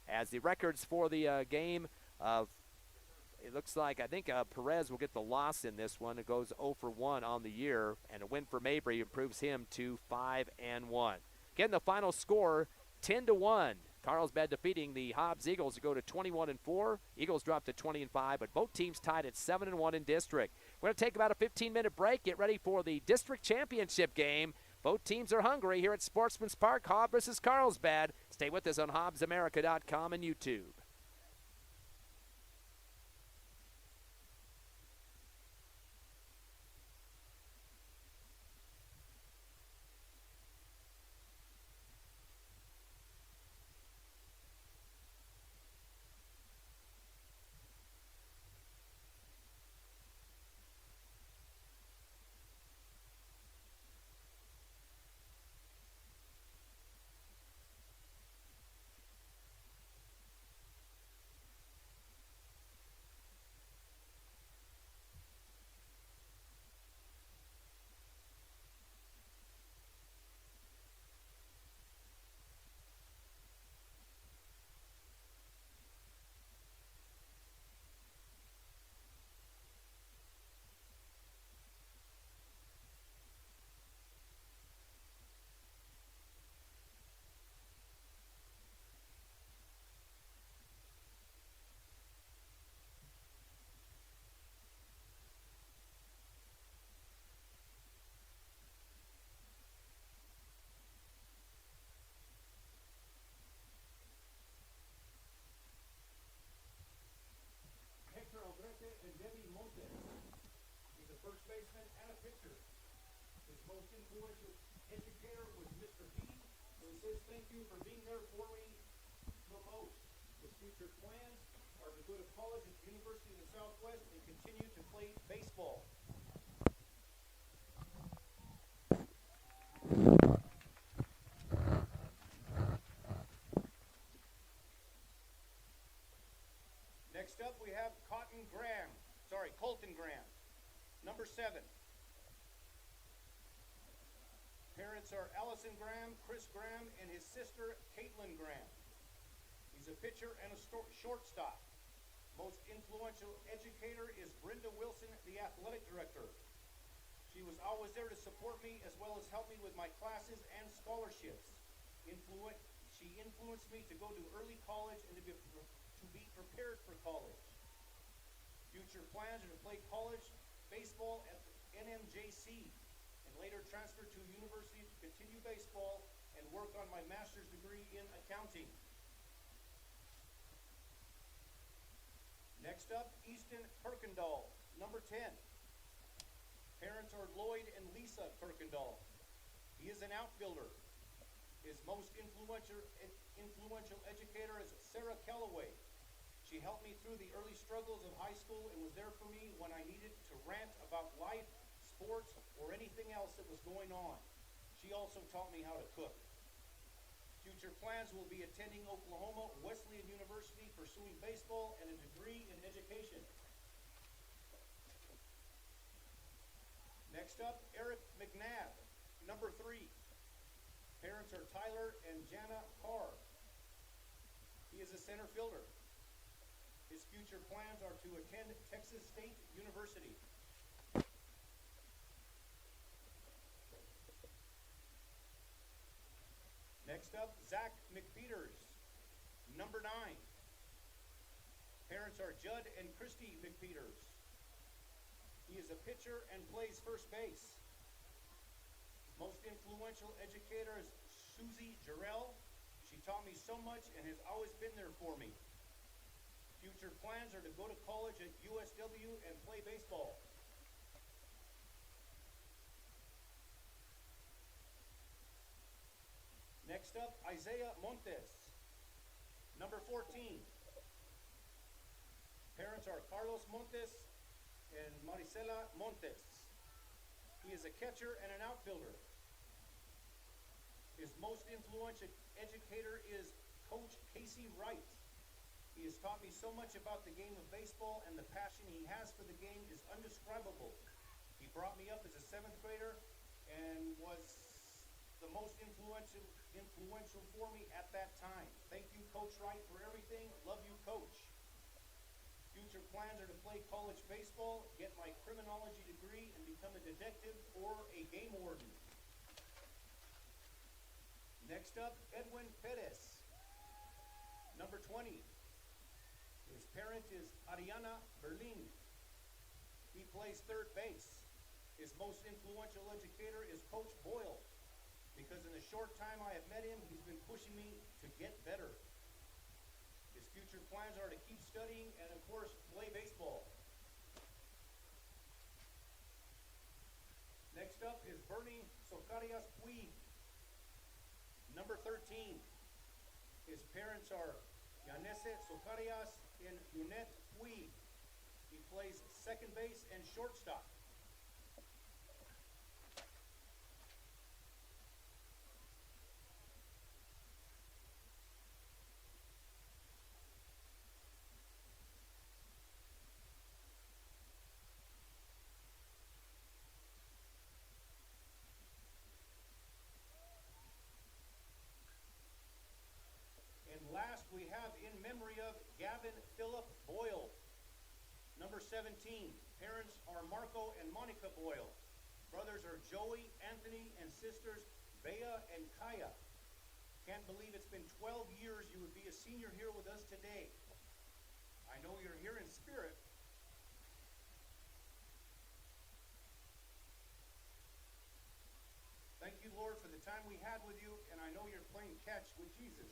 As the records for the game, it looks like I think Perez will get the loss in this one. It goes 0 for 1 on the year, and a win for Mabry improves him to 5 and 1. Again, the final score 10-1. Carlsbad defeating the Hobbs Eagles to go to 21 and 4. Eagles dropped to 20 and 5, but both teams tied at 7 and 1 in district. We're going to take about a 15-minute break. Get ready for the district championship game. Both teams are hungry here at Sportsman's Park. Hobbs versus Carlsbad. Stay with us on HobbsAmerica.com and YouTube.
Aldrete and Debbie Montes. He's a first baseman and a pitcher. His most influential educator was Mr. P, who says thank you for being there for me the most. His future plans are to go to college at the University of the Southwest and continue to play baseball. Next up, we have Colton Graham, number 7. Parents are Allison Graham, Chris Graham, and his sister, Caitlin Graham. He's a pitcher and a shortstop. Most influential educator is Brenda Wilson, the athletic director. She was always there to support me as well as help me with my classes and scholarships. She influenced me to go to early college and to be prepared for college. Future plans are to play college baseball at the NMJC and later transfer to university to continue baseball and work on my master's degree in accounting. Next up, Easton Kirkendall, number 10. Parents are Lloyd and Lisa Kirkendall. He is an outfielder. His most influential educator is Sarah Callaway. She helped me through the early struggles of high school and was there for me when I needed to rant about life, sports, or anything else that was going on. She also taught me how to cook. Future plans will be attending Oklahoma Wesleyan University, pursuing baseball and a degree in education. Next up, Eric Mcnab, number 3. Parents are Tyler and Jana Carr. He is a center fielder. His future plans are to attend Texas State University. Next up, Zach McPeters, number 9. Parents are Judd and Christy McPeters. He is a pitcher and plays first base. Most influential educator is Susie Jarrell. She taught me so much and has always been there for me. Future plans are to go to college at USW and play baseball. Next up, Isaiah Montes, number 14. Parents are Carlos Montes and Maricela Montes. He is a catcher and an outfielder. His most influential educator is Coach Casey Wright. He has taught me so much about the game of baseball, and the passion he has for the game is indescribable. He brought me up as a 7th grader and was the most influential for me at that time. Thank you, Coach Wright, for everything. Love you, Coach. Future plans are to play college baseball, get my criminology degree, and become a detective or a game warden. Next up, Edwin Perez, number 20. His parent is Ariana Berlin. He plays 3rd base. His most influential educator is Coach Boyle, because in the short time I have met him, he's been pushing me to get better. His future plans are to keep studying and, of course, play baseball. Next up is Bernie Socarios Puig, number 13. His parents are Yanese Socarias and Yunette Puig. He plays 2nd base and shortstop. Last, we have in memory of Gavin Phillip Boyle, number 17. Parents are Marco and Monica Boyle. Brothers are Joey, Anthony, and sisters Bea and Kaya. Can't believe it's been 12 years you would be a senior here with us today. I know you're here in spirit. Thank you, Lord, for the time we had with you, and I know you're playing catch with Jesus.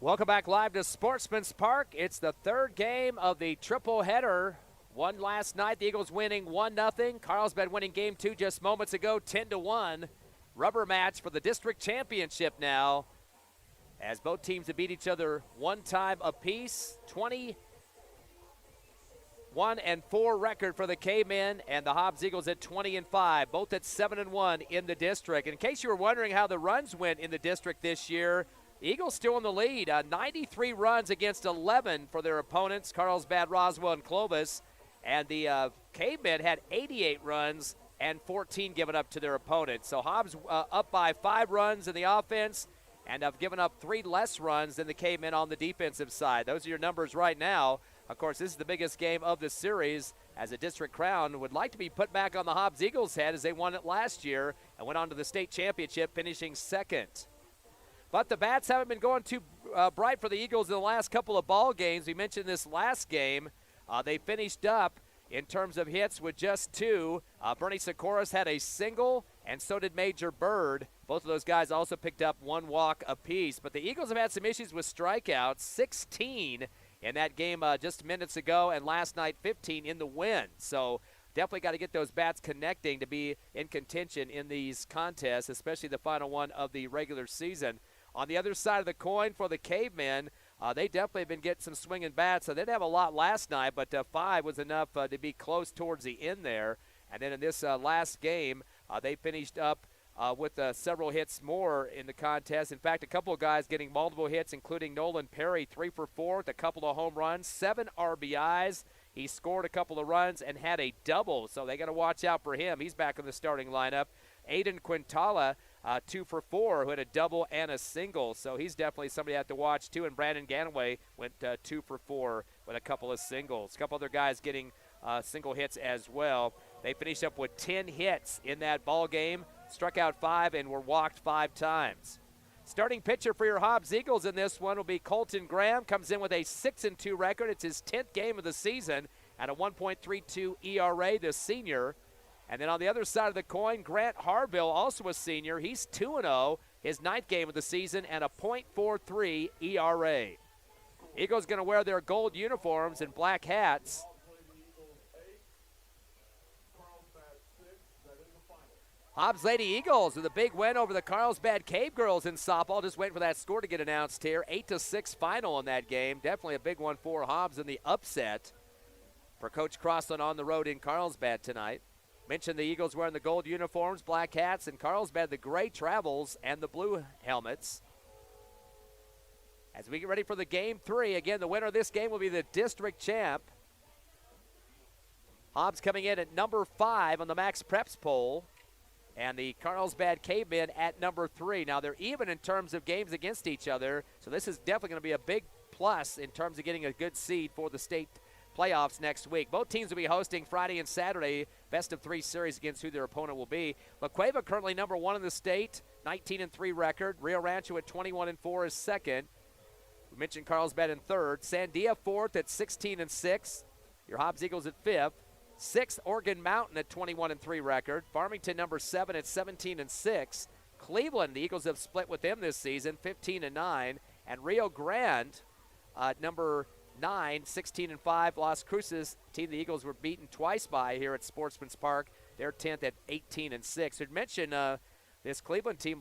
Welcome back live to Sportsman's Park. It's the third game of the triple header. One last night, the Eagles winning 1-0. Carlsbad winning game 2 just moments ago, 10-1. Rubber match for the district championship now, as both teams have beat each other one time apiece. 21-4 record for the Cavemen, and the Hobbs Eagles at 20-5, both at 7-1 in the district. And in case you were wondering how the runs went in the district this year, the Eagles still in the lead. 93 runs against 11 for their opponents, Carlsbad, Roswell, and Clovis. And the Cavemen had 88 runs and 14 given up to their opponents. So Hobbs up by 5 runs in the offense and have given up 3 less runs than the Cavemen on the defensive side. Those are your numbers right now. Of course, this is the biggest game of the series, as a district crown would like to be put back on the Hobbs Eagles' head, as they won it last year and went on to the state championship, finishing second. But the bats haven't been going too bright for the Eagles in the last couple of ball games. We mentioned this last game. They finished up in terms of hits with just 2. Bernie Socarios had a single, and so did Major Bird. Both of those guys also picked up 1 walk apiece. But the Eagles have had some issues with strikeouts, 16 in that game just minutes ago, and last night 15 in the win. So definitely got to get those bats connecting to be in contention in these contests, especially the final one of the regular season. On the other side of the coin for the Cavemen, they definitely have been getting some swinging bats. So they didn't have a lot last night, but 5 was enough to be close towards the end there. And then in this last game, they finished up with several hits more in the contest. In fact, a couple of guys getting multiple hits, including Nolan Perry, 3 for 4 with a couple of home runs, 7 RBIs. He scored a couple of runs and had a double, so they got to watch out for him. He's back in the starting lineup. Aidan Quintella, 2 for 4, who had a double and a single, so he's definitely somebody you have to watch too. And Brandon Ganaway went 2 for 4 with a couple of singles. A couple other guys getting single hits as well. They finished up with 10 hits in that ball game, struck out 5, and were walked 5 times. Starting pitcher for your Hobbs Eagles in this one will be Colton Graham. Comes in with a 6-2 record. It's his 10th game of the season at a 1.32 ERA, the senior. And then on the other side of the coin, Grant Harville, also a senior. He's 2-0, his 9th game of the season, and a .43 ERA. Eagles going to wear their gold uniforms and black hats. Hobbs Lady Eagles with a big win over the Carlsbad Cave Girls in softball. Just waiting for that score to get announced here. 8-6 final in that game. Definitely a big one for Hobbs in the upset for Coach Crossland on the road in Carlsbad tonight. Mentioned the Eagles wearing the gold uniforms, black hats, and Carlsbad the gray travels and the blue helmets. As we get ready for the game 3, again, the winner of this game will be the district champ. Hobbs coming in at number 5 on the Max Preps poll, and the Carlsbad Cavemen at number 3. Now, they're even in terms of games against each other, so this is definitely going to be a big plus in terms of getting a good seed for the state playoffs next week. Both teams will be hosting Friday and Saturday, best-of-3 series against who their opponent will be. La Cueva currently number 1 in the state, 19-3 record. Rio Rancho at 21-4 is second. We mentioned Carlsbad in third. Sandia fourth at 16-6. Your Hobbs Eagles at 5th. 6th, Oregon Mountain at 21-3 record. Farmington number 7 at 17-6. Cleveland, the Eagles have split with them this season, 15-9. And Rio Grande, number 9, 16-5. Las Cruces, team the Eagles were beaten twice by here at Sportsman's Park. They're 10th at 18-6. We'd mentioned this Cleveland team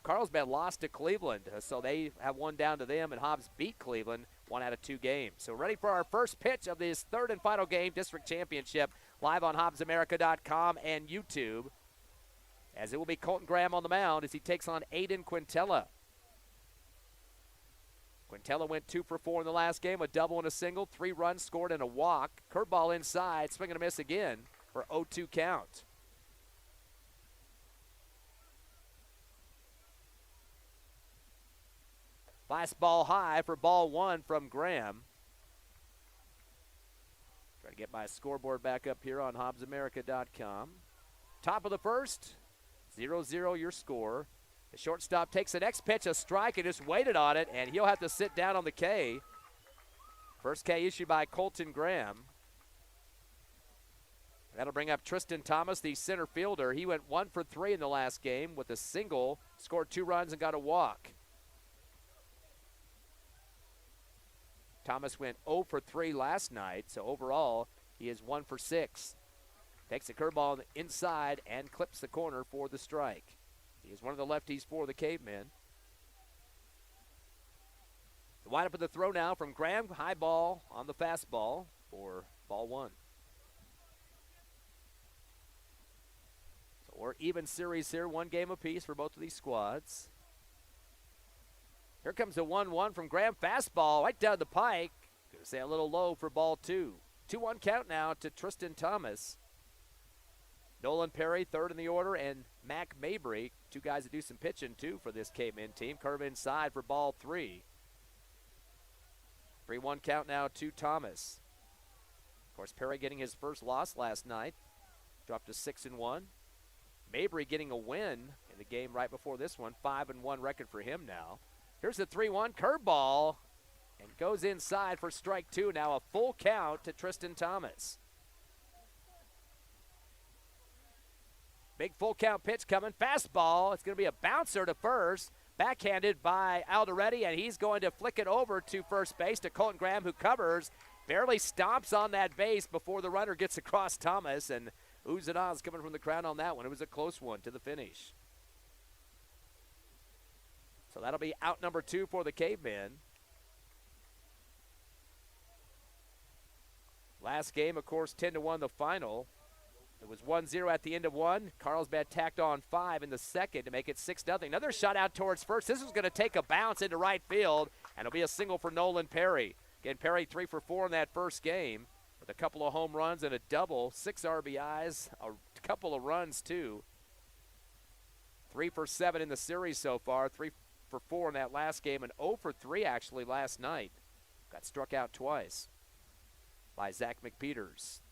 Carlsbad lost to Cleveland, so they have one down to them, and Hobbs beat Cleveland 1 out of 2 games. So ready for our first pitch of this third and final game, district championship, live on HobbsAmerica.com and YouTube, as it will be Colton Graham on the mound as he takes on Aidan Quintella. Quintella went 2 for 4 in the last game, a double and a single, 3 runs scored and a walk. Curveball inside, swing and a miss again for 0-2 count. Fastball high for ball 1 from Graham. Try to get my scoreboard back up here on HobbsAmerica.com. Top of the first, 0-0 your score. The shortstop takes the next pitch, a strike, and just waited on it, and he'll have to sit down on the K. First K issued by Colton Graham. That'll bring up Tristan Thomas, the center fielder. He went 1 for 3 in the last game with a single, scored 2 runs and got a walk. Thomas went 0 for 3 last night, so overall he is 1 for 6. Takes the curveball inside and clips the corner for the strike. He is one of the lefties for the Cavemen. The windup of the throw now from Graham. High ball on the fastball for ball 1. So we're even series here, 1 game apiece for both of these squads. Here comes a 1-1 from Graham. Fastball right down the pike. Going to say a little low for ball 2. 2-1 count now to Tristan Thomas. Nolan Perry, third in the order, and Mac Mabry, 2 guys that do some pitching, too, for this Caveman team. Curve inside for ball 3. 3-1 count now to Thomas. Of course, Perry getting his first loss last night. Dropped to 6-1. Mabry getting a win in the game right before this one. 5-1 record for him now. Here's the 3-1 curveball, and goes inside for strike 2. Now a full count to Tristan Thomas. Big full count pitch coming. Fastball. It's going to be a bouncer to first. Backhanded by Aldrete, and he's going to flick it over to first base to Colton Graham, who covers. Barely stomps on that base before the runner gets across Thomas, and oohs and ahs coming from the crowd on that one. It was a close one to the finish. So that'll be out number 2 for the Cavemen. Last game, of course, 10-1 the final. It was 1-0 at the end of 1. Carlsbad tacked on 5 in the second to make it 6-0. Another shot out towards first. This is going to take a bounce into right field, and it'll be a single for Nolan Perry. Again, Perry 3 for 4 in that first game with a couple of home runs and a double, 6 RBIs, a couple of runs too. 3 for 7 in the series so far, 3 for 4 in that last game, and 0 for 3 actually last night. Got struck out twice by Zach McPeters.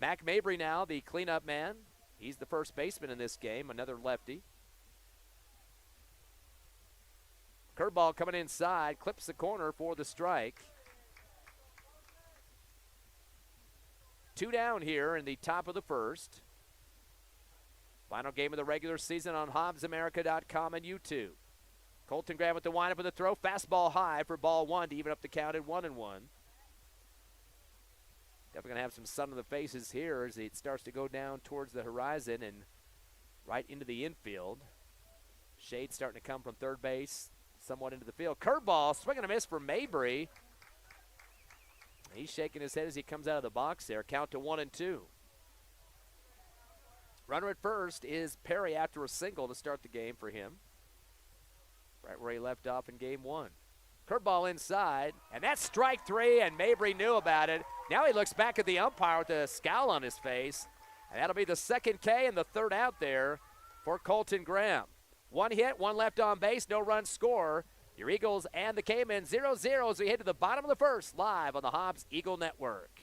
Mac Mabry now, the cleanup man. He's the first baseman in this game, another lefty. Curveball coming inside, clips the corner for the strike. 2 down here in the top of the first. Final game of the regular season on HobbsAmerica.com and YouTube. Colton Graham with the windup of the throw. Fastball high for ball 1 to even up the count at 1-1. Definitely going to have some sun on the faces here as it starts to go down towards the horizon and right into the infield. Shade starting to come from third base, somewhat into the field. Curveball, swing and a miss for Mabry. He's shaking his head as he comes out of the box there. Count to 1-2. Runner at first is Perry after a single to start the game for him. Right where he left off in game 1. Curveball inside, and that's strike 3, and Mabry knew about it. Now he looks back at the umpire with a scowl on his face, and that'll be the second K and the third out there for Colton Graham. 1 hit, 1 left on base, no run score. Your Eagles and the Cavemen 0-0 as we head to the bottom of the first, live on the Hobbs Eagle Network.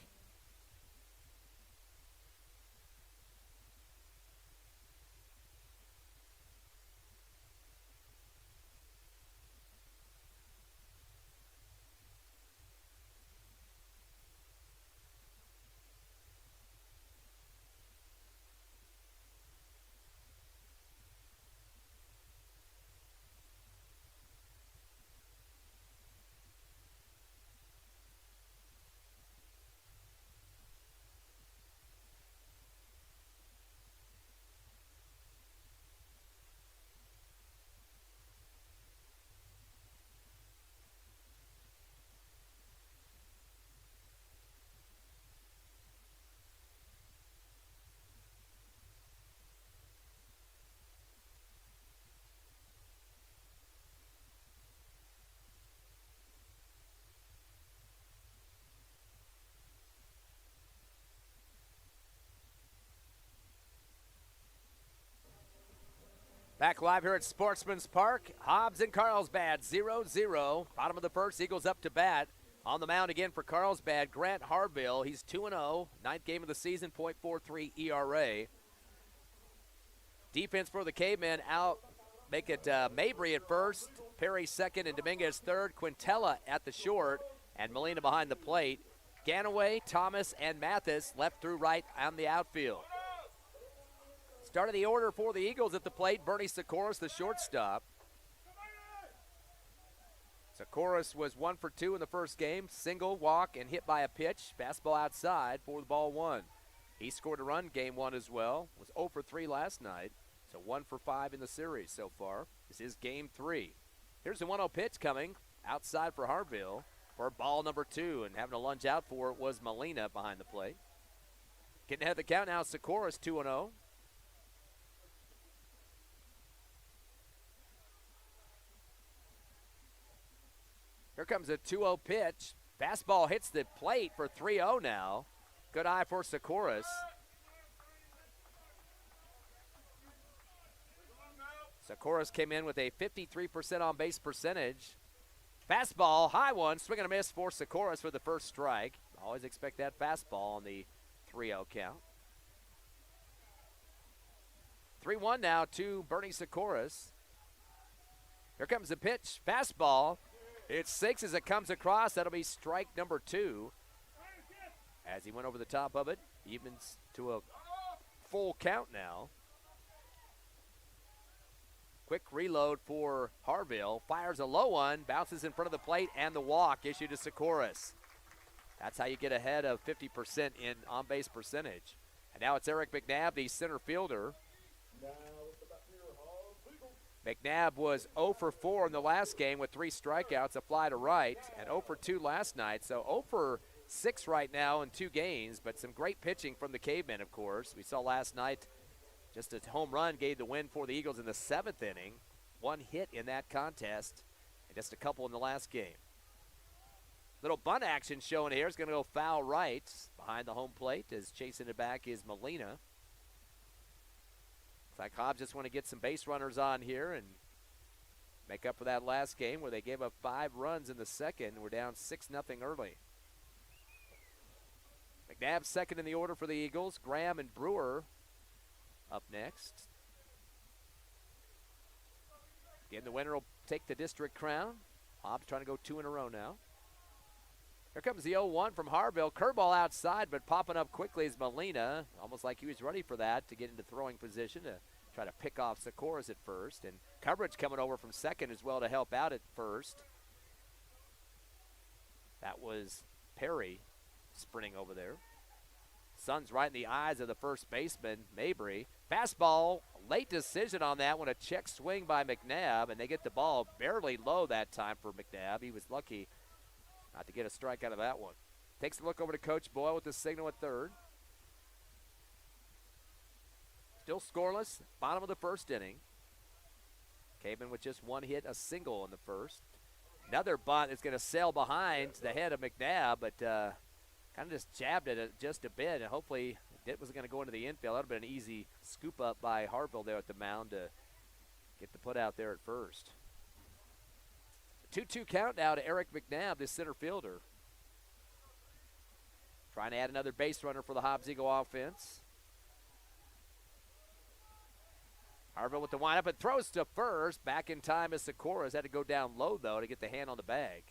Back live here at Sportsman's Park. Hobbs and Carlsbad 0-0. Bottom of the first, Eagles up to bat. On the mound again for Carlsbad, Grant Harville. He's 2-0. 9th game of the season, .43 ERA. Defense for the Cavemen out. Make it Mabry at first, Perry second, and Dominguez third. Quintella at the short, and Molina behind the plate. Ganaway, Thomas, and Mathis left through right on the outfield. Start of the order for the Eagles at the plate. Bernie Socarios, the shortstop. Socarios was 1 for 2 in the first game. Single, walk, and hit by a pitch. Fastball outside for the ball 1. He scored a run game 1 as well. Was 0 for 3 last night. So 1 for 5 in the series so far. This is game 3. Here's the 1-0 pitch coming outside for Harville for ball number 2. And having to lunge out for it was Molina behind the plate. Getting ahead of the count now, Socarios 2-0. Here comes a 2-0 pitch. Fastball hits the plate for 3-0 now. Good eye for Socarios. Socarios came in with a 53% on-base percentage. Fastball, high one, swing and a miss for Socarios for the first strike. Always expect that fastball on the 3-0 count. 3-1 now to Bernie Socarios. Here comes the pitch. Fastball. It's 6 as it comes across. That'll be strike number 2. As he went over the top of it, evens to a full count now. Quick reload for Harville. Fires a low one, bounces in front of the plate, and the walk issued to Socarios. That's how you get ahead of 50% in on-base percentage. And now it's Eric Mcnabb, the center fielder. Mcnabb was 0 for 4 in the last game with 3 strikeouts, a fly to right, and 0 for 2 last night. So 0 for 6 right now in 2 games, but some great pitching from the Cavemen, of course. We saw last night just a home run gave the win for the Eagles in the 7th inning. 1 hit in that contest, and just a couple in the last game. Little bunt action shown here. It's going to go foul right behind the home plate as chasing it back is Molina. Looks like Hobbs just want to get some base runners on here and make up for that last game where they gave up 5 runs in the second. We're down 6-0 early. Mcnabb second in the order for the Eagles. Graham and Brewer up next. Again, the winner will take the district crown. Hobbs trying to go 2 in a row now. Here comes the 0-1 from Harville. Curveball outside, but popping up quickly is Molina. Almost like he was ready for that to get into throwing position to try to pick off Socarios at first. And coverage coming over from second as well to help out at first. That was Perry sprinting over there. Sun's right in the eyes of the first baseman, Mabry. Fastball, late decision on that one. A check swing by Mcnabb, and they get the ball barely low that time for Mcnabb. He was lucky not to get a strike out of that one. Takes a look over to Coach Boyle with the signal at third. Still scoreless, bottom of the first inning. Caveman with just 1 hit, a single in the first. Another bunt is going to sail behind the head of Mcnabb, but kind of just jabbed it just a bit, and hopefully it wasn't going to go into the infield. That would have been an easy scoop up by Harville there at the mound to get the put out there at first. 2-2 count now to Eric Mcnabb, the center fielder. Trying to add another base runner for the Hobbs Eagle offense. Harville with the windup and throws to first. Back in time as Socarios had to go down low, though, to get the hand on the bag.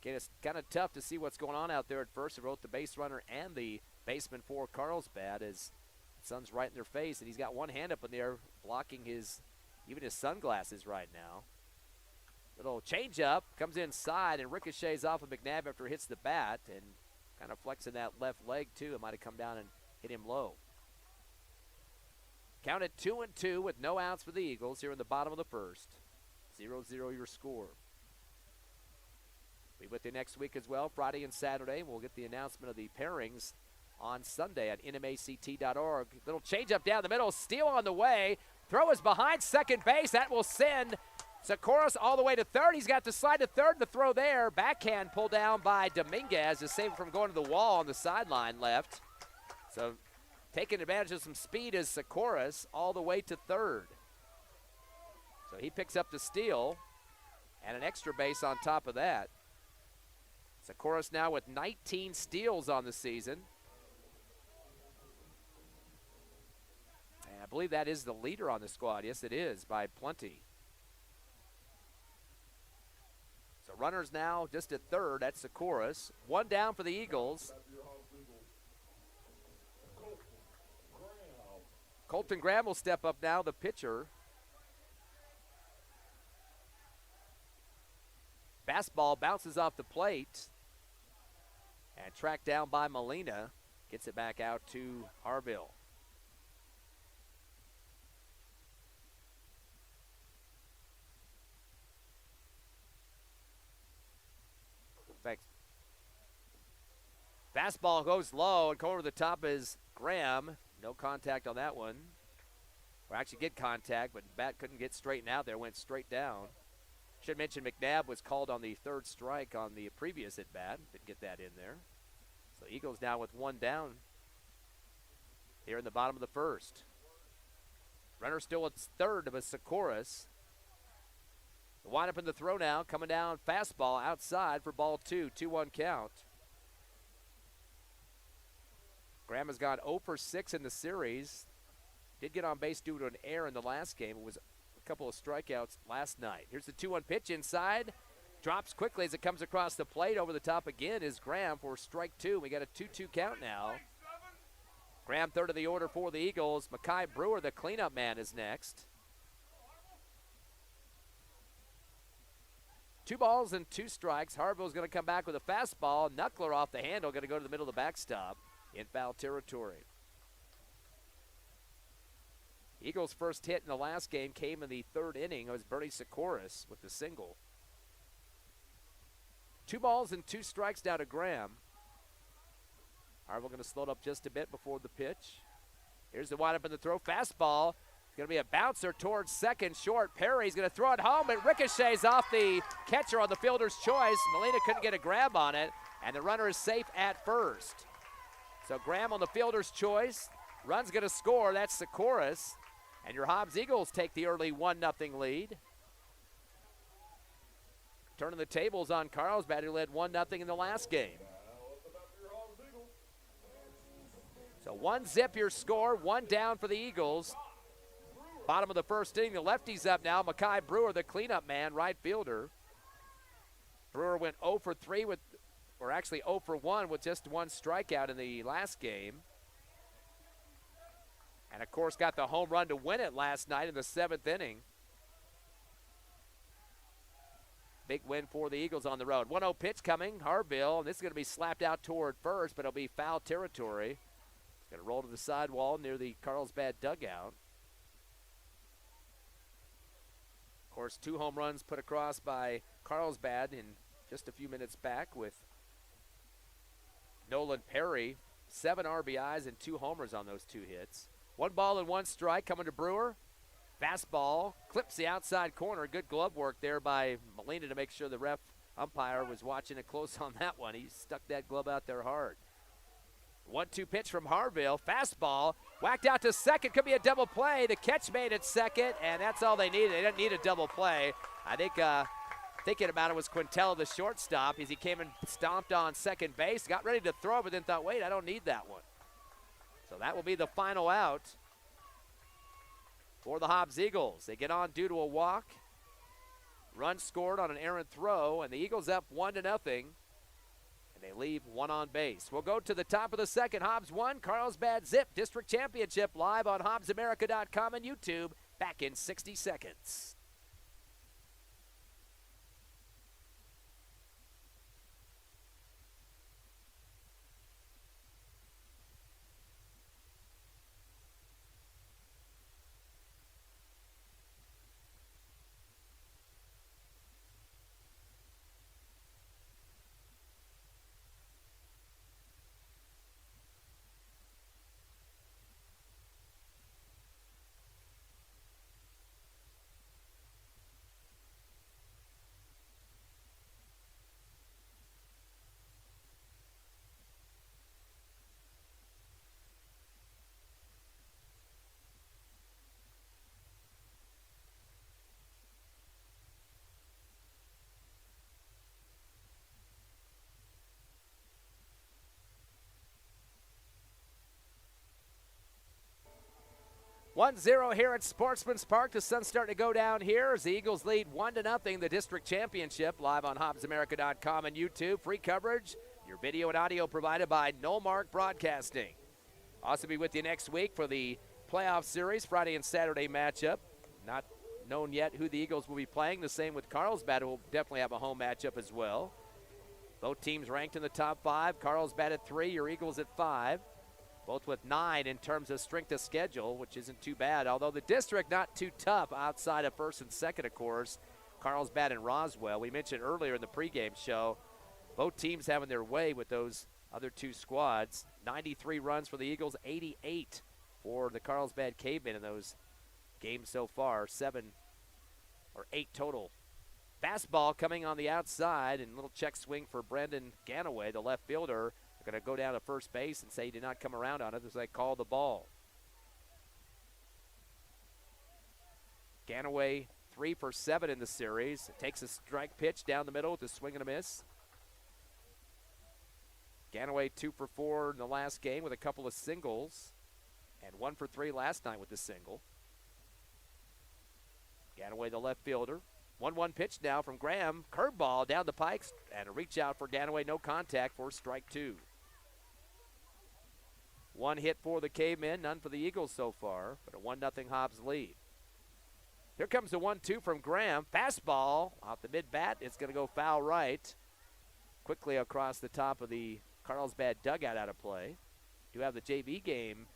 Again, it's kind of tough to see what's going on out there at first. Both the base runner and the baseman for Carlsbad as the sun's right in their face, and he's got one hand up in the air blocking even his sunglasses right now. Little changeup, comes inside and ricochets off of Mcnabb after it hits the bat, and kind of flexing that left leg too. It might have come down and hit him low. Counted 2-2 with no outs for the Eagles here in the bottom of the first. 0-0 your score. Be with you next week as well, Friday and Saturday. We'll get the announcement of the pairings on Sunday at nmact.org. Little changeup down the middle, steal on the way. Throw is behind second base. That will send Socarios all the way to third. He's got to slide to third. The throw there. Backhand pulled down by Dominguez to save him from going to the wall on the sideline left. So taking advantage of some speed is Socarios all the way to third. So he picks up the steal and an extra base on top of that. Socarios now with 19 steals on the season. And I believe that is the leader on the squad. Yes, it is, by plenty. So runners now just at third. That's Socarios. 1 down for the Eagles. Colton Graham will step up now, the pitcher. Fastball bounces off the plate and tracked down by Molina. Gets it back out to Harville. Fastball goes low, and over the top is Graham. No contact on that one. Or actually get contact, but bat couldn't get straightened out there, went straight down. Should mention Mcnabb was called on the third strike on the previous at-bat. Didn't get that in there. So Eagles now with one down here in the bottom of the first. Runner still at third of a Socarios. The windup in the throw now, coming down fastball outside for ball 2, 2-1 count. Graham has gone 0 for 6 in the series. Did get on base due to an error in the last game. It was a couple of strikeouts last night. Here's the 2-1 pitch inside. Drops quickly as it comes across the plate. Over the top again is Graham for strike 2. We got a 2-2 count now. Graham third of the order for the Eagles. Mekhi Brewer, the cleanup man, is next. 2 balls and 2 strikes. Harville's going to come back with a fastball. Knuckler off the handle, going to go to the middle of the backstop in foul territory. Eagles' first hit in the last game came in the third inning. It was Bernie Socarios with the single. 2 balls and 2 strikes now to Graham. Harville going to slow it up just a bit before the pitch. Here's the windup in the throw. Fastball. It's going to be a bouncer towards second short. Perry's going to throw it home. It ricochets off the catcher on the fielder's choice. Molina couldn't get a grab on it, and the runner is safe at first. So Graham on the fielder's choice. Run's going to score. That's Socarios. And your Hobbs Eagles take the early 1-0 lead. Turning the tables on Carlsbad, who led 1-0 in the last game. So 1-0 your score, 1 down for the Eagles. Bottom of the first inning, the lefty's up now. Mekhi Brewer, the cleanup man, right fielder. Brewer went 0 for 3 with, or actually 0 for 1 with just 1 strikeout in the last game. And, of course, got the home run to win it last night in the 7th inning. Big win for the Eagles on the road. 1-0 pitch coming, Harville, and this is going to be slapped out toward first, but it'll be foul territory. It's going to roll to the sidewall near the Carlsbad dugout. Of course, 2 home runs put across by Carlsbad in just a few minutes back with Nolan Perry. 7 RBIs and 2 homers on those 2 hits. 1 ball and 1 strike coming to Brewer. Fastball clips the outside corner. Good glove work there by Molina to make sure the ref umpire was watching it close on that one. He stuck that glove out there hard. 1-2 pitch from Harville. Fastball whacked out to second. Could be a double play. The catch made at second, and that's all they needed. They didn't need a double play. I think thinking about it was Quintella, the shortstop, as he came and stomped on second base. Got ready to throw, but then thought, wait, I don't need that one. So that will be the final out for the Hobbs Eagles. They get on due to a walk. Run scored on an errant throw, and the Eagles up 1-0, and they leave 1 on base. We'll go to the top of the second. Hobbs 1, Carlsbad 0. District Championship live on HobbsAmerica.com and YouTube. Back in 60 seconds. One 0 here at Sportsman's Park. The sun's starting to go down here as the Eagles lead 1-0 the district championship live on HobbsAmerica.com and YouTube. Free coverage. Your video and audio provided by Nomark Broadcasting. Also be with you next week for the playoff series, Friday and Saturday matchup. Not known yet who the Eagles will be playing. The same with Carlsbad, who will definitely have a home matchup as well. Both teams ranked in the top 5. Carlsbad at 3, your Eagles at 5. Both with 9 in terms of strength of schedule, which isn't too bad. Although the district not too tough outside of 1st and 2nd, of course. Carlsbad and Roswell. We mentioned earlier in the pregame show, both teams having their way with those other 2 squads. 93 runs for the Eagles, 88 for the Carlsbad Cavemen in those games so far. 8 total. Fastball coming on the outside, and a little check swing for Brendan Ganaway, the left fielder. They're going to go down to first base and say he did not come around on it as they call the ball. Ganaway 3 for 7 in the series. Takes a strike pitch down the middle with a swing and a miss. Ganaway 2 for 4 in the last game with a couple of singles, and 1 for 3 last night with the single. Ganaway, the left fielder. 1-1 pitch now from Graham. Curveball down the pike, and a reach out for Ganaway. No contact for strike 2. 1 hit for the Cavemen, none for the Eagles so far, but a 1-0 Hobbs lead. Here comes the 1-2 from Graham. Fastball off the mid-bat. It's going to go foul right. Quickly across the top of the Carlsbad dugout out of play. Do have the JV game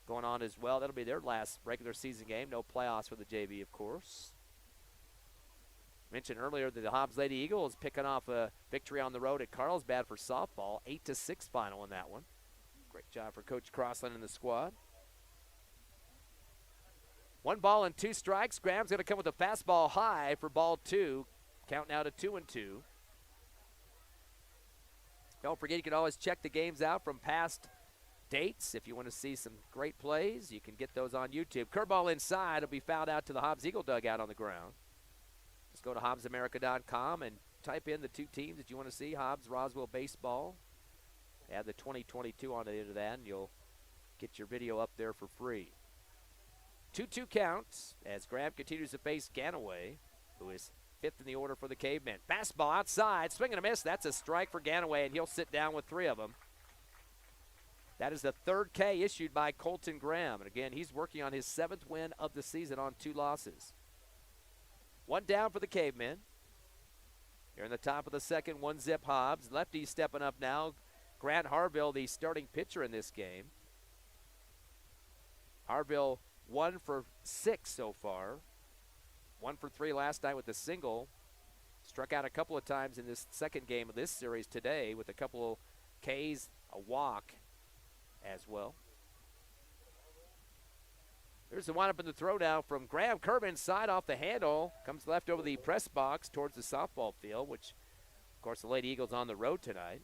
going on as well. That'll be their last regular season game. No playoffs for the JV, of course. Mentioned earlier that the Hobbs Lady Eagles picking off a victory on the road at Carlsbad for softball. 8-6 final in that one. Great job for Coach Crossland and the squad. 1 ball and 2 strikes. Graham's going to come with a fastball high for ball 2. Count now to 2-2. Don't forget, you can always check the games out from past dates. If you want to see some great plays, you can get those on YouTube. Curveball inside will be fouled out to the Hobbs Eagle dugout on the ground. Just go to HobbsAmerica.com and type in the 2 teams that you want to see. Hobbs, Roswell baseball. Add the 2022 on the end of that, and you'll get your video up there for free. 2-2 counts as Graham continues to face Ganaway, who is 5th in the order for the Cavemen. Fastball outside, swing and a miss. That's a strike for Ganaway, and he'll sit down with 3 of them. That is the 3rd K issued by Colton Graham. And again, he's working on his 7th win of the season on 2 losses. 1 down for the Cavemen. Here in the top of the 2nd, 1-0 Hobbs. Lefty stepping up now. Grant Harville, the starting pitcher in this game. Harville 1 for 6 so far. 1 for 3 last night with a single. Struck out a couple of times in this 2nd game of this series today with a couple of Ks, a walk as well. There's the windup in the throw now from Graham. Curve inside off the handle. Comes left over the press box towards the softball field, which, of course, the Lady Eagles on the road tonight.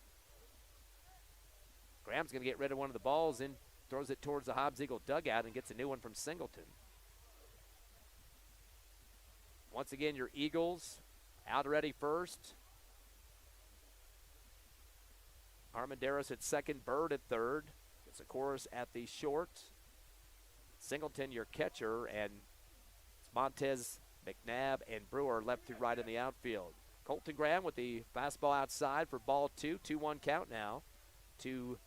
Graham's going to get rid of one of the balls and throws it towards the Hobbs Eagle dugout and gets a new one from Singleton. Once again, your Eagles, Aldrete first. Armendaris at 2nd, Bird at 3rd. It's a chorus at the short. Singleton, your catcher, and it's Montes, Mcnabb, and Brewer left to right in the outfield. Colton Graham with the fastball outside for ball 2. 2-1 count now to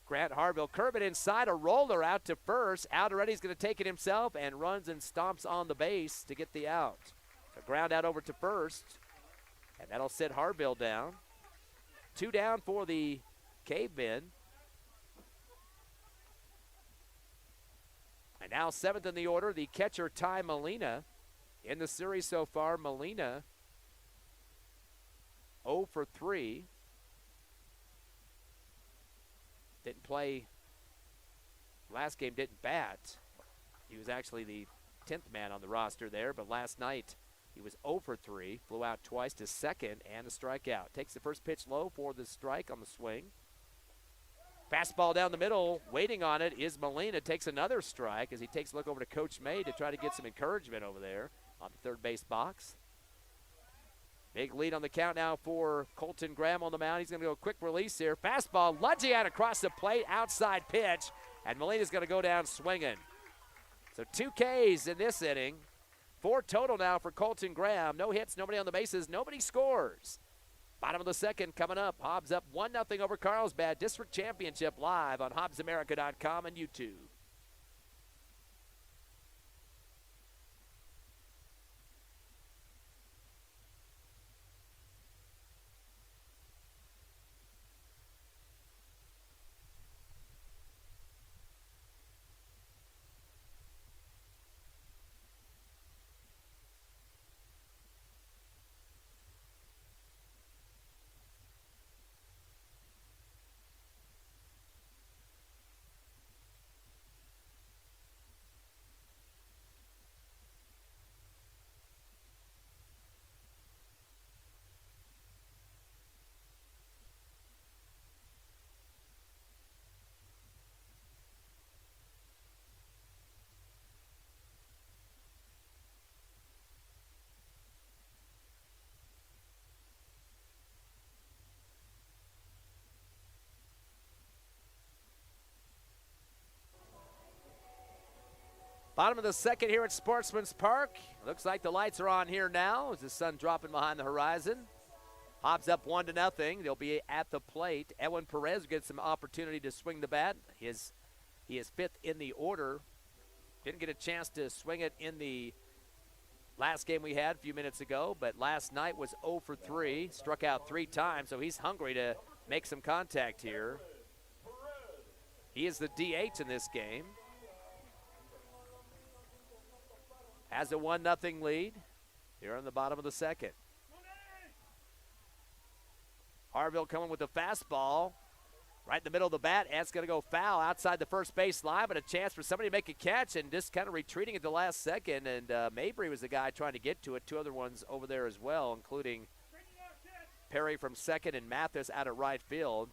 Grant Harville. Curve it inside, a roller out to first. Alderetti's going to take it himself and runs and stomps on the base to get the out. A ground out over to first, and that'll sit Harville down. 2 down for the Cavemen. And now 7th in the order, the catcher Ty Molina. In the series so far, Molina 0 for 3. Didn't play last game, didn't bat. He was actually the 10th man on the roster there, but last night he was 0 for 3, flew out twice to 2nd and a strikeout. Takes the first pitch low for the strike on the swing. Fastball down the middle, waiting on it is Molina. Takes another strike as he takes a look over to Coach May to try to get some encouragement over there on the 3rd base box. Big lead on the count now for Colton Graham on the mound. He's going to go quick release here. Fastball lunging out across the plate, outside pitch, and Molina's going to go down swinging. So 2 Ks in this inning. 4 total now for Colton Graham. No hits, nobody on the bases, nobody scores. Bottom of the 2nd coming up. Hobbs up 1-0 over Carlsbad. District Championship live on HobbsAmerica.com and YouTube. Bottom of the second here at Sportsman's Park. Looks like the lights are on here now as the sun dropping behind the horizon. Hobbs up 1-0. They'll be at the plate. Edwin Perez gets some opportunity to swing the bat. He is fifth in the order. Didn't get a chance to swing it in the last game we had a few minutes ago, but last night was 0 for 3. Struck out 3 times, so he's hungry to make some contact here. He is the DH in this game. Has a 1-0 lead here on the bottom of the second. Harville coming with a fastball right in the middle of the bat. That's going to go foul outside the first base line, but a chance for somebody to make a catch and just kind of retreating at the last second. And Mabry was the guy trying to get to it. 2 other ones over there as well, including Perry from second and Mathis out at right field.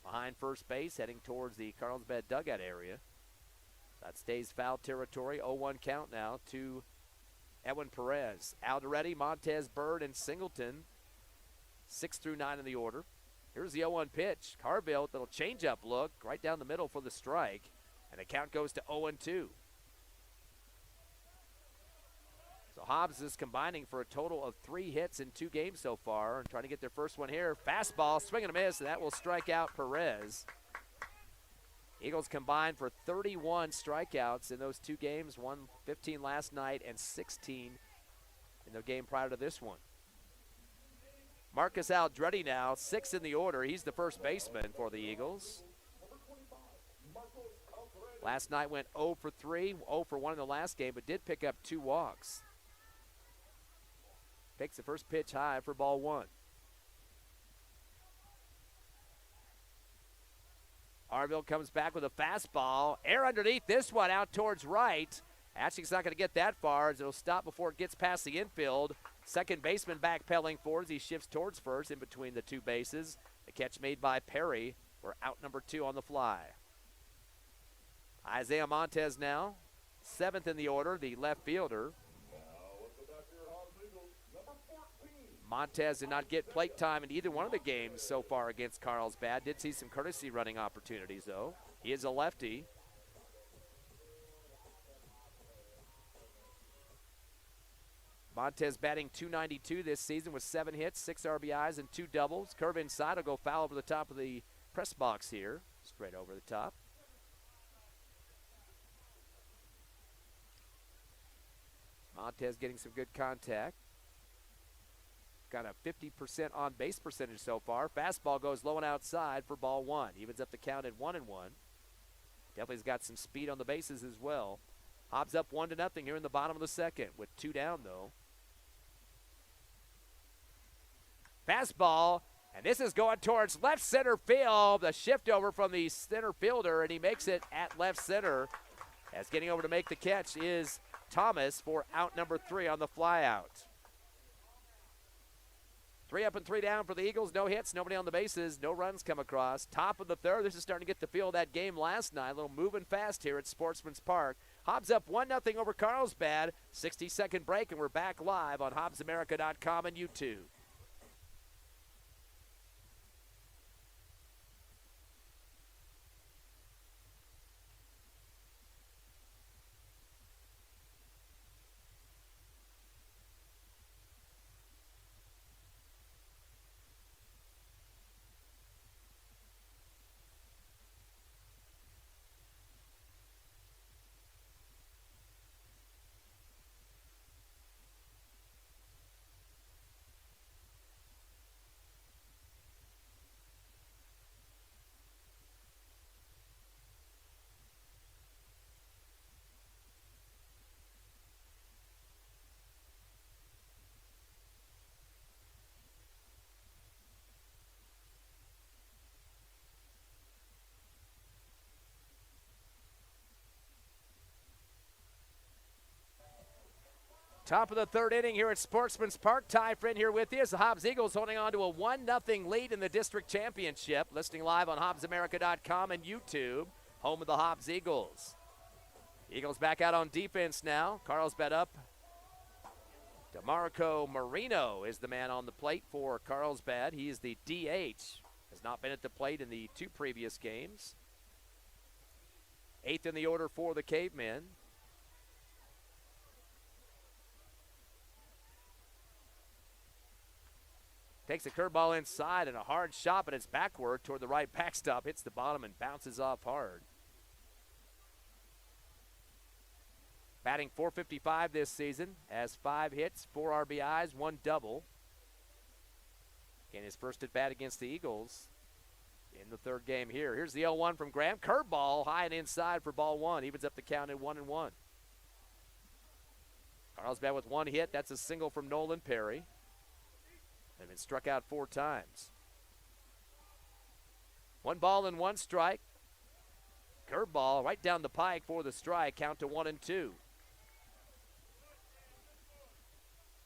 Behind first base, heading towards the Carlsbad dugout area. That stays foul territory. 0-1 count now to Edwin Perez. Aldrete, Montes, Bird, and Singleton. 6 through 9 in the order. Here's the 0-1 pitch. Harville with a little changeup look right down the middle for the strike. And the count goes to 0-2. So Hobbs is combining for a total of 3 hits in 2 games so far and trying to get their first one here. Fastball, swing and a miss, and that will strike out Perez. Eagles combined for 31 strikeouts in those 2 games, 15 last night and 16 in the game prior to this one. Marcus Aldrete now, 6th in the order. He's the first baseman for the Eagles. Last night went 0 for 3, 0 for 1 in the last game, but did pick up 2 walks. Takes the first pitch high for ball 1. Harville comes back with a fastball. Air underneath this one out towards right. Actually, it's not going to get that far as it'll stop before it gets past the infield. Second baseman backpedaling forward as he shifts towards first in between the 2 bases. The catch made by Perry for out number 2 on the fly. Isaiah Montes now, 7th in the order, the left fielder. Montes did not get plate time in either one of the games so far against Carlsbad. Did see some courtesy running opportunities, though. He is a lefty. Montes batting .292 this season with 7 hits, 6 RBIs, and 2 doubles. Curve inside will go foul over the top of the press box here. Straight over the top. Montes getting some good contact. Got a 50% on base percentage so far. Fastball goes low and outside for ball 1. Evens up the count at 1-1. Definitely has got some speed on the bases as well. Hobbs up 1-0 here in the bottom of the second with 2 down though. Fastball, and this is going towards left center field. The shift over from the center fielder, and he makes it at left center. As getting over to make the catch is Thomas for out number 3 on the flyout. 3 up and 3 down for the Eagles. No hits, nobody on the bases, no runs come across. Top of the third. This is starting to get the feel of that game last night. A little moving fast here at Sportsman's Park. Hobbs up 1-0 over Carlsbad. 60-second break, and we're back live on HobbsAmerica.com and YouTube. Top of the third inning here at Sportsman's Park. Ty Friend here with you as the Hobbs Eagles holding on to a 1-0 lead in the district championship. Listening live on HobbsAmerica.com and YouTube, home of the Hobbs Eagles. Eagles back out on defense now. Carlsbad up. DeMarco Marino is the man on the plate for Carlsbad. He is the DH. Has not been at the plate in the 2 previous games. 8th in the order for the Cavemen. Takes a curveball inside and a hard shot, but it's backward toward the right backstop. Hits the bottom and bounces off hard. Batting .455 this season. Has 5 hits, 4 RBIs, 1 double. Again, his first at bat against the Eagles in the third game here. Here's the 0-1 from Graham. Curveball high and inside for ball 1. Evens up the count at 1-1. Carlsbad with 1 hit. That's a single from Nolan Perry. And been struck out 4 times. 1 ball and 1 strike. Curveball right down the pike for the strike. Count to 1-2.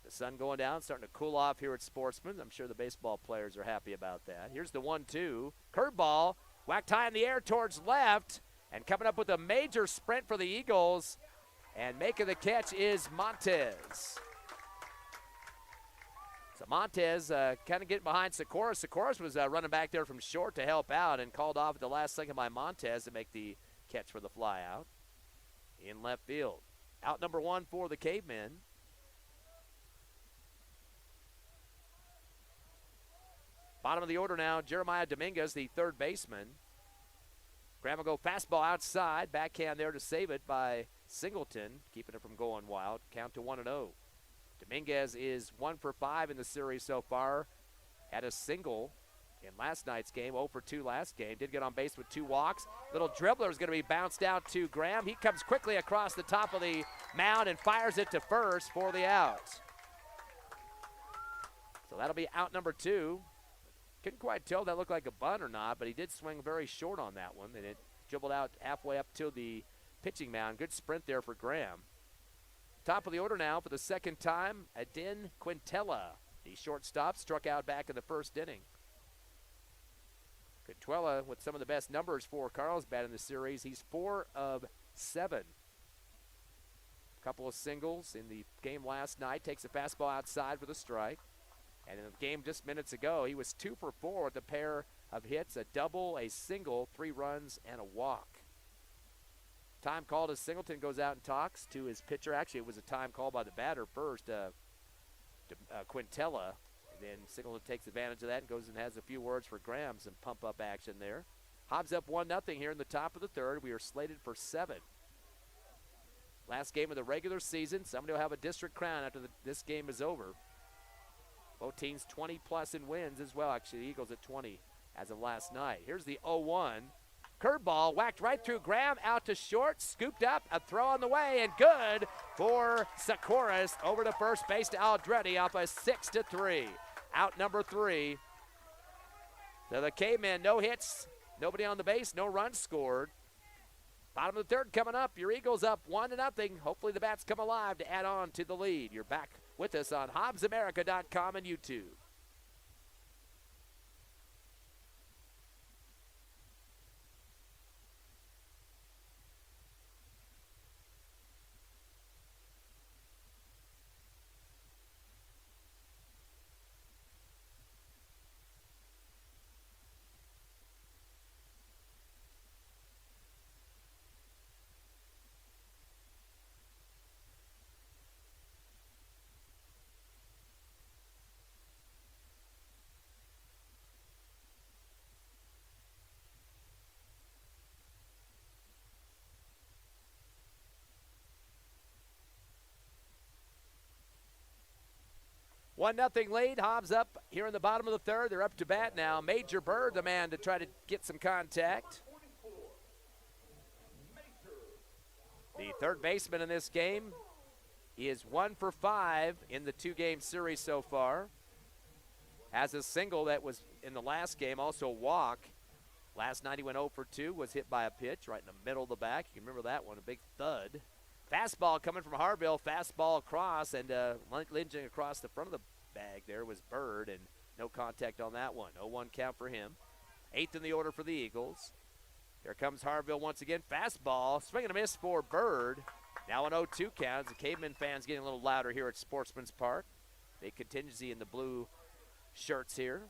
The sun going down, starting to cool off here at Sportsman. I'm sure the baseball players are happy about that. Here's the 1-2. Curveball whacked high in the air towards left. And coming up with a major sprint for the Eagles. And making the catch is Montes. So Montes kind of getting behind Socarios. Socarios was running back there from short to help out and called off at the last second by Montes to make the catch for the fly out in left field. Out number 1 for the Cavemen. Bottom of the order now, Jeremiah Dominguez, the third baseman. Graham will go fastball outside. Backhand there to save it by Singleton, keeping it from going wild. Count to 1-0. Dominguez is 1 for 5 in the series so far. Had a single in last night's game, 0 for 2 last game. Did get on base with 2 walks. Little dribbler is going to be bounced out to Graham. He comes quickly across the top of the mound and fires it to first for the out. So that'll be out number 2. Couldn't quite tell if that looked like a bunt or not, but he did swing very short on that one, and it dribbled out halfway up to the pitching mound. Good sprint there for Graham. Top of the order now for the second time, Aidan Quintella. The shortstop struck out back in the first inning. Quintella with some of the best numbers for Carlsbad in the series. He's 4 of 7. A couple of singles in the game last night. Takes a fastball outside for the strike. And in the game just minutes ago, he was 2 for 4 with a pair of hits, a double, a single, 3 runs, and a walk. Time called as Singleton goes out and talks to his pitcher. Actually, it was a time called by the batter first, Quintella. And then Singleton takes advantage of that and goes and has a few words for Graham. Some pump-up action there. Hobbs up 1-0 here in the top of the third. We are slated for 7. Last game of the regular season. Somebody will have a district crown after this game is over. Both teams 20-plus in wins as well. Actually, the Eagles at 20 as of last night. Here's the 0-1. Curveball whacked right through Graham, out to short, scooped up, a throw on the way, and good for Socarios over to first base to Aldrete off a 6-3. Out number 3. So the Cavemen, no hits, nobody on the base, no runs scored. Bottom of the third coming up. Your Eagles up 1-0. Hopefully the bats come alive to add on to the lead. You're back with us on HobbsAmerica.com and YouTube. One nothing lead. Hobbs up here in the bottom of the third. They're up to bat now. Major Bird, the man to try to get some contact. The third baseman in this game is 1 for 5 in the 2-game series so far. Has a single that was in the last game, also a walk. Last night he went 0 for 2, was hit by a pitch right in the middle of the back. You can remember that one, a big thud. Fastball coming from Harville, fastball across, and lunging across the front of the bag there was Bird, and no contact on that one. 0-1 count for him. 8th in the order for the Eagles. Here comes Harville once again. Fastball, swing and a miss for Bird. Now an 0-2 count. The Cavemen fans getting a little louder here at Sportsman's Park. Big contingency in the blue shirts here.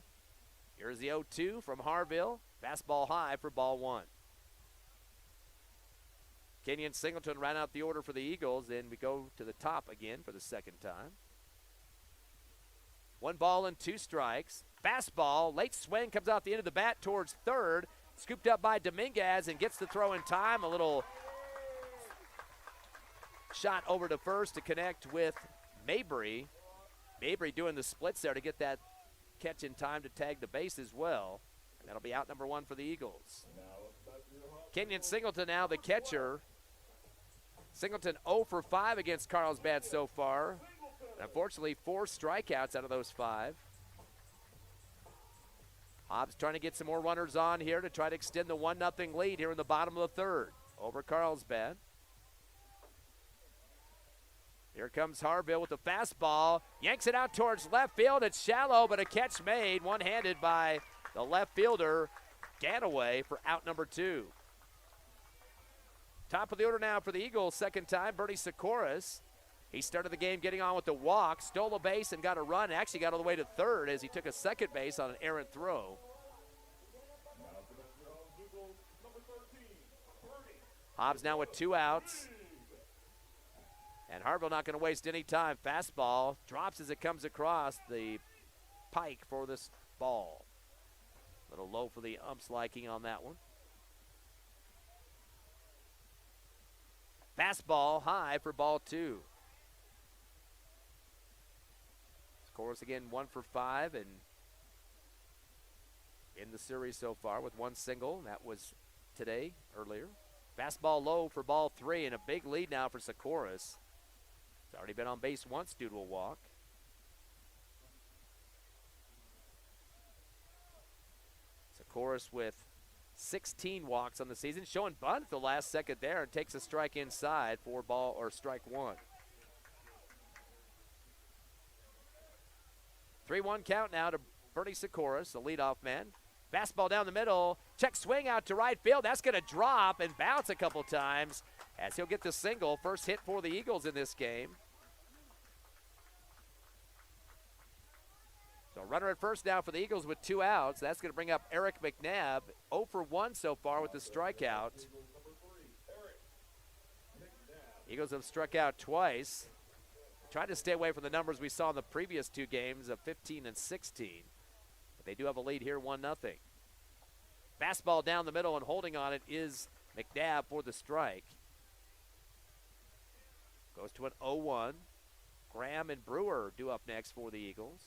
Here's the 0-2 from Harville. Fastball high for ball 1. Kenyon Singleton ran out the order for the Eagles, and we go to the top again for the second time. 1 ball and 2 strikes. Fastball, late swing, comes out the end of the bat towards third. Scooped up by Dominguez and gets the throw in time. A little shot over to first to connect with Mabry. Mabry doing the splits there to get that catch in time to tag the base as well. And that'll be out number 1 for the Eagles. Kenyon Singleton now the catcher. Singleton 0 for 5 against Carlsbad so far. Unfortunately, 4 strikeouts out of those 5. Hobbs trying to get some more runners on here to try to extend the 1-0 lead here in the bottom of the third over Carlsbad. Here comes Harville with the fastball. Yanks it out towards left field. It's shallow, but a catch made one-handed by the left fielder, Ganaway, for out number 2. Top of the order now for the Eagles, second time, Bernie Socarios. He started the game getting on with the walk, stole a base and got a run. Actually got all the way to third as he took a second base on an errant throw. Hobbs now with 2 outs. And Harville not going to waste any time. Fastball drops as it comes across the pike for this ball. A little low for the ump's liking on that one. Fastball high for ball 2. Scores again 1 for 5 and in the series so far with 1 single. And that was today, earlier. Fastball low for ball 3 and a big lead now for Socarios. He's already been on base once due to a walk. Socarios with 16 walks on the season, showing bunt the last second there and takes a strike inside for ball or strike 1. 3-1 count now to Bernie Socarios, the leadoff man. Fastball down the middle, check swing out to right field. That's going to drop and bounce a couple times as he'll get the single. First hit for the Eagles in this game. So runner at first now for the Eagles with 2 outs. That's going to bring up Eric Mcnabb, 0 for 1 so far with the strikeout. Eagles have struck out twice. Trying to stay away from the numbers we saw in the previous 2 games of 15 and 16. But they do have a lead here, 1-0. Fastball down the middle and holding on it is Mcnabb for the strike. Goes to an 0-1. Graham and Brewer due up next for the Eagles.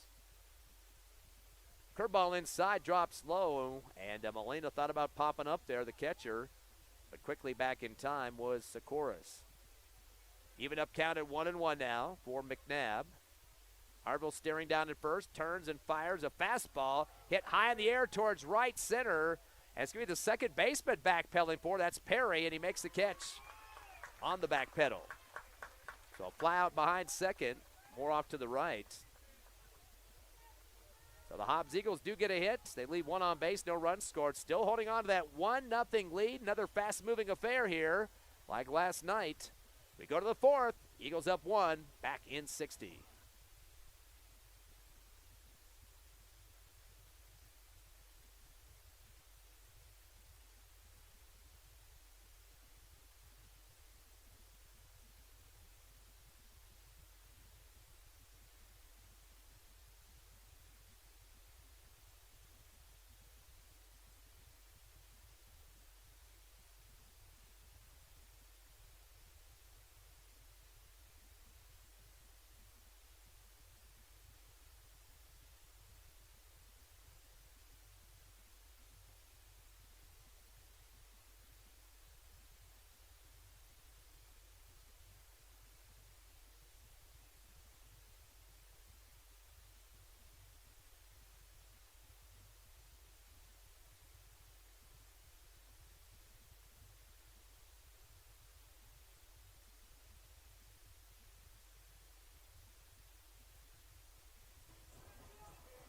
Curveball inside, drops low, and Molina thought about popping up there, the catcher, but quickly back in time was Socarios. Even up count at 1-1 now for Mcnabb. Harville staring down at first, turns and fires a fastball, hit high in the air towards right center. And it's going to be the second baseman backpedaling for. That's Perry, and he makes the catch on the back pedal. So a fly out behind second, more off to the right. So the Hobbs Eagles do get a hit. They leave 1 on base, no runs scored. Still holding on to that 1-0 lead. Another fast-moving affair here, like last night. We go to the 4th. Eagles up 1, back in 60.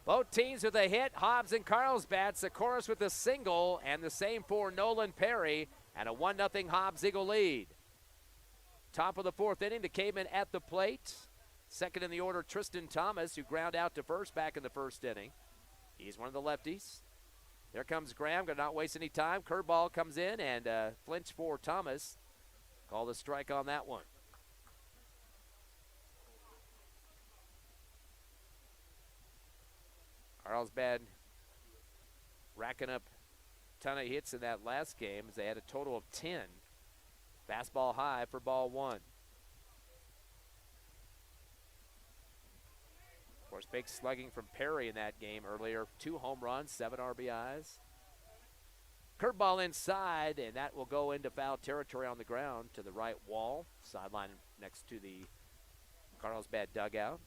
Both teams with a hit, Hobbs and Carlsbad. Socarios with a single, and the same for Nolan Perry, and a 1-0 Hobbs Eagle lead. Top of the 4th inning, the Cavemen at the plate. Second in the order, Tristan Thomas, who ground out to first back in the first inning. He's one of the lefties. There comes Graham, going to not waste any time. Curveball comes in, and flinch for Thomas. Call the strike on that one. Carlsbad racking up a ton of hits in that last game as they had a total of 10. Fastball high for ball one. Of course, big slugging from Perry in that game earlier. 2 home runs, 7 RBIs. Curveball inside, and that will go into foul territory on the ground to the right wall. Sideline next to the Carlsbad dugout.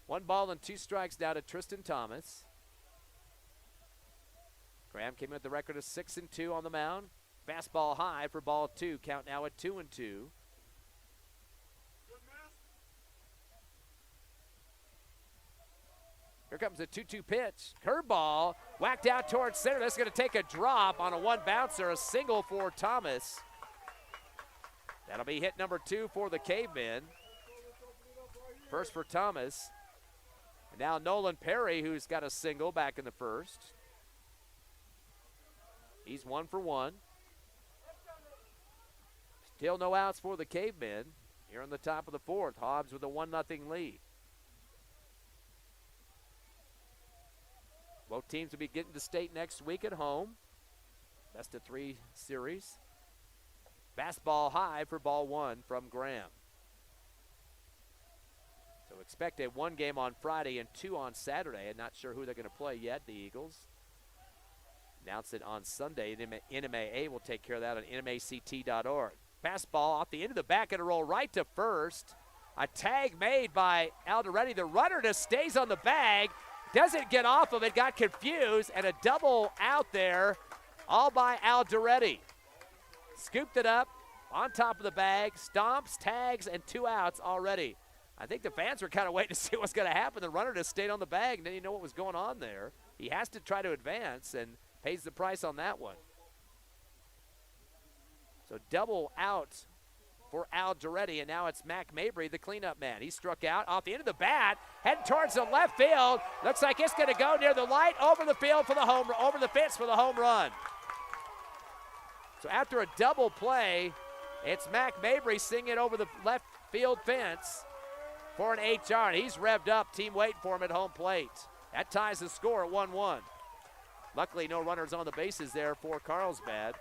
1 ball and 2 strikes now to Tristan Thomas. Graham came in with the record of 6-2 on the mound. Fastball high for ball 2. Count now at 2-2. Here comes the 2-2 pitch. Curveball whacked out towards center. That's going to take a drop on a 1 bouncer. A single for Thomas. That'll be hit number 2 for the Cavemen. First for Thomas. And now Nolan Perry, who's got a single back in the first. He's 1 for 1. Still no outs for the Cavemen. Here on the top of the 4th, Hobbs with a 1-0 lead. Both teams will be getting to state next week at home. Best of 3 series. Fastball high for ball 1 from Graham. So expect a 1 game on Friday and 2 on Saturday. I'm not sure who they're going to play yet, the Eagles. Announce it on Sunday. NMAA will take care of that on nmact.org. Fastball off the end of the bat, going to roll right to first. A tag made by Aldrete. The runner just stays on the bag. Doesn't get off of it, got confused, and a double out there, all by Aldrete. Scooped it up on top of the bag, stomps, tags, and 2 outs already. I think the fans were kind of waiting to see what's going to happen. The runner just stayed on the bag and didn't know what was going on there. He has to try to advance and pays the price on that one. So double out for Aldrete, and now it's Mcnabble, the cleanup man. He struck out off the end of the bat, heading towards the left field. Looks like it's going to go near the light, over the field for the home, over the fence for the home run. So after a double play, it's Mcnabble singing it over the left field fence for an HR. He's revved up, team waiting for him at home plate. That ties the score at 1-1. Luckily, no runners on the bases there for Carlsbad.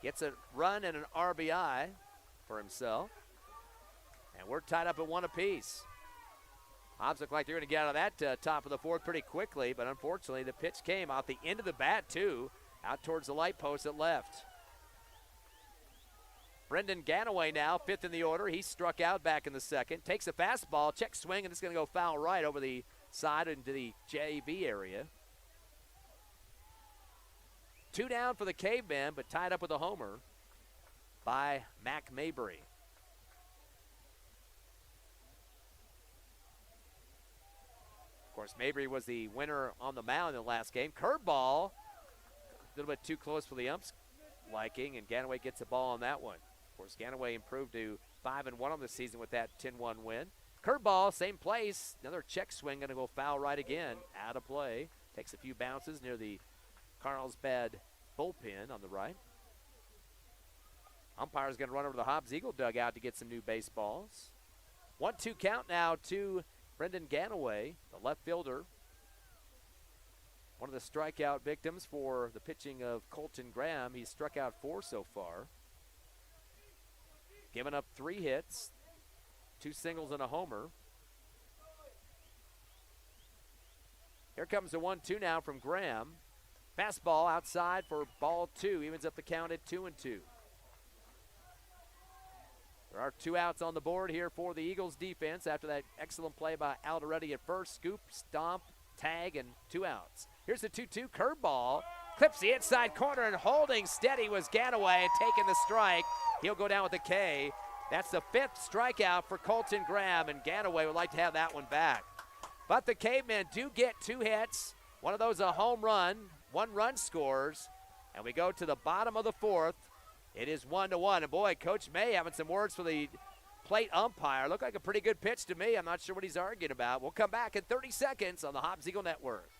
Gets a run and an RBI for himself. And we're tied up at 1 apiece. Hobbs look like they're going to get out of that top of the 4th pretty quickly, but unfortunately the pitch came out the end of the bat too, out towards the light post at left. Brendan Ganaway now, 5th in the order. He struck out back in the 2nd. Takes a fastball, check swing, and it's going to go foul right over the side into the JV area. 2 down for the Cavemen, but tied up with a homer by Mcnabble. Of course, Mabry was the winner on the mound in the last game. Curveball, a little bit too close for the ump's liking, and Ganaway gets a ball on that one. Of course, Ganaway improved to 5-1 on the season with that 10-1 win. Curveball, same place. Another check swing, going to go foul right again. Out of play. Takes a few bounces near the Carlsbad bullpen on the right. Umpire's going to run over to the Hobbs Eagle dugout to get some new baseballs. 1-2 count now to Brendan Ganaway, the left fielder. One of the strikeout victims for the pitching of Colton Graham. He's struck out 4 so far. Given up 3 hits, 2 singles and a homer. Here comes the 1-2 now from Graham. Fastball outside for ball 2. Evens up the count at 2-2. There are 2 outs on the board here for the Eagles defense after that excellent play by Aldrete at first. Scoop, stomp, tag, and 2 outs. Here's the 2-2 curveball. Clips the inside corner, and holding steady was Gataway and taking the strike. He'll go down with a K. That's the 5th strikeout for Colton Graham, and Ganaway would like to have that one back. But the Cavemen do get 2 hits. One of those a home run. 1 run scores. And we go to the bottom of the 4th. It is 1-1. And boy, Coach May having some words for the plate umpire. Looked like a pretty good pitch to me. I'm not sure what he's arguing about. We'll come back in 30 seconds on the Hobbs Eagle Network.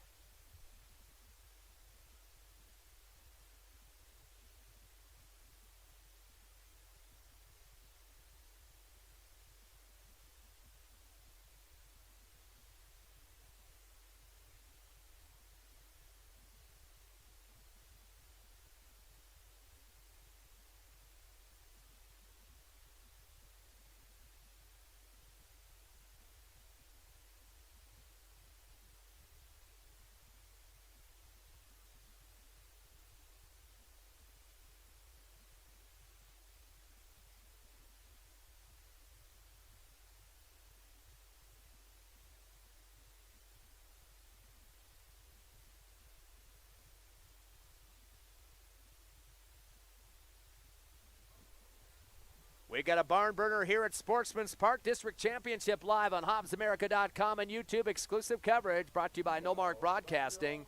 We got a barn burner here at Sportsman's Park District Championship live on HobbsAmerica.com and YouTube. Exclusive coverage brought to you by Nomark Broadcasting.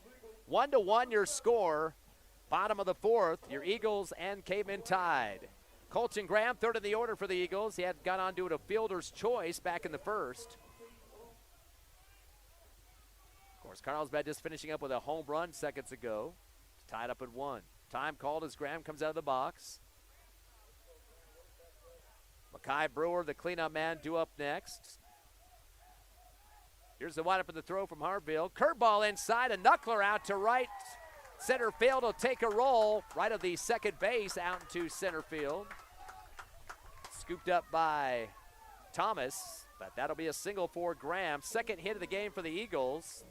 1-1 your score. Bottom of the fourth, your Eagles and Cavemen tied. Colton Graham, third in the order for the Eagles. He had gone on to a fielder's choice back in the first. Of course, Carlsbad just finishing up with a home run seconds ago. It's tied up at 1. Time called as Graham comes out of the box. Mackay Brewer, the cleanup man, due up next. Here's the windup in the throw from Harville. Curveball inside, a knuckler out to right. Center field will take a roll right of the second base out into center field. Scooped up by Thomas, but that'll be a single for Graham. Second hit of the game for the Eagles.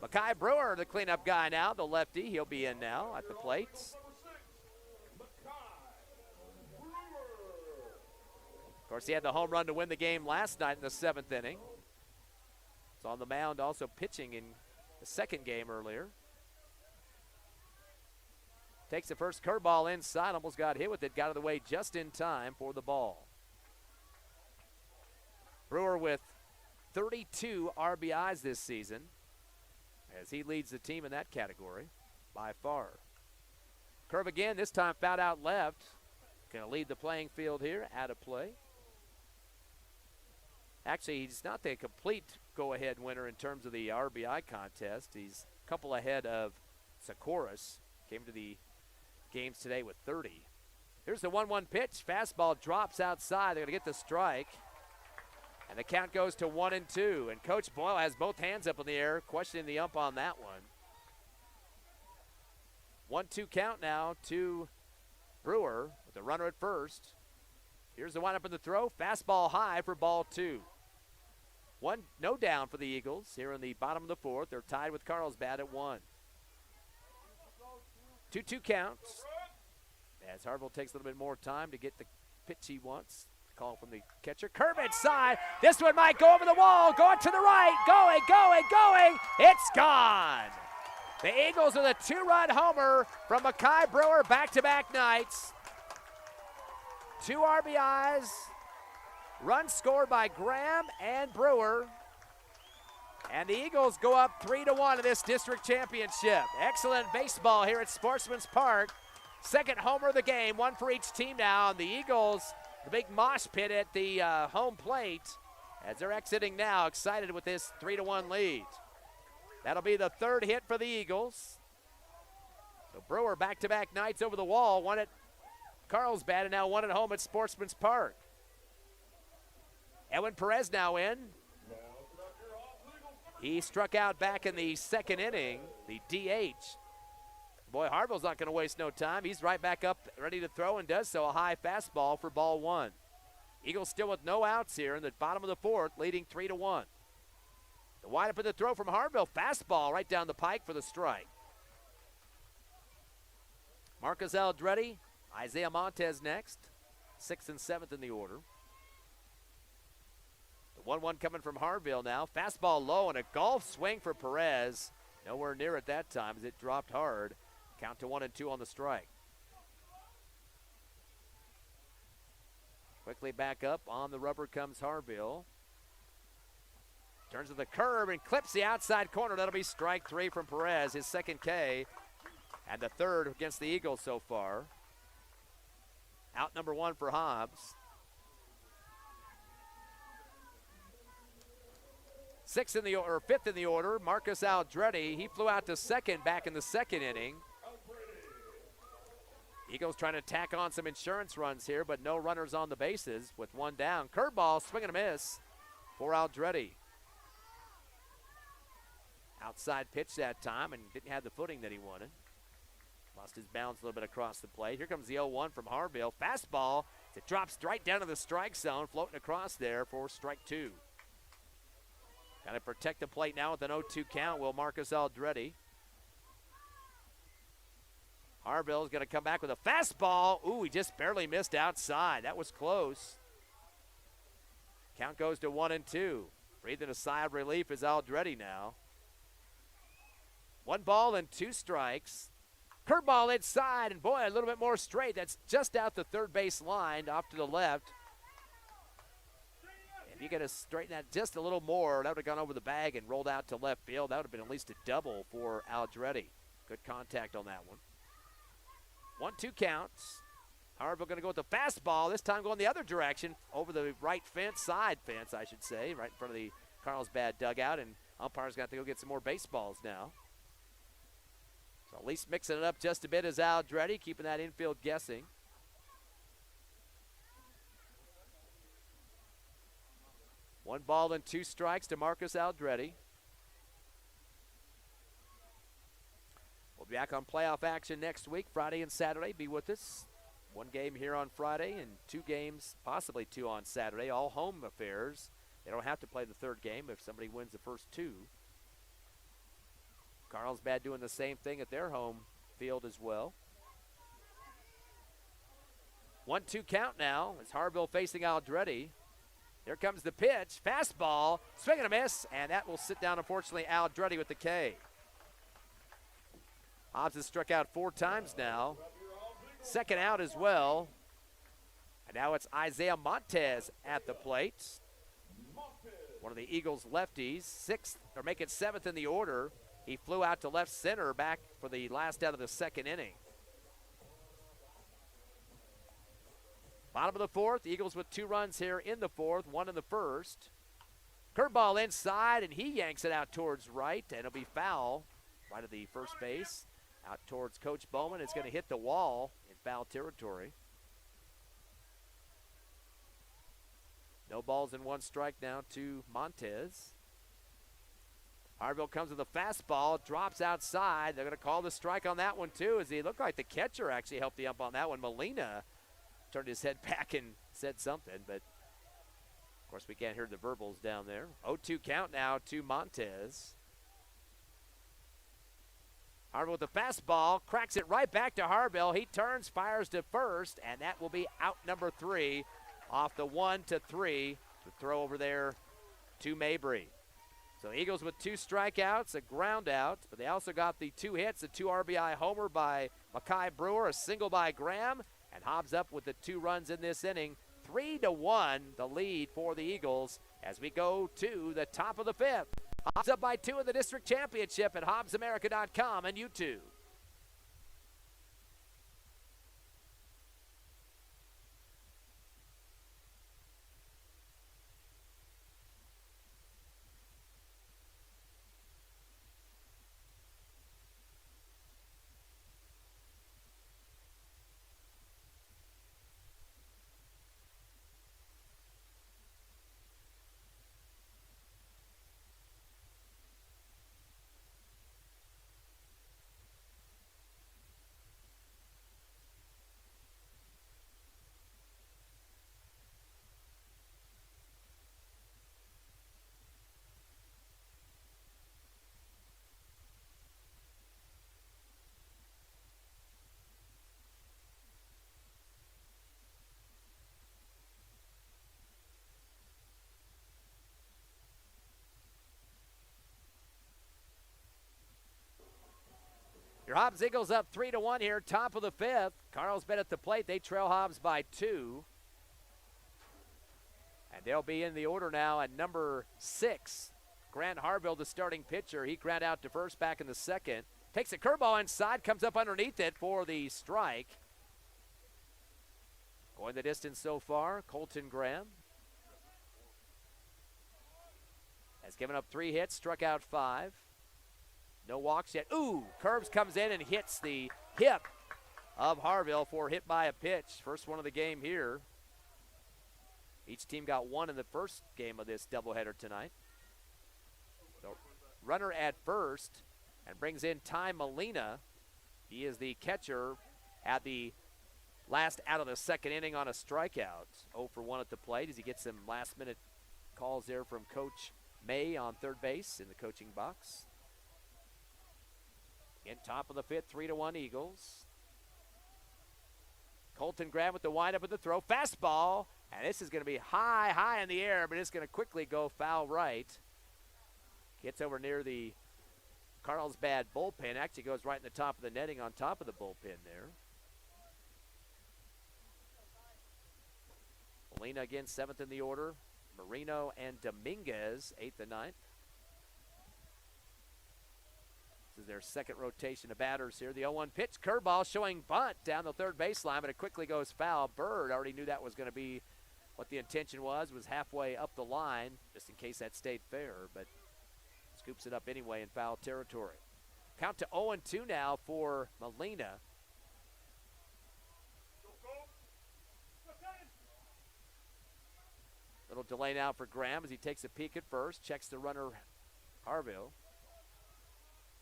Mackay Brewer, the cleanup guy now, the lefty. He'll be in now at the plate. Of course, he had the home run to win the game last night in the 7th inning. He's on the mound also pitching in the second game earlier. Takes the first curveball inside, almost got hit with it, got out of the way just in time for the ball. Brewer with 32 RBIs this season, as he leads the team in that category by far. Curve again, this time fouled out left. Going to lead the playing field here, out of play. Actually, he's not the complete go-ahead winner in terms of the RBI contest. He's a couple ahead of Socarios. Came to the games today with 30. Here's the 1-1 pitch. Fastball drops outside. They're going to get the strike. And the count goes to 1-2. And Coach Boyle has both hands up in the air, questioning the ump on that one. 1-2 count now to Brewer with the runner at first. Here's the windup in the throw. Fastball high for ball 2. No down for the Eagles here in the bottom of the fourth. They're tied with Carlsbad at 1. 2-2 counts. As Harville takes a little bit more time to get the pitch he wants. Call from the catcher. Curve inside. This one might go over the wall. Going to the right. Going. It's gone. The Eagles with a 2-run homer from Mackay Brewer back-to-back nights. 2 RBIs. Runs scored by Graham and Brewer. And the Eagles go up 3-1 in this district championship. Excellent baseball here at Sportsman's Park. Second homer of the game, one for each team now. And the Eagles, the big mosh pit at the home plate as they're exiting now, excited with this 3-1 lead. That'll be the third hit for the Eagles. So Brewer back-to-back nights over the wall, one at Carlsbad and now one at home at Sportsman's Park. Edwin Perez now in. He struck out back in the second inning, the DH. Boy, Harville's not going to waste no time. He's right back up, ready to throw, and does so. A high fastball for ball 1. Eagles still with no outs here in the bottom of the fourth, leading 3-1. The windup in the throw from Harville. Fastball right down the pike for the strike. Marcus Aldrete, Isaiah Montes next. 6th and 7th in the order. The 1-1 coming from Harville now. Fastball low and a golf swing for Perez. Nowhere near it that time as it dropped hard. Count to 1-2 on the strike. Quickly back up. On the rubber comes Harville. Turns to the curve and clips the outside corner. That'll be strike 3 from Perez, his second K. And the third against the Eagles so far. Out number 1 for Hobbs. 5th in the order, Marcus Aldrete. He flew out to second back in the second inning. Eagles trying to tack on some insurance runs here, but no runners on the bases with 1 down. Curveball, swing and a miss for Aldrete. Outside pitch that time and didn't have the footing that he wanted. Lost his balance a little bit across the plate. Here comes the 0-1 from Harville. Fastball. It drops right down to the strike zone, floating across there for strike 2. Got to protect the plate now with an 0-2 count, will Marcus Aldrete. Harville's going to come back with a fastball. Ooh, he just barely missed outside. That was close. Count goes to 1-2. Breathing a sigh of relief is Aldrete now. 1 ball and 2 strikes. Curveball inside, and boy, a little bit more straight. That's just out the third base line, off to the left. If you got to straighten that just a little more, that would have gone over the bag and rolled out to left field. That would have been at least a double for Aldrete. Good contact on that one. 1-2 counts. Harville going to go with the fastball, this time going the other direction, over the right fence, side fence, I should say, right in front of the Carlsbad dugout, and umpire's got to go get some more baseballs now. So at least mixing it up just a bit is Aldrete, keeping that infield guessing. One ball and 2 strikes to Marcus Aldrete. We'll be back on playoff action next week, Friday and Saturday. Be with us. 1 game here on Friday and 2 games, possibly 2 on Saturday, all home affairs. They don't have to play the 3rd game if somebody wins the first 2. Carlsbad doing the same thing at their home field as well. 1-2 count now as Harville facing Aldrete. Here comes the pitch, fastball, swing and a miss, and that will sit down, unfortunately, Aldrete with the K. Hobbs has struck out 4 times now. 2nd out as well. And now it's Isaiah Montes at the plate. One of the Eagles' lefties, 6th, or make it 7th in the order. He flew out to left center back for the last out of the 2nd inning. Bottom of the 4th, Eagles with 2 runs here in the 4th, 1 in the 1st. Curveball inside, and he yanks it out towards right, and it'll be foul right at the first base. Out towards Coach Bowman. It's going to hit the wall in foul territory. No balls and 1 strike now to Montes. Harville comes with a fastball, drops outside. They're going to call the strike on that one too, as he looked like the catcher actually helped the ump on that one. Molina turned his head back and said something, but of course we can't hear the verbals down there. 0-2 count now to Montes. Harville with the fastball, cracks it right back to Harville. He turns, fires to first, and that will be out number 3 off the 1-3 to throw over there to Mabry. So Eagles with 2 strikeouts, a ground out, but they also got the 2 hits, the 2 RBI homer by Mackay Brewer, a single by Graham, and Hobbs up with the 2 runs in this inning. 3-1 the lead for the Eagles as we go to the top of the 5th. Hobbs up by 2 in the district championship at HobbsAmerica.com and YouTube. Your Hobbs Eagles up 3-1 here, top of the 5th. Carlsbad at the plate. They trail Hobbs by 2. And they'll be in the order now at number 6. Grant Harville, the starting pitcher. He ground out to first back in the 2nd. Takes a curveball inside, comes up underneath it for the strike. Going the distance so far, Colton Graham has given up 3 hits, struck out 5. No walks yet. Ooh, Curbs comes in and hits the hip of Harville for hit by a pitch. First one of the game here. Each team got 1 in the first game of this doubleheader tonight. The runner at first and brings in Ty Molina. He is the catcher at the last out of the 2nd inning on a strikeout. 0 for 1 at the plate as he gets some last-minute calls there from Coach May on third base in the coaching box. In top of the 5th, 3-1 Eagles. Colton Graham with the windup of the throw. Fastball, and this is going to be high in the air, but it's going to quickly go foul right. Gets over near the Carlsbad bullpen. Actually goes right in the top of the netting on top of the bullpen there. Molina again, 7th in the order. Marino and Dominguez, 8th and 9th. This is their second rotation of batters here. The 0-1 pitch, curveball showing bunt down the third baseline, but it quickly goes foul. Bird already knew that was going to be what the intention was halfway up the line, just in case that stayed fair, but scoops it up anyway in foul territory. Count to 0-2 now for Molina. Little delay now for Graham as he takes a peek at first, checks the runner Harville.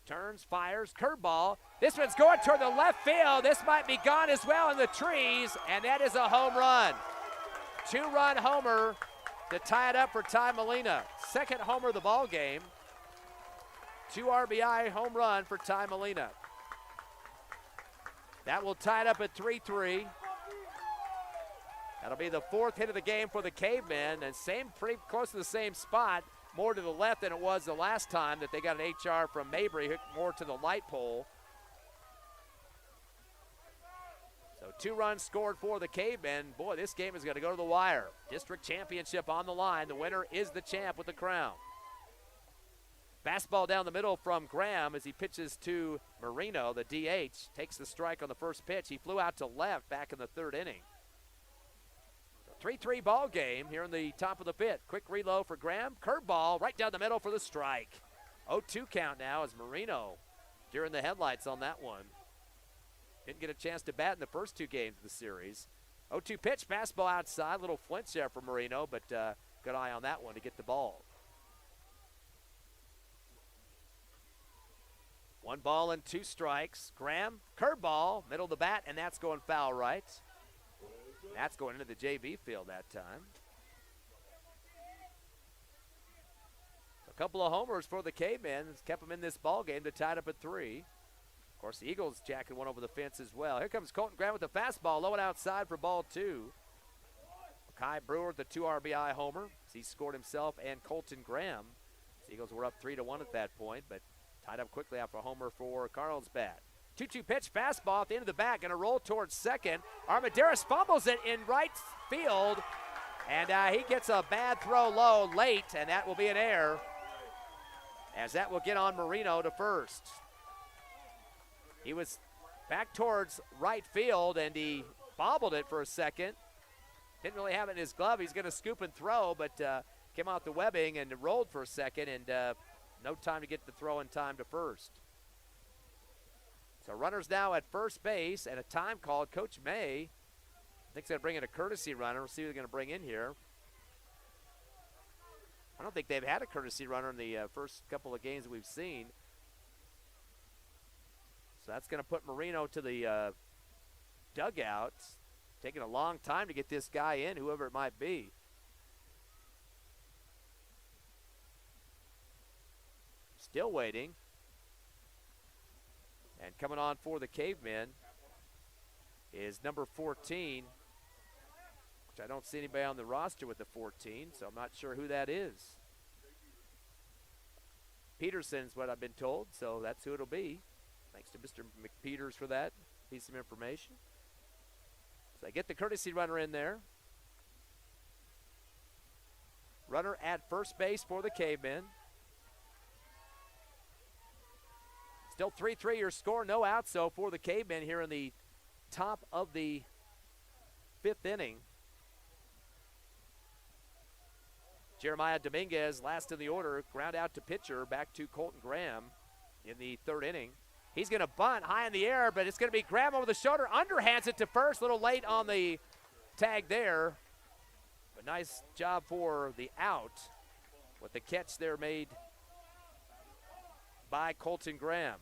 Turns, fires, curveball. This one's going toward the left field. This might be gone as well in the trees, and that is a home run. 2-run homer to tie it up for Ty Molina. Second homer of the ball game. 2 RBI home run for Ty Molina. That will tie it up at 3-3. That'll be the 4th hit of the game for the Cavemen, and pretty close to the same spot, more to the left than it was the last time that they got an HR from Mabry, more to the light pole. So 2 runs scored for the Cavemen. Boy, this game is going to go to the wire. District championship on the line. The winner is the champ with the crown. Fastball down the middle from Graham as he pitches to Marino, the DH. Takes the strike on the first pitch. He flew out to left back in the 3rd inning. 3-3 ball game here in the top of the 5th. Quick reload for Graham. Curveball right down the middle for the strike. 0-2 count now as Marino during the headlights on that one. Didn't get a chance to bat in the first 2 games of the series. 0-2 pitch, fastball outside. Little flinch there for Marino, but good eye on that one to get the ball. 1 ball and 2 strikes. Graham, curveball, middle of the bat, and that's going foul right. That's going into the JV field that time. A couple of homers for the Cavemen. It's kept them in this ball game to tie it up at 3. Of course, the Eagles jacking one over the fence as well. Here comes Colton Graham with the fastball, low and outside for ball 2. Kai Brewer, the 2 RBI homer. He scored himself and Colton Graham. The Eagles were up 3-1 at that point, but tied up quickly after a homer for Carlsbad. 2-2 pitch, fastball at the end of the bat, going to roll towards second. Armendariz fumbles it in right field, and he gets a bad throw low late, and that will be an error, as that will get on Marino to first. He was back towards right field, and he bobbled it for a second. Didn't really have it in his glove. He's going to scoop and throw, but came out the webbing and rolled for a second, and no time to get the throw in time to first. So runners now at first base and a time called. Coach May, I think, is going to bring in a courtesy runner. We'll see who they're going to bring in here. I don't think they've had a courtesy runner in the first couple of games that we've seen. So that's going to put Marino to the dugout. Taking a long time to get this guy in, whoever it might be. Still waiting. And coming on for the Cavemen is number 14, which I don't see anybody on the roster with the 14, so I'm not sure who that is. Peterson's what I've been told, so that's who it'll be. Thanks to Mr. McPeters for that piece of information. So they get the courtesy runner in there. Runner at first base for the Cavemen. Still 3-3 your score, no outs so for the Cavemen here in the top of the 5th inning. Jeremiah Dominguez last in the order, ground out to pitcher, back to Colton Graham in the 3rd inning. He's going to bunt high in the air, but it's going to be Graham over the shoulder, underhands it to first, a little late on the tag there. But nice job for the out with the catch there made by Colton Graham.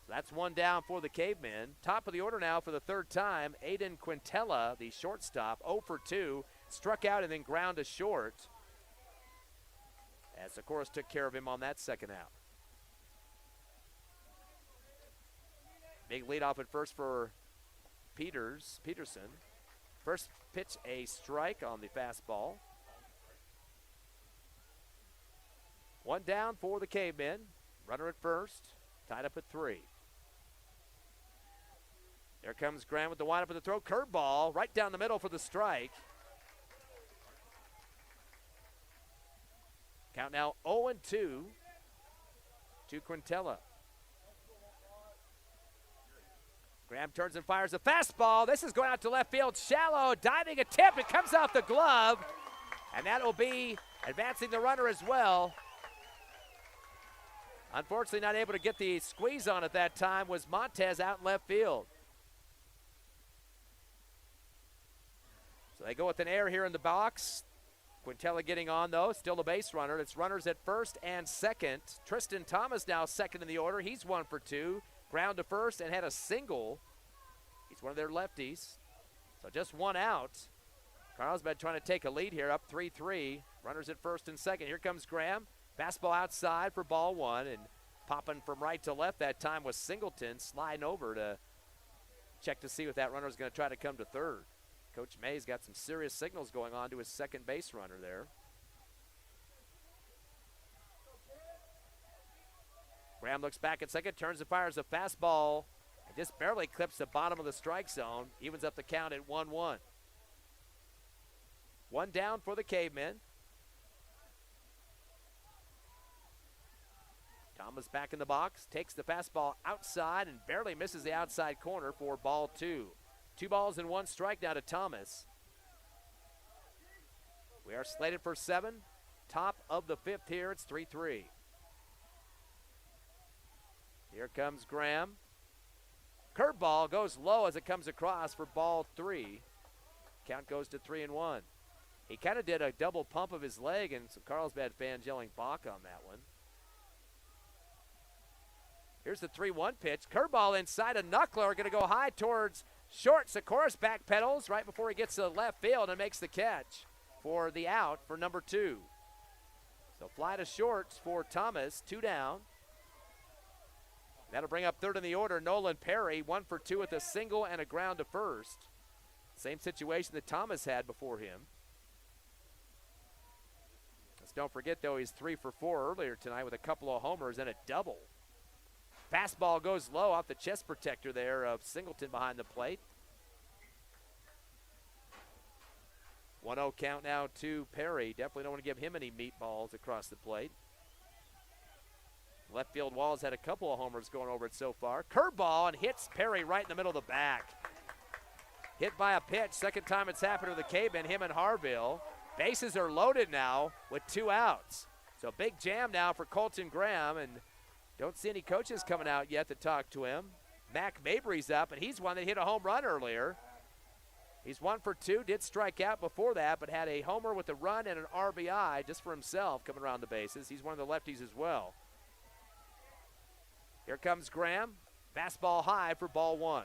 That's 1 down for the Cavemen. Top of the order now for the 3rd time, Aidan Quintella, the shortstop, 0 for 2, struck out and then ground to short. As Socarios took care of him on that 2nd out. Big leadoff at first for Peterson. First pitch, a strike on the fastball. 1 down for the Cavemen. Runner at first, tied up at 3. There comes Graham with the windup of the throw. Curveball right down the middle for the strike. Count now 0-2 to Quintella. Graham turns and fires a fastball. This is going out to left field. Shallow, diving attempt. It comes off the glove. And that will be advancing the runner as well. Unfortunately, not able to get the squeeze on at that time was Montes out in left field. So they go with an error here in the box. Quintella getting on, though. Still a base runner. It's runners at first and second. Tristan Thomas now second in the order. He's 1 for 2. Ground to first and had a single. He's one of their lefties. So just 1 out. Carlsbad trying to take a lead here, up 3-3. Runners at first and second. Here comes Graham. Fastball outside for ball 1, and popping from right to left that time was Singleton, sliding over to check to see if that runner is going to try to come to third. Coach May's got some serious signals going on to his second base runner there. Graham looks back at second, turns and fires a fastball, and just barely clips the bottom of the strike zone, evens up the count at 1-1. 1 down for the Cavemen. Thomas back in the box, takes the fastball outside and barely misses the outside corner for ball 2. 2 balls and 1 strike now to Thomas. We are slated for 7. Top of the 5th here, it's 3-3. Here comes Graham. Curveball goes low as it comes across for ball 3. Count goes to 3-1. He kind of did a double pump of his leg, and some Carlsbad fans yelling balk on that one. Here's the 3-1 pitch. Curveball inside, a knuckler, going to go high towards short. Socarios backpedals right before he gets to left field and makes the catch for the out for number 2. So fly to short for Thomas, 2 down. That'll bring up third in the order, Nolan Perry, 1 for 2 with a single and a ground to first. Same situation that Thomas had before him. Let's don't forget, though, he's 3 for 4 earlier tonight with a couple of homers and a double. Fastball goes low off the chest protector there of Singleton behind the plate. 1-0 count now to Perry. Definitely don't want to give him any meatballs across the plate. Left field wall's had a couple of homers going over it so far. Curveball and hits Perry right in the middle of the back. Hit by a pitch. Second time it's happened to the Cavemen, him and Harville. Bases are loaded now with 2 outs. So big jam now for Colton Graham, and don't see any coaches coming out yet to talk to him. Mac Mabry's up, and he's one that hit a home run earlier. He's 1 for 2, did strike out before that, but had a homer with a run and an RBI just for himself coming around the bases. He's one of the lefties as well. Here comes Graham. Fastball high for ball 1.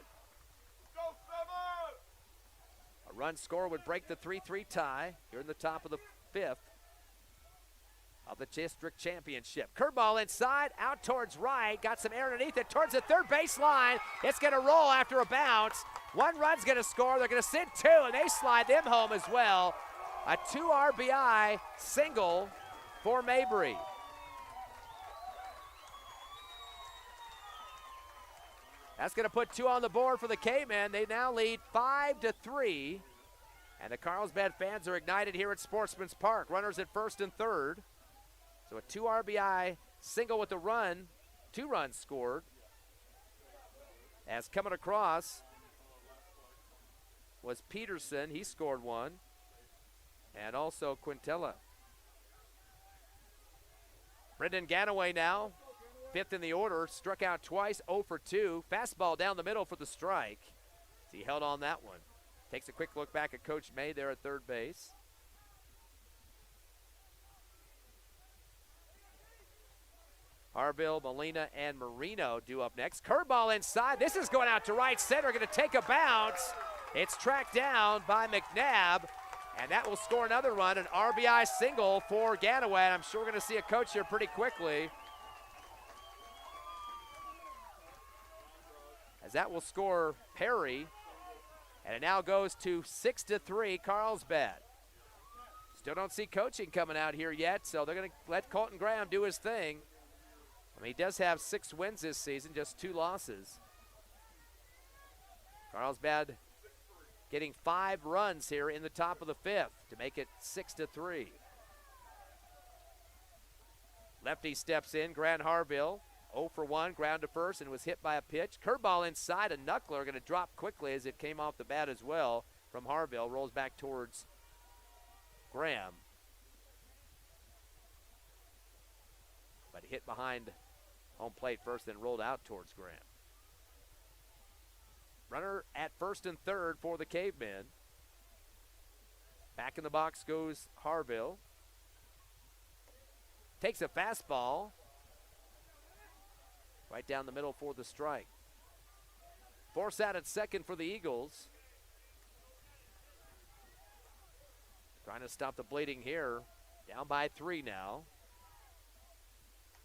A run score would break the 3-3 tie here in the top of the 5th of the district championship. Curveball inside, out towards right. Got some air underneath it towards the third base line. It's going to roll after a bounce. 1 run's going to score. They're going to send 2, and they slide them home as well. A 2 RBI single for Mabry. That's going to put 2 on the board for the K-Men. They now lead 5-3. And the Carlsbad fans are ignited here at Sportsman's Park. Runners at first and third. So a 2 RBI single with a run. 2 runs scored. As coming across was Peterson. He scored 1. And also Quintella. Brendan Ganaway now, 5th in the order, struck out twice, 0 for 2. Fastball down the middle for the strike. He held on that one. Takes a quick look back at Coach May there at third base. Harville, Molina, and Marino due up next. Curveball inside. This is going out to right center. Going to take a bounce. It's tracked down by Mcnabb, and that will score another run, an RBI single for Ganaway. I'm sure we're going to see a coach here pretty quickly, as that will score Perry, and it now goes to 6-3 Carlsbad. Still don't see coaching coming out here yet, so they're going to let Colton Graham do his thing. I mean, he does have 6 wins this season, just 2 losses. Carlsbad getting 5 runs here in the top of the 5th to make it 6-3. Lefty steps in, Grant Harville, 0 for 1, ground to first, and was hit by a pitch. Curveball inside, a knuckler, going to drop quickly as it came off the bat as well from Harville. Rolls back towards Graham. But hit behind home plate first, then rolled out towards Graham. Runner at first and third for the Cavemen. Back in the box goes Harville. Takes a fastball. Right down the middle for the strike. Force out at second for the Eagles. Trying to stop the bleeding here. Down by 3 now.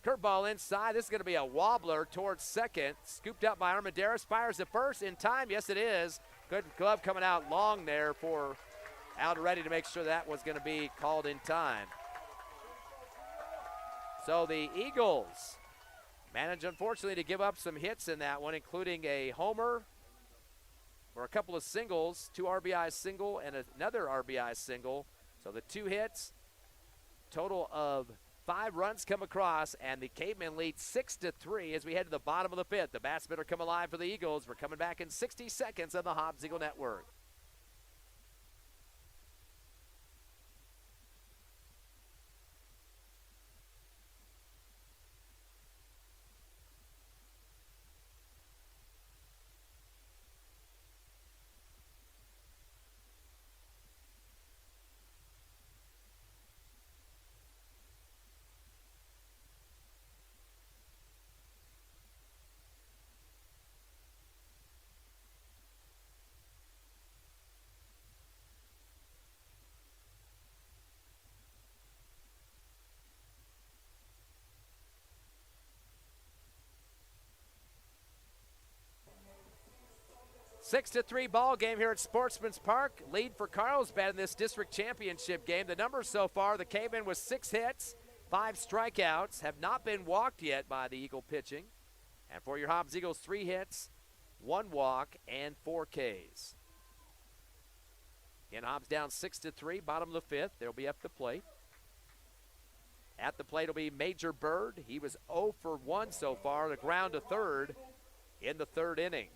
Curveball inside. This is going to be a wobbler towards second. Scooped up by Armendariz. Fires at first in time. Yes, it is. Good glove coming out long there for Aldrete to make sure that was going to be called in time. So the Eagles managed, unfortunately, to give up some hits in that one, including a homer or a couple of singles, 2 RBI single and another RBI single. So the 2 hits, total of 5 runs come across, and the Cavemen lead 6-3 as we head to the bottom of the 5th. The batsmen are coming alive for the Eagles. We're coming back in 60 seconds on the Hobbs Eagle Network. Six to 3 ball game here at Sportsman's Park. Lead for Carlsbad in this district championship game. The numbers so far, the Cavemen with 6 hits, 5 strikeouts, have not been walked yet by the Eagle pitching. And for your Hobbs Eagles, 3 hits, 1 walk, and 4 Ks. Again, Hobbs down 6-3, bottom of the 5th. They'll be up the plate. At the plate will be Major Bird. He was 0 for 1 so far, the ground to third in the 3rd inning.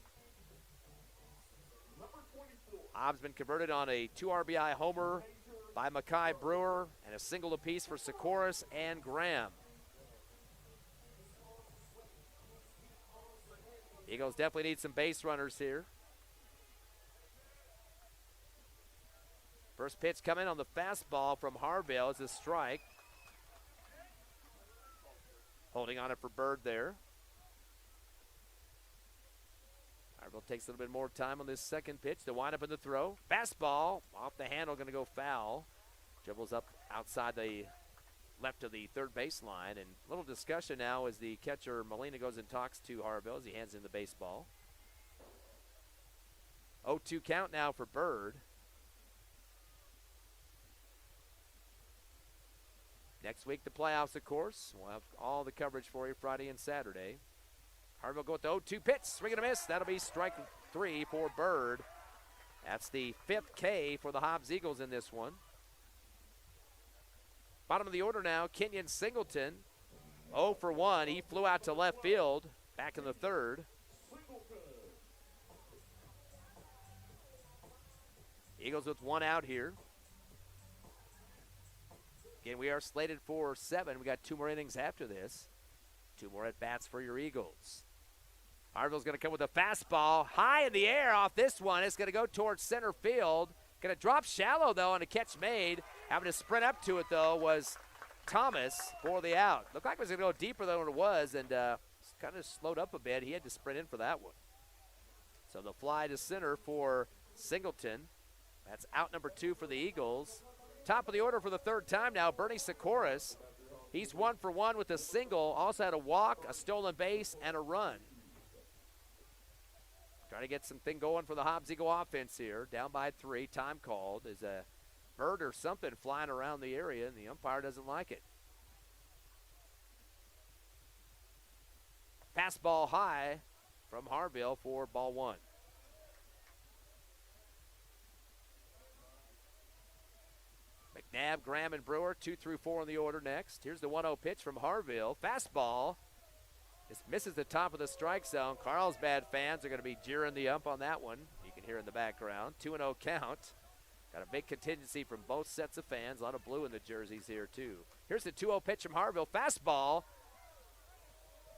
Hobbs been converted on a 2 RBI homer by Mackay Brewer and a single apiece for Socarios and Graham. Eagles definitely need some base runners here. First pitch coming on the fastball from Harville is a strike. Holding on it for Bird there. Harville takes a little bit more time on this second pitch to wind up in the throw. Fastball off the handle, going to go foul. Dribbles up outside the left of the third baseline. And a little discussion now as the catcher Molina goes and talks to Harville as he hands in the baseball. 0-2 count now for Bird. Next week, the playoffs, of course. We'll have all the coverage for you Friday and Saturday. Harville go with the 0-2 pitch. Swing and a miss. That'll be strike 3 for Bird. That's the 5th K for the Hobbs Eagles in this one. Bottom of the order now, Kenyon Singleton. 0 for 1. He flew out to left field back in the 3rd. Eagles with 1 out here. Again, we are slated for 7. We got 2 more innings after this. 2 more at-bats for your Eagles. Harville's going to come with a fastball high in the air off this one. It's going to go towards center field. Going to drop shallow, though, on a catch made. Having to sprint up to it, though, was Thomas for the out. Looked like it was going to go deeper than it was, and kind of slowed up a bit. He had to sprint in for that one. So the fly to center for Singleton. That's out number 2 for the Eagles. Top of the order for the 3rd time now, Bernie Socarios. He's 1 for 1 with a single. Also had a walk, a stolen base, and a run. Trying to get something going for the Hobbs Eagle offense here. Down by 3, time called. There's a bird or something flying around the area, and the umpire doesn't like it. Fastball high from Harville for ball one. Mcnabb, Graham, and Brewer, 2 through 4 in the order next. Here's the 1-0 pitch from Harville. Fastball just misses the top of the strike zone. Carlsbad fans are going to be jeering the ump on that one. You can hear in the background. 2-0 count. Got a big contingency from both sets of fans. A lot of blue in the jerseys here, too. Here's the 2-0 pitch from Harville. Fastball.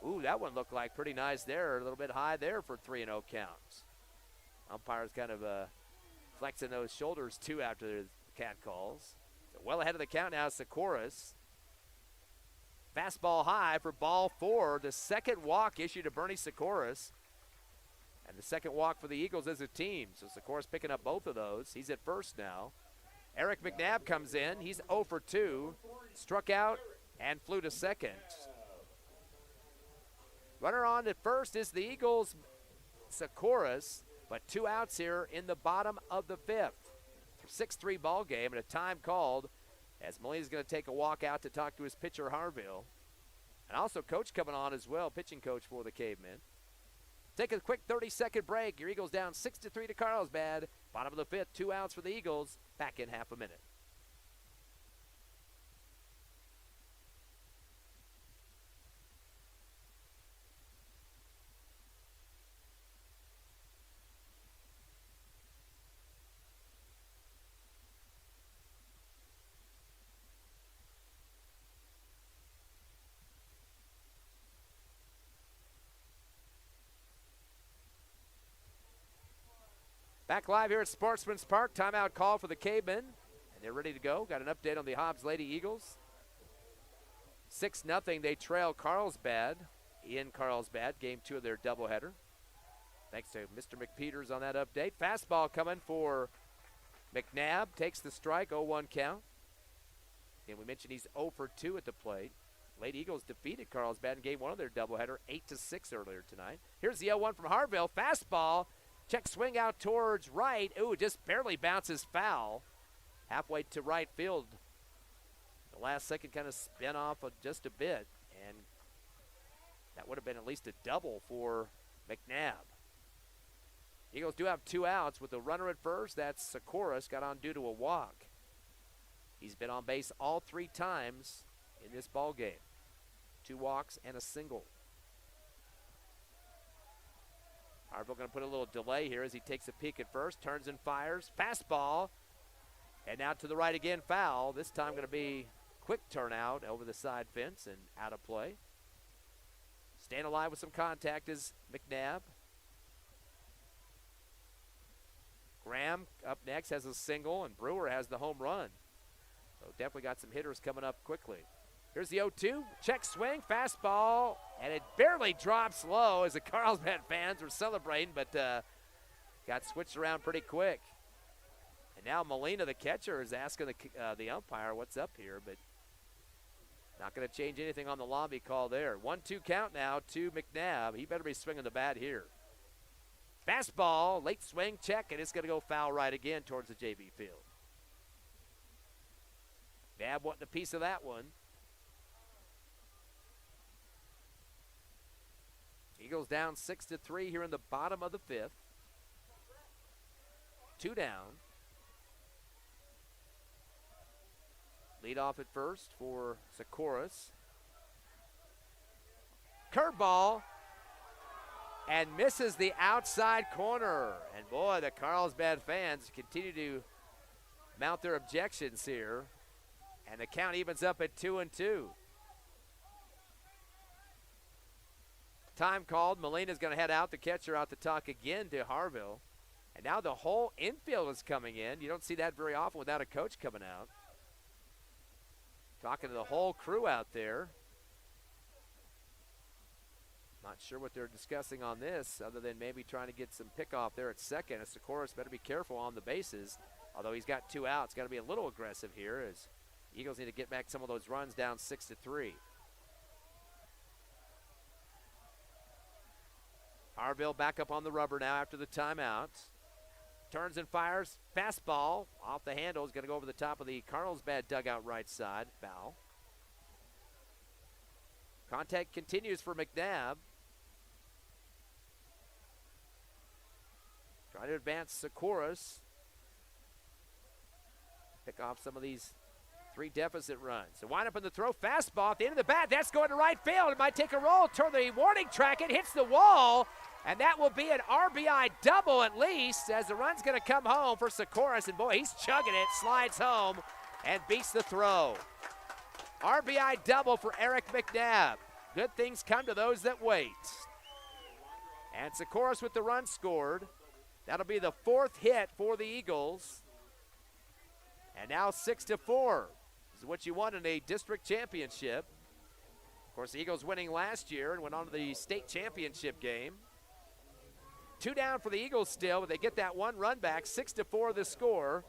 Ooh, that one looked like pretty nice there. A little bit high there for 3-0 counts. Umpire's kind of flexing those shoulders, too, after the cat calls. So well ahead of the count now, Socarios. Fastball high for ball 4. The second walk issued to Bernie Socarios. And the second walk for the Eagles as a team. So Socarios picking up both of those. He's at first now. Eric Mcnabb comes in. He's 0 for 2. Struck out and flew to second. Runner on at first is the Eagles' Socarios, but 2 outs here in the bottom of the 5th. 6-3 ball game and a time called as Molina's going to take a walk out to talk to his pitcher Harville. And also coach coming on as well, pitching coach for the Cavemen. Take a quick 30-second break. Your Eagles down 6-3 to Carlsbad. Bottom of the 5th, 2 outs for the Eagles. Back in half a minute. Back live here at Sportsman's Park. Timeout call for the Cavemen. And they're ready to go. Got an update on the Hobbs Lady Eagles. 6-0. They trail Carlsbad in Carlsbad. Game 2 of their doubleheader. Thanks to Mr. McPeters on that update. Fastball coming for Mcnabb. Takes the strike. 0-1 count. And we mentioned he's 0 for 2 at the plate. Lady Eagles defeated Carlsbad in game 1 of their doubleheader. 8-6 earlier tonight. Here's the 0-1 from Harville. Fastball. Check swing out towards right. Ooh, just barely bounces foul. Halfway to right field. The last second kind of spin off just a bit. And that would have been at least a double for Mcnabb. Eagles do have 2 outs with a runner at first. That's Socarios, got on due to a walk. He's been on base all 3 times in this ball game. 2 walks and a single. Harville going to put a little delay here as he takes a peek at first, turns and fires. Fastball, and now to the right again, foul. This time going to be quick turnout over the side fence and out of play. Staying alive with some contact is Mcnabb. Graham up next has a single, and Brewer has the home run. So definitely got some hitters coming up quickly. Here's the 0-2, check swing, fastball, and it barely drops low as the Carlsbad fans were celebrating, but got switched around pretty quick. And now Molina, the catcher, is asking the umpire what's up here, but not going to change anything on the lobby call there. 1-2 count now to Mcnabb. He better be swinging the bat here. Fastball, late swing, check, and it's going to go foul right again towards the JV field. Mcnabb wanting a piece of that one. Eagles down 6-3 here in the bottom of the 5th. 2 down. Lead off at first for Socarios. Curveball. And misses the outside corner. And boy, the Carlsbad fans continue to mount their objections here. And the count evens up at 2-2. Time called. Molina's going to head out. The catcher out to talk again to Harville. And now the whole infield is coming in. You don't see that very often without a coach coming out. Talking to the whole crew out there. Not sure what they're discussing on this other than maybe trying to get some pickoff there at second. As Socarios better be careful on the bases. Although he's got 2 outs, got to be a little aggressive here as Eagles need to get back some of those runs down 6-3. Harville back up on the rubber now after the timeout. Turns and fires. Fastball off the handle is going to go over the top of the Carlsbad dugout right side. Foul. Contact continues for Mcnabb. Trying to advance Socarios. Pick off some of these 3 deficit runs. So wind up in the throw, fastball at the end of the bat. That's going to right field. It might take a roll toward the warning track. It hits the wall, and that will be an RBI double at least, as the run's going to come home for Socarios. And boy, he's chugging it, slides home, and beats the throw. RBI double for Eric Mcnabb. Good things come to those that wait. And Socarios with the run scored. That'll be the 4th hit for the Eagles. And now 6-4. This is what you want in a district championship. Of course, the Eagles winning last year and went on to the state championship game. 2 down for the Eagles still, but they get that 1 run back. 6-4 the score.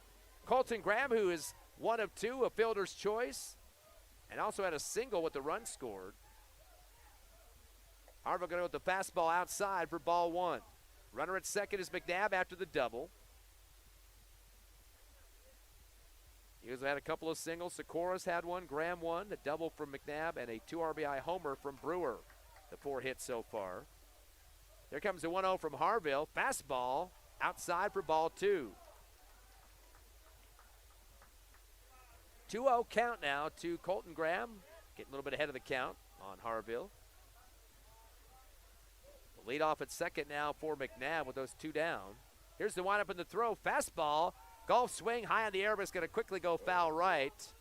Colton Graham, who is 1 of 2, a fielder's choice, and also had a single with the run scored. Harville going to go with the fastball outside for ball 1. Runner at second is Mcnabb after the double. Eagles had a couple of singles. Socarios had 1, Graham 1, a double from Mcnabb, and a 2 RBI homer from Brewer. The 4 hits so far. There comes the 1-0 from Harville. Fastball outside for ball 2. 2-0 count now to Colton Graham. Getting a little bit ahead of the count on Harville. The lead off at second now for Mcnabb with those 2 down. Here's the windup in the throw. Fastball. Golf swing high in the air, but it's going to quickly go foul right.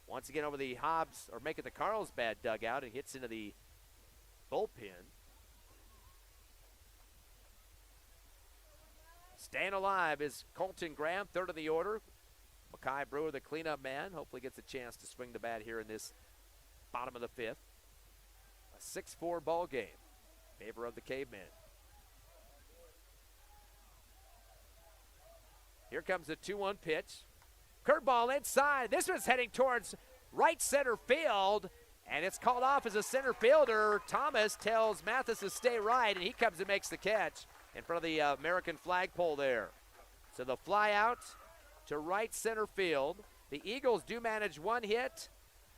Once again over the Hobbs, or make it the Carlsbad dugout, and hits into the bullpen. Staying alive is Colton Graham, 3rd of the order. Mackay Brewer, the cleanup man, hopefully gets a chance to swing the bat here in this bottom of the 5th. A 6-4 ball game in favor of the Cavemen. Here comes the 2-1 pitch. Curveball inside. This one's heading towards right center field, and it's called off as a center fielder. Thomas tells Mathis to stay right, and he comes and makes the catch in front of the American flagpole there. So the fly out to right center field. The Eagles do manage 1 hit.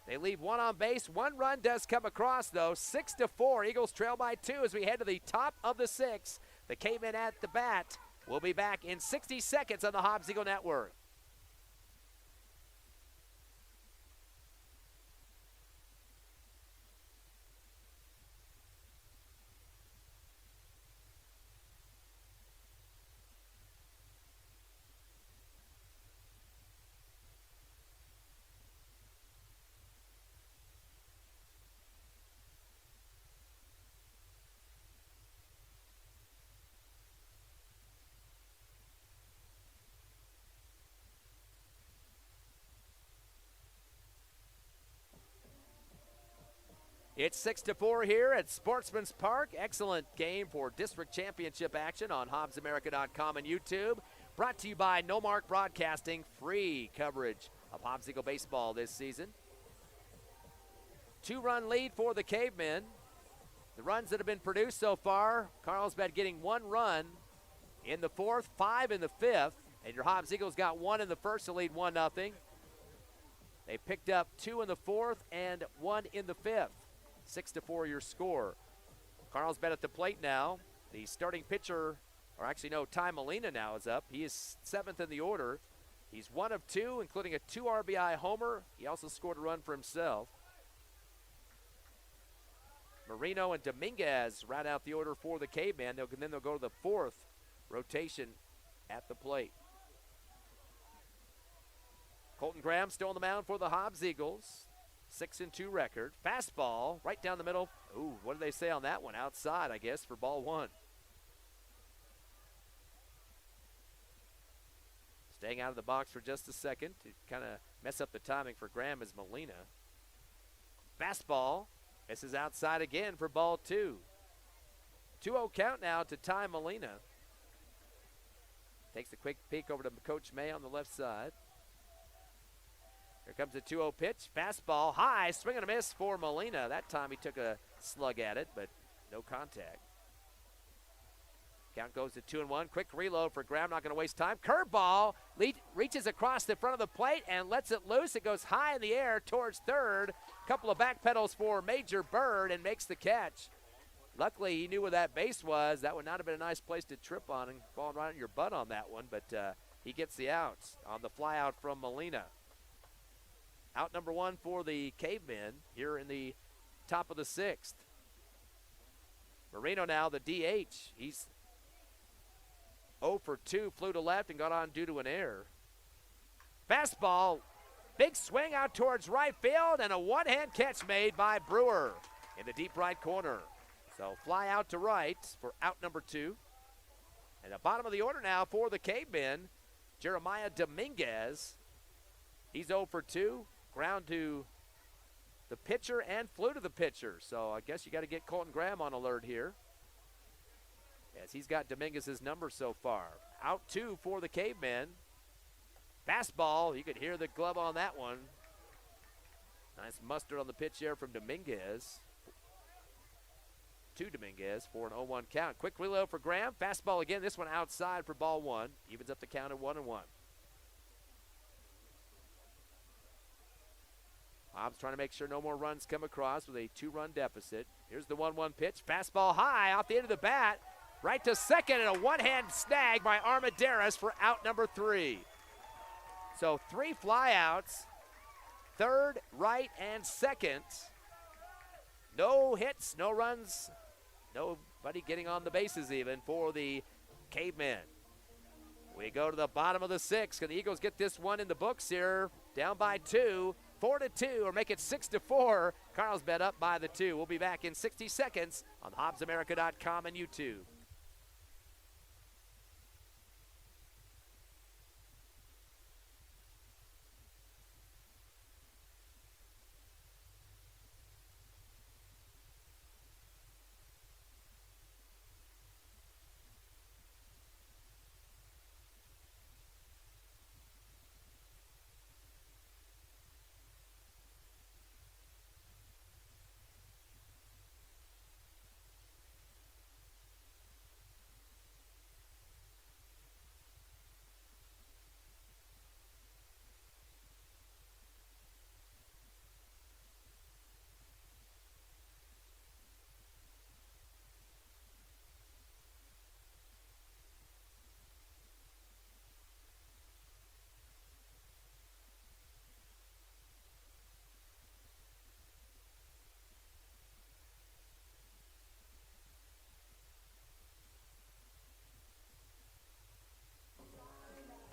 They leave 1 on base. 1 run does come across, though. 6-4. Eagles trail by 2 as we head to the top of the 6th. The Cavemen at the bat. We'll be back in 60 seconds on the Hobbs Eagle Network. It's 6-4 here at Sportsman's Park. Excellent game for district championship action on HobbsAmerica.com and YouTube. Brought to you by No Mark Broadcasting. Free coverage of Hobbs Eagle baseball this season. 2-run lead for the Cavemen. The runs that have been produced so far, Carlsbad getting 1 run in the 4th, 5 in the 5th, and your Hobbs Eagles got 1 in the 1st to lead 1-0. They picked up 2 in the 4th and 1 in the 5th. 6-4 your score. Carlsbad at the plate now. The starting pitcher, or actually no, Ty Molina now is up. He is 7th in the order. He's 1 of 2, including a 2 RBI homer. He also scored a run for himself. Marino and Dominguez round out the order for the Caveman. Then they'll go to the 4th rotation at the plate. Colton Graham still on the mound for the Hobbs Eagles. 6-2 record. Fastball right down the middle. Ooh, what did they say on that one? Outside, I guess, for ball 1. Staying out of the box for just a second to kind of mess up the timing for Graham is Molina. Fastball. This is outside again for ball 2. 2-0 count now to Ty Molina. Takes a quick peek over to Coach May on the left side. Here comes the 2-0 pitch. Fastball high, swing and a miss for Molina. That time he took a slug at it, but no contact. Count goes to 2-1. Quick reload for Graham, not going to waste time. Curveball reaches across the front of the plate and lets it loose. It goes high in the air towards third. Couple of back pedals for Major Bird and makes the catch. Luckily, he knew where that base was. That would not have been a nice place to trip on and fall right on your butt on that one, but he gets the outs on the fly out from Molina. Out number 1 for the Cavemen here in the top of the 6th. Marino now the DH. He's 0 for 2, flew to left and got on due to an error. Fastball, big swing out towards right field, and a one-hand catch made by Brewer in the deep right corner. So fly out to right for out number 2. And the bottom of the order now for the Cavemen, Jeremiah Dominguez. He's 0 for 2, ground to the pitcher and flew to the pitcher. So I guess you got to get Colton Graham on alert here, as he's got Dominguez's number so far. Out 2 for the Cavemen. Fastball, you could hear the glove on that one. Nice mustard on the pitch there from Dominguez. To Dominguez for an 0-1 count. Quick reload for Graham. Fastball again, this one outside for ball 1. Evens up the count at 1-1. Hobbs trying to make sure no more runs come across with a 2-run deficit. Here's the 1-1 pitch. Fastball high off the end of the bat. Right to second, and a one-hand snag by Armendariz for out number 3. So 3 flyouts, third, right, and second. No hits, no runs, nobody getting on the bases even for the Cavemen. We go to the bottom of the 6th. Can the Eagles get this one in the books here? Down by 2, 4-2, or make it 6-4. Carlsbad up by the 2. We'll be back in 60 seconds on HobbsAmerica.com and YouTube.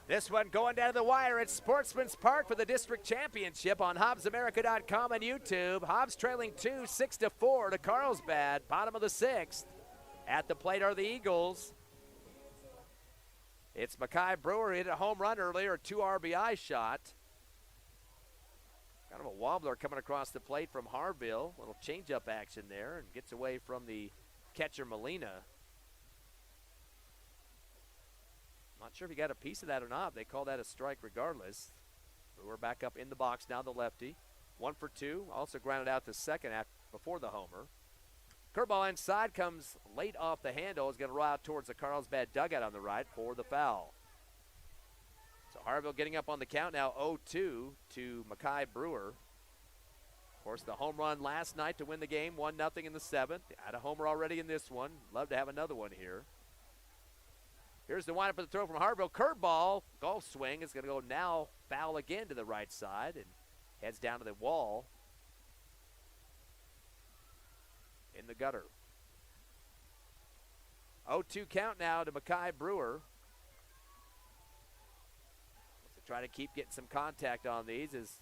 This one going down to the wire at Sportsman's Park for the district championship on HobbsAmerica.com and YouTube. Hobbs trailing 2, 6-4 to Carlsbad, bottom of the 6th. At the plate are the Eagles. It's Mekhi Brewer. He hit a home run earlier, a 2 RBI shot. Kind of a wobbler coming across the plate from Harville. Little changeup action there, and gets away from the catcher Molina. Not sure if he got a piece of that or not. They call that a strike regardless. Brewer back up in the box now, the lefty. 1 for 2. Also grounded out to second before the homer. Curveball inside, comes late off the handle. Is going to roll out towards the Carlsbad dugout on the right for the foul. So Harville getting up on the count now, 0-2 to Mekhi Brewer. Of course, the home run last night to win the game, 1-0 in the 7th. Had a homer already in this one. Love to have another one here. Here's the windup of the throw from Harville. Curveball, golf swing is going to go now foul again to the right side and heads down to the wall in the gutter. 0-2 count now to Mekhi Brewer. To try to keep getting some contact on these as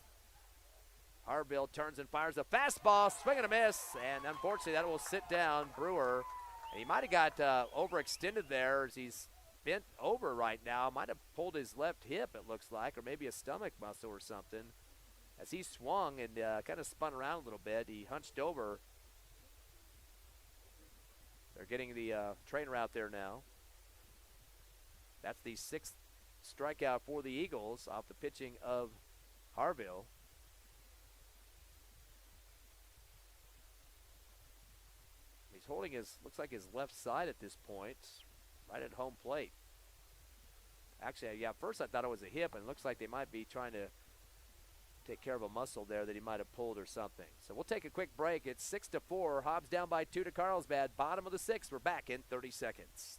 Harville turns and fires a fastball, swing and a miss, and unfortunately that will sit down Brewer. And he might have got overextended there as he's bent over right now. Might have pulled his left hip, it looks like, or maybe a stomach muscle or something. As he swung and kind of spun around a little bit, he hunched over. They're getting the trainer out there now. That's the 6th strikeout for the Eagles off the pitching of Harville. He's holding looks like his left side at this point, right at home plate. Actually, yeah, at first I thought it was a hip, and it looks like they might be trying to take care of a muscle there that he might have pulled or something. So we'll take a quick break. It's 6-4. Hobbs down by 2 to Carlsbad. Bottom of the 6th. We're back in 30 seconds.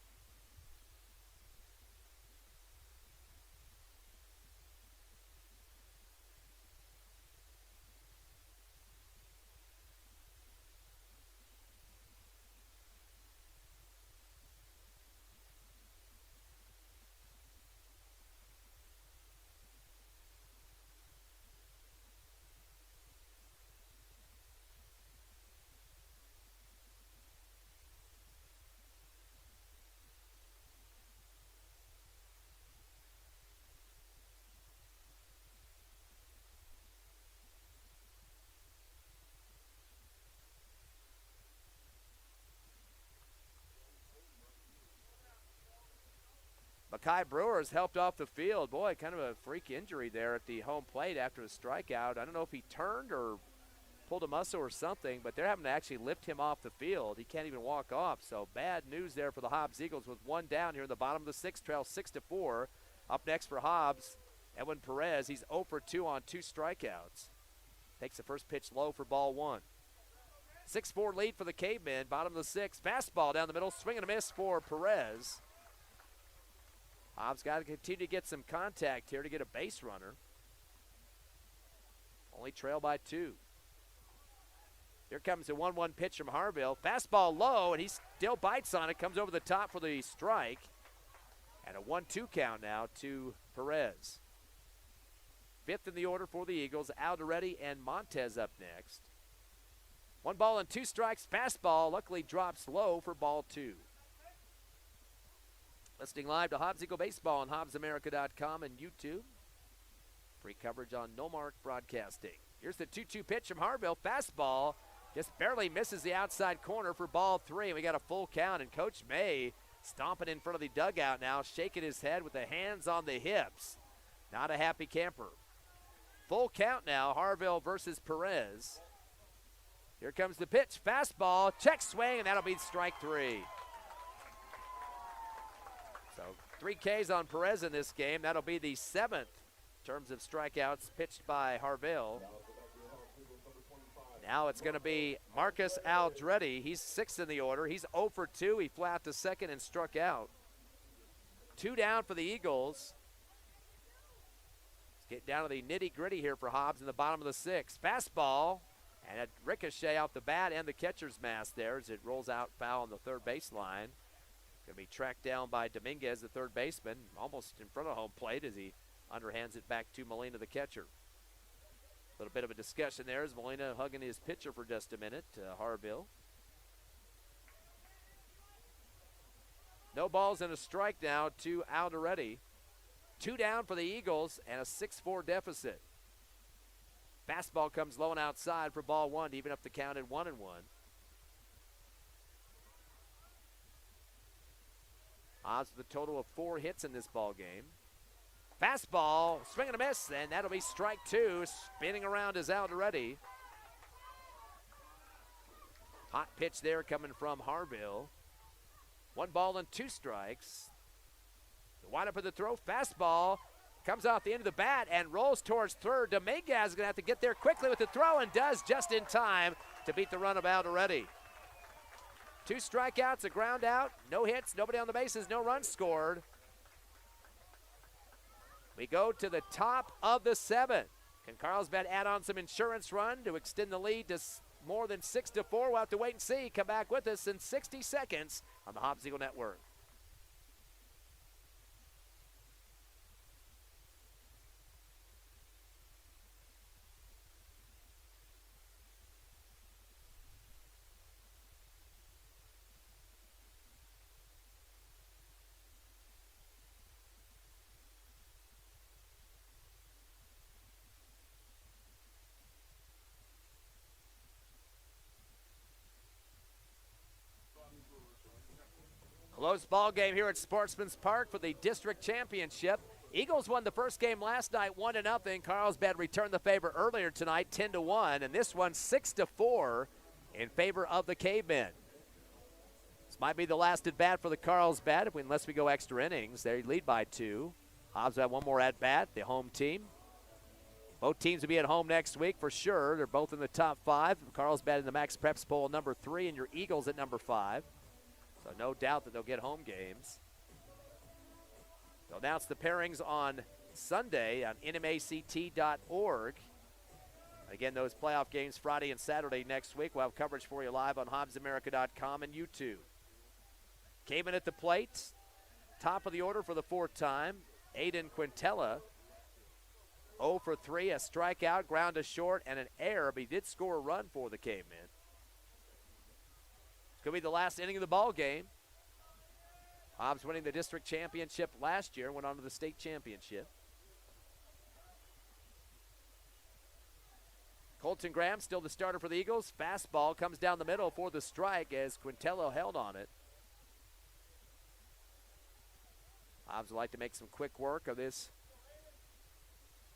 Mackay Brewers helped off the field. Boy, kind of a freak injury there at the home plate after a strikeout. I don't know if he turned or pulled a muscle or something, but they're having to actually lift him off the field. He can't even walk off, so bad news there for the Hobbs Eagles with one down here in the bottom of the 6th, trail 6-4. Up next for Hobbs, Edwin Perez. He's 0 for 2 on 2 strikeouts. Takes the first pitch low for ball 1. 6-4 lead for the Cavemen, bottom of the 6th. Fastball down the middle, swing and a miss for Perez. Hobbs got to continue to get some contact here to get a base runner. Only trail by 2. Here comes the 1-1 pitch from Harville. Fastball low, and he still bites on it. Comes over the top for the strike. And a 1-2 count now to Perez. 5th in the order for the Eagles. Aldrete and Montes up next. 1 ball and 2 strikes. Fastball luckily drops low for ball 2. Listening live to Hobbs Eagle Baseball on HobbsAmerica.com and YouTube. Free coverage on No Mark Broadcasting. Here's the 2-2 pitch from Harville. Fastball just barely misses the outside corner for ball 3. And we got a full count, and Coach May stomping in front of the dugout now, shaking his head with the hands on the hips. Not a happy camper. Full count now, Harville versus Perez. Here comes the pitch. Fastball, check swing, and that'll be strike 3. So 3 Ks on Perez in this game. That'll be the 7th in terms of strikeouts pitched by Harville. Now it's going to be Marcus Aldrete. He's 6th in the order. He's 0 for 2. He flat to second and struck out. 2 down for the Eagles. Let's get down to the nitty-gritty here for Hobbs in the bottom of the 6th. Fastball, and a ricochet off the bat and the catcher's mask there as it rolls out foul on the third baseline. Going to be tracked down by Dominguez, the third baseman, almost in front of home plate as he underhands it back to Molina, the catcher. A little bit of a discussion there as Molina hugging his pitcher for just a minute, Harville. No balls and a strike now to Aldrete. 2 down for the Eagles and a 6-4 deficit. Fastball comes low and outside for ball 1 to even up the count at 1-1. Hobbs with a total of 4 hits in this ball game. Fastball, swing and a miss, and that'll be strike 2. Spinning around is Aldrete. Hot pitch there coming from Harville. 1 ball and 2 strikes. The windup of the throw, fastball, comes off the end of the bat and rolls towards third. Dominguez is going to have to get there quickly with the throw and does just in time to beat the run of Aldrete. 2 strikeouts, a ground out, no hits, nobody on the bases, no runs scored. We go to the top of the 7th. Can Carlsbad add on some insurance run to extend the lead to more than 6-4? We'll have to wait and see. Come back with us in 60 seconds on the Hobbs Eagle Network. Close ball game here at Sportsman's Park for the district championship. Eagles won the first game last night 1-0. Carlsbad returned the favor earlier tonight 10-1, and this one 6-4 in favor of the Cavemen. This might be the last at bat for the Carlsbad unless we go extra innings. They lead by 2. Hobbs have one more at bat, the home team. Both teams will be at home next week for sure. They're both in the top 5. Carlsbad in the Max Preps poll number 3, and your Eagles at number 5. So no doubt that they'll get home games. They'll announce the pairings on Sunday on nmact.org. Again, those playoff games Friday and Saturday next week. We'll have coverage for you live on HobbsAmerica.com and YouTube. Cavemen at the plate. Top of the order for the 4th time, Aidan Quintella. 0 for 3, a strikeout, ground to short, and an error, but he did score a run for the Cavemen. It's going to be the last inning of the ball game. Hobbs winning the district championship last year, went on to the state championship. Colton Graham still the starter for the Eagles. Fastball comes down the middle for the strike as Quintella held on it. Hobbs would like to make some quick work of this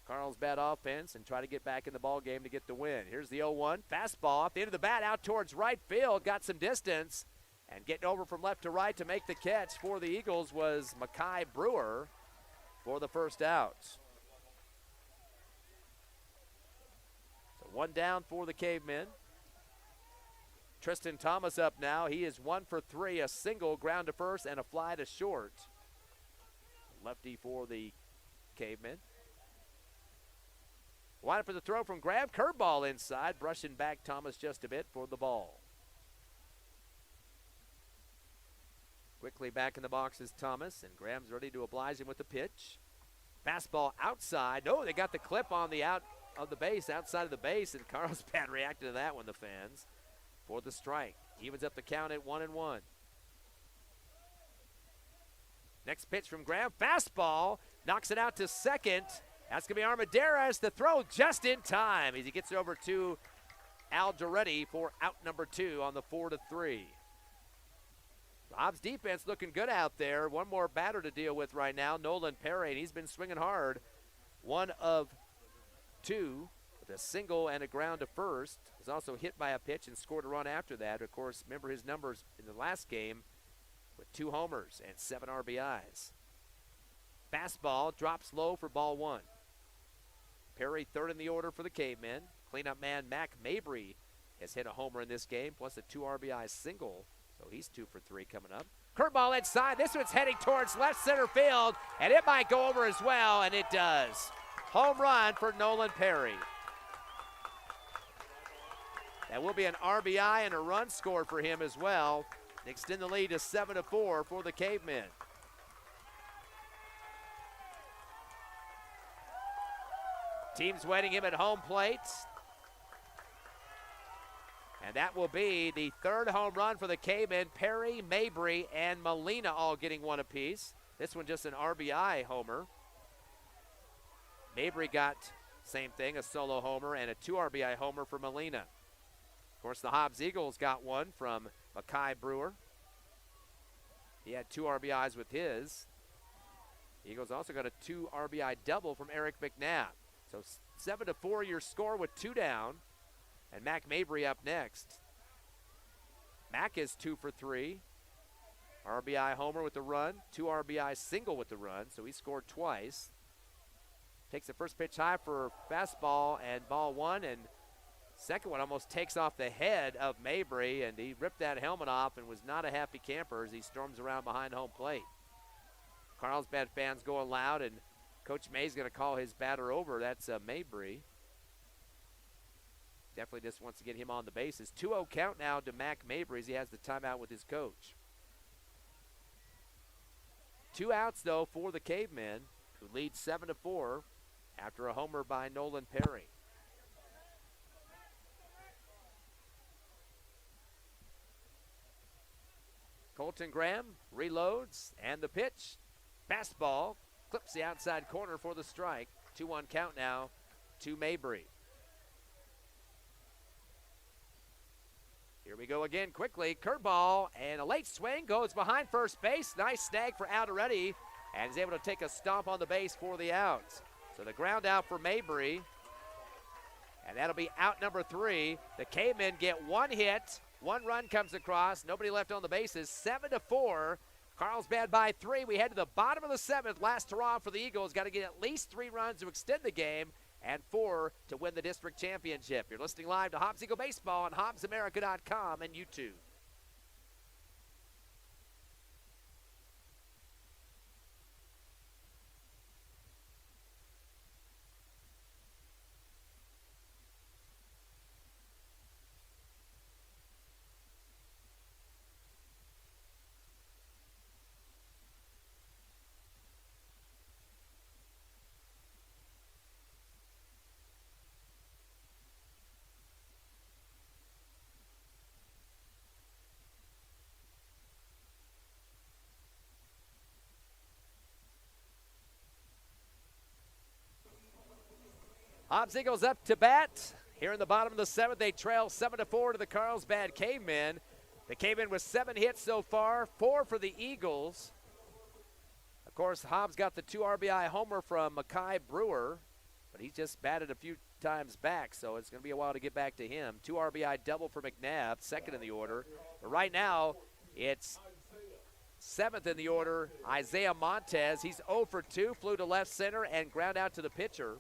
Carlsbad offense and try to get back in the ball game to get the win. Here's the 0-1. Fastball off the end of the bat out towards right field. Got some distance. And getting over from left to right to make the catch for the Eagles was Mcnabb for the first out. So 1 down for the Cavemen. Tristan Thomas up now. He is 1 for 3, a single, ground to first, and a fly to short. Lefty for the Cavemen. Line up for the throw from Graham. Curveball inside, brushing back Thomas just a bit for the ball. Quickly back in the box is Thomas, and Graham's ready to oblige him with the pitch. Fastball outside. No, they got the clip on the out of the base, outside of the base, and Carlsbad reacted to that one, the fans, for the strike. Evens up the count at 1-1. Next pitch from Graham. Fastball, knocks it out to second. That's going to be Armendariz. The throw just in time as he gets over to Aldrete for out number 2 on the 4-3. Hobbs defense looking good out there. One more batter to deal with right now, Nolan Perez, and he's been swinging hard. 1 of 2 with a single and a ground to first. Was also hit by a pitch and scored a run after that. Of course, remember his numbers in the last game with 2 homers and 7 RBIs. Fastball drops low for ball 1. Perry 3rd in the order for the Cavemen. Cleanup man Mcnabble has hit a homer in this game, plus a 2 RBI single. So he's 2 for 3 coming up. Curveball inside. This one's heading towards left center field, and it might go over as well, and it does. Home run for Nolan Perry. That will be an RBI and a run scored for him as well. Extend the lead to 7-4 for the Cavemen. Team's waiting him at home plate. And that will be the 3rd home run for the Cavemen. Perry, Mabry, and Molina all getting 1 apiece. This one just an RBI homer. Mabry got same thing, a solo homer, and a 2 RBI homer for Molina. Of course, the Hobbs Eagles got 1 from Mcnabb. He had 2 RBIs with his. The Eagles also got a 2 RBI double from Eric Mcnabb. So 7-4 your score with 2 down. And Mac Mabry up next. Mac is 2 for 3. RBI homer with the run, 2 RBI single with the run, so he scored twice. Takes the first pitch high for fastball and ball 1, and second one almost takes off the head of Mabry, and he ripped that helmet off and was not a happy camper as he storms around behind home plate. Carlsbad fans going loud, and Coach May's going to call his batter over. That's Mabry. Definitely just wants to get him on the bases. 2-0 count now to Mac Mabry as he has the timeout with his coach. 2 outs, though, for the Cavemen, who lead 7-4 after a homer by Nolan Perry. Colton Graham reloads, and the pitch. Fastball clips the outside corner for the strike. 2-1 count now to Mabry. Here we go again quickly. Curveball and a late swing goes behind first base. Nice snag for Aldrete, and is able to take a stomp on the base for the out. So the ground out for Mabry, and that'll be out number 3. The Cavemen get 1 hit. 1 run comes across. Nobody left on the bases. 7-4. Carlsbad by 3. We head to the bottom of the 7th. Last hurrah for the Eagles. Got to get at least 3 runs to extend the game. and 4 to win the district championship. You're listening live to Hobbs Eagle Baseball on HobbsAmerica.com and YouTube. Hobbs Eagles up to bat. Here in the bottom of the 7th, they trail 7-4 to the Carlsbad Cavemen. The Cavemen with 7 hits so far, 4 for the Eagles. Of course, Hobbs got the 2 RBI homer from Mackay Brewer, but he just batted a few times back, so it's going to be a while to get back to him. 2 RBI double for Mcnabb, second in the order. But right now, it's 7th in the order, Isaiah Montes. He's 0 for 2, flew to left center and ground out to the pitcher.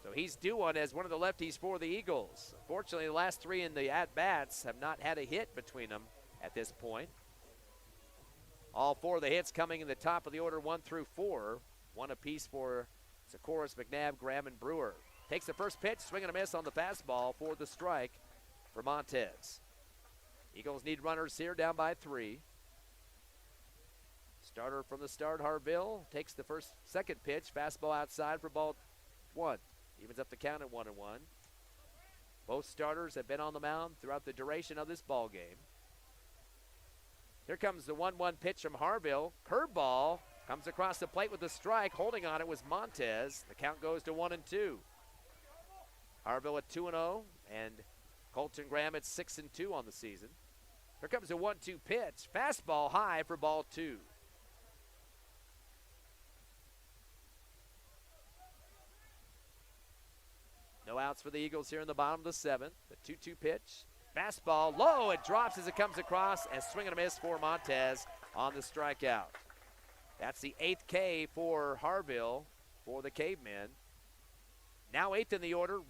So he's due one as one of the lefties for the Eagles. Fortunately, the last 3 in the at-bats have not had a hit between them at this point. All 4 of the hits coming in the top of the order, 1 through 4. 1 apiece for Socarios, Mcnabb, Graham, and Brewer. Takes the first pitch, swing and a miss on the fastball for the strike for Montes. Eagles need runners here, down by 3. Starter from the start, Harville, takes the second pitch, fastball outside for ball 1. Evens up the count at 1-1. Both starters have been on the mound throughout the duration of this ball game. Here comes the 1-1 pitch from Harville. Curveball comes across the plate with the strike. Holding on it was Montes. The count goes to 1-2. Harville at 2-0, and Colton Graham at 6-2 on the season. Here comes the 1-2 pitch. Fastball high for ball 2. No outs for the Eagles here in the bottom of the 7th. The 2-2 pitch. Fastball low. It drops as it comes across, and swing and a miss for Montes on the strikeout. That's the 8th K for Harville for the Cavemen. Now 8th in the order,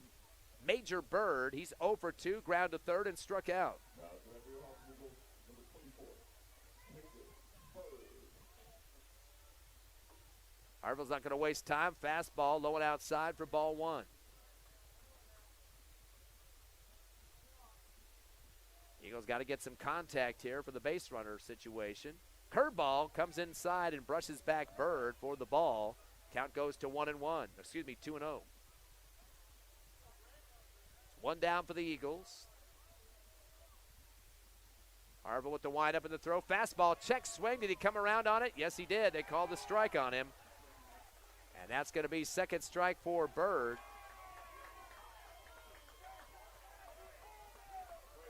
Major Bird. He's 0 for 2, ground to third, and struck out. Harville's not going to waste time. Fastball low and outside for ball 1. Eagles got to get some contact here for the base runner situation. Curveball comes inside and brushes back Bird for the ball. Count goes to 2-0. 1 down for the Eagles. Harville with the windup and the throw. Fastball, check swing. Did he come around on it? Yes, he did. They called the strike on him. And that's going to be second strike for Bird.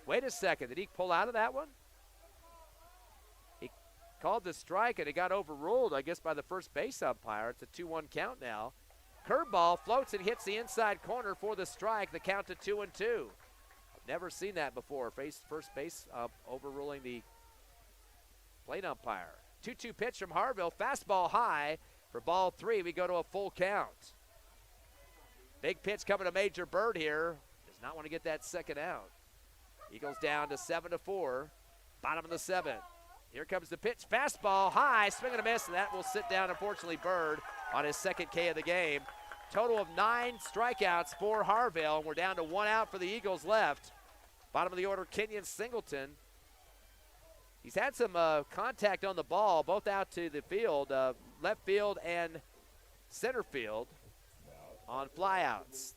Wait a second, did he pull out of that one? He called the strike and it got overruled, I guess, by the first base umpire. It's a 2-1 count now. Curveball floats and hits the inside corner for the strike. The count to 2-2. I've never seen that before. First base overruling the plate umpire. 2-2 pitch from Harville. Fastball high for ball 3. We go to a full count. Big pitch coming to Major Bird here. Does not want to get that second out. Eagles down to 7-4, bottom of the 7th. Here comes the pitch, fastball high, swing and a miss, and that will sit down, unfortunately, Bird on his second K of the game. Total of 9 strikeouts for Harville. We're down to 1 out for the Eagles left. Bottom of the order, Kenyon Singleton. He's had some contact on the ball, both out to the field, left field and center field on flyouts.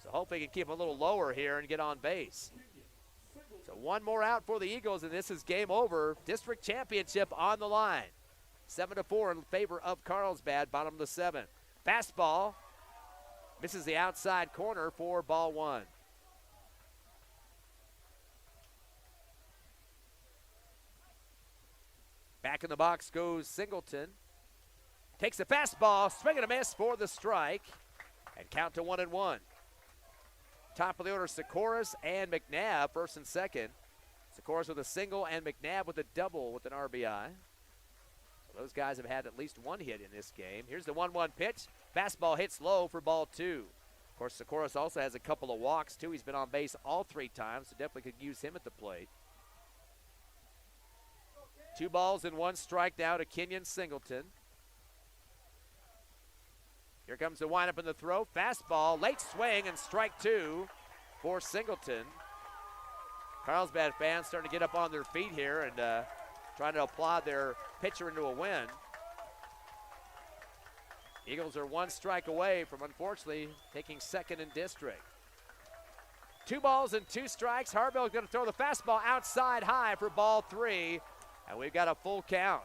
So hopefully he can keep a little lower here and get on base. So 1 more out for the Eagles, and this is game over. District championship on the line. 7-4 in favor of Carlsbad, bottom of the 7th. Fastball misses the outside corner for ball 1. Back in the box goes Singleton. Takes a fastball, swing and a miss for the strike, and count to 1-1. Top of the order, Socarios and Mcnabb, first and second. Socarios with a single and Mcnabb with a double with an RBI. So those guys have had at least 1 hit in this game. Here's the 1-1 pitch. Fastball hits low for ball 2. Of course, Socarios also has a couple of walks, too. He's been on base all 3 times, so definitely could use him at the plate. 2 balls and 1 strike now to Kenyon Singleton. Here comes the windup in the throw. Fastball, late swing, and strike 2 for Singleton. Carlsbad fans starting to get up on their feet here and trying to applaud their pitcher into a win. Eagles are 1 strike away from, unfortunately, taking second in district. 2 balls and 2 strikes. Harville is going to throw the fastball outside high for ball 3, and we've got a full count.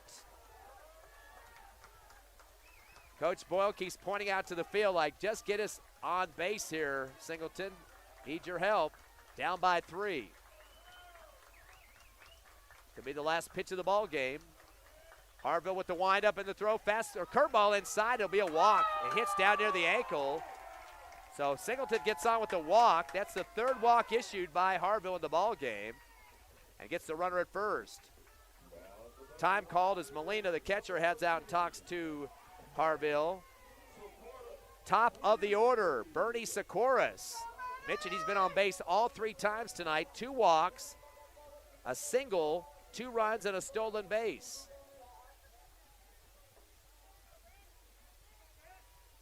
Coach Boyle keeps pointing out to the field like, just get us on base here, Singleton. Need your help. Down by 3. Could be the last pitch of the ball game. Harville with the windup and the throw, curveball inside. It'll be a walk. It hits down near the ankle. So Singleton gets on with the walk. That's the 3rd walk issued by Harville in the ball game, and gets the runner at first. Time called as Molina, the catcher, heads out and talks to Harville. Top of the order, Bernie Socarios. Mentioned he's been on base all 3 times tonight. 2 walks, a single, 2 runs, and a stolen base.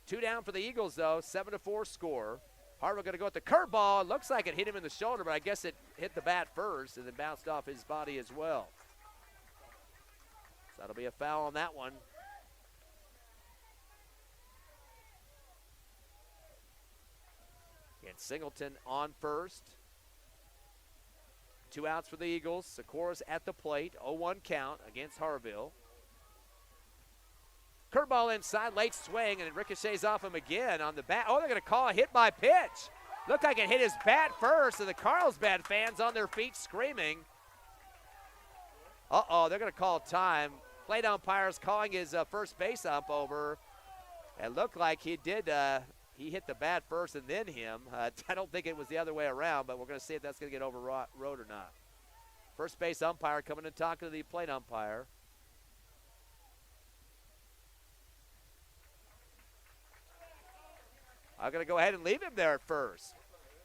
2 down for the Eagles, though. 7-4 score. Harville going to go with the curveball. It looks like it hit him in the shoulder, but I guess it hit the bat first and then bounced off his body as well. So that'll be a foul on that one. And Singleton on first. 2 outs for the Eagles. Socarios at the plate. 0-1 count against Harville. Curveball inside, late swing, and it ricochets off him again on the bat. Oh, they're going to call a hit by pitch. Looked like it hit his bat first, and the Carlsbad fans on their feet screaming. Uh-oh, they're going to call time. Plate umpire's calling his first base ump over. It looked like he did. He hit the bat first and then him. I don't think it was the other way around, but we're going to see if that's going to get overrode or not. First base umpire coming and talking to the plate umpire. I'm going to go ahead and leave him there at first.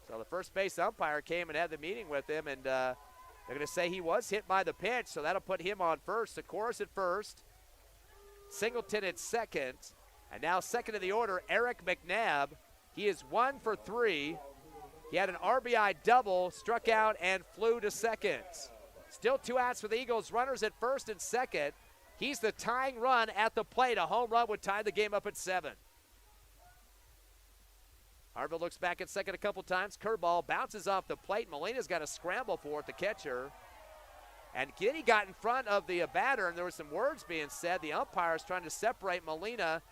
So the first base umpire came and had the meeting with him, and they're going to say he was hit by the pitch, so that'll put him on first. Socarios at first, Singleton at second, and now second in the order, Eric Mcnabb. He is 1 for 3. He had an RBI double, struck out, and flew to second. Still 2 outs for the Eagles. Runners at first and second. He's the tying run at the plate. A home run would tie the game up at 7. Harville looks back at second a couple times. Curveball bounces off the plate. Molina's got to scramble for it, the catcher. And then he got in front of the batter, and there were some words being said. The umpire is trying to separate Molina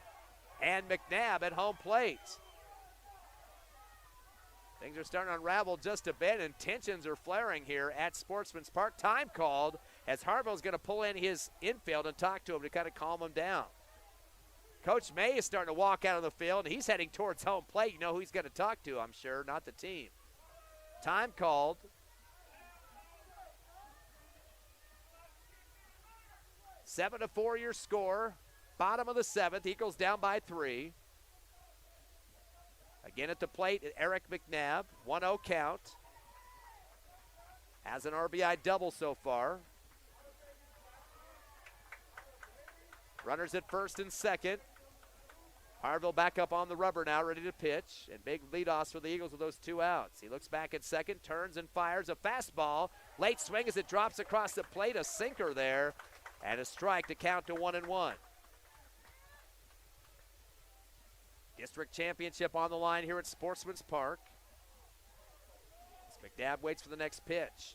and Mcnabb at home plate. Things are starting to unravel just a bit, and tensions are flaring here at Sportsman's Park. Time called as Harville's going to pull in his infield and talk to him to kind of calm him down. Coach May is starting to walk out of the field, and he's heading towards home plate. You know who he's going to talk to, I'm sure, not the team. Time called. Seven to 4 your score. Bottom of the 7th. Eagles down by 3. Again at the plate, Eric Mcnabb. 1-0 count. Has an RBI double so far. Runners at first and second. Harville back up on the rubber now, ready to pitch. And big leadoffs for the Eagles with those 2 outs. He looks back at second, turns and fires a fastball. Late swing as it drops across the plate. A sinker there. And a strike to count to 1-1. District championship on the line here at Sportsman's Park. As Mcnabb waits for the next pitch.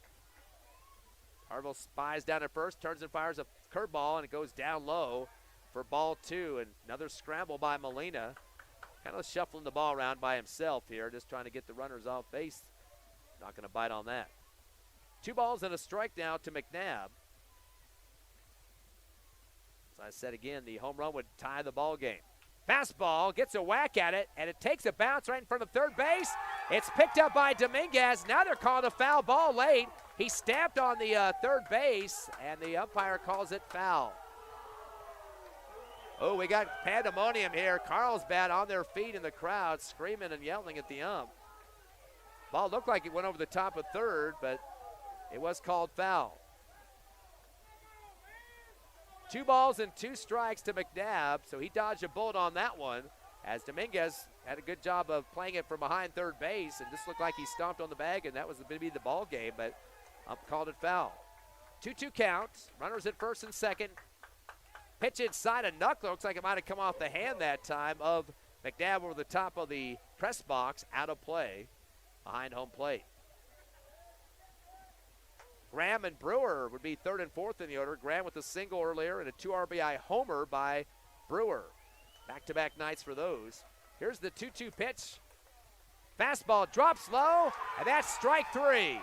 Harville spies down at first, turns and fires a curveball, and it goes down low for ball 2. And another scramble by Molina. Kind of shuffling the ball around by himself here, just trying to get the runners off base. Not going to bite on that. 2 balls and a strike now to Mcnabb. As I said again, the home run would tie the ball game. Fastball, gets a whack at it, and it takes a bounce right in front of third base. It's picked up by Dominguez. Now they're calling a foul ball late. He stamped on the third base, and the umpire calls it foul. Oh, we got pandemonium here. Carlsbad on their feet in the crowd, screaming and yelling at the ump. Ball looked like it went over the top of third, but it was called foul. 2 balls and 2 strikes to Mcnabb, so he dodged a bullet on that one, as Dominguez had a good job of playing it from behind third base, and just looked like he stomped on the bag, and that was going to be the ball game, but called it foul. 2-2 count. Runners at first and second. Pitch inside a knuckler. Looks like it might have come off the hand that time of Mcnabb over the top of the press box, out of play behind home plate. Graham and Brewer would be third and fourth in the order. Graham with a single earlier and a 2 RBI homer by Brewer. Back-to-back nights for those. Here's the 2-2 pitch. Fastball drops low, and that's strike 3.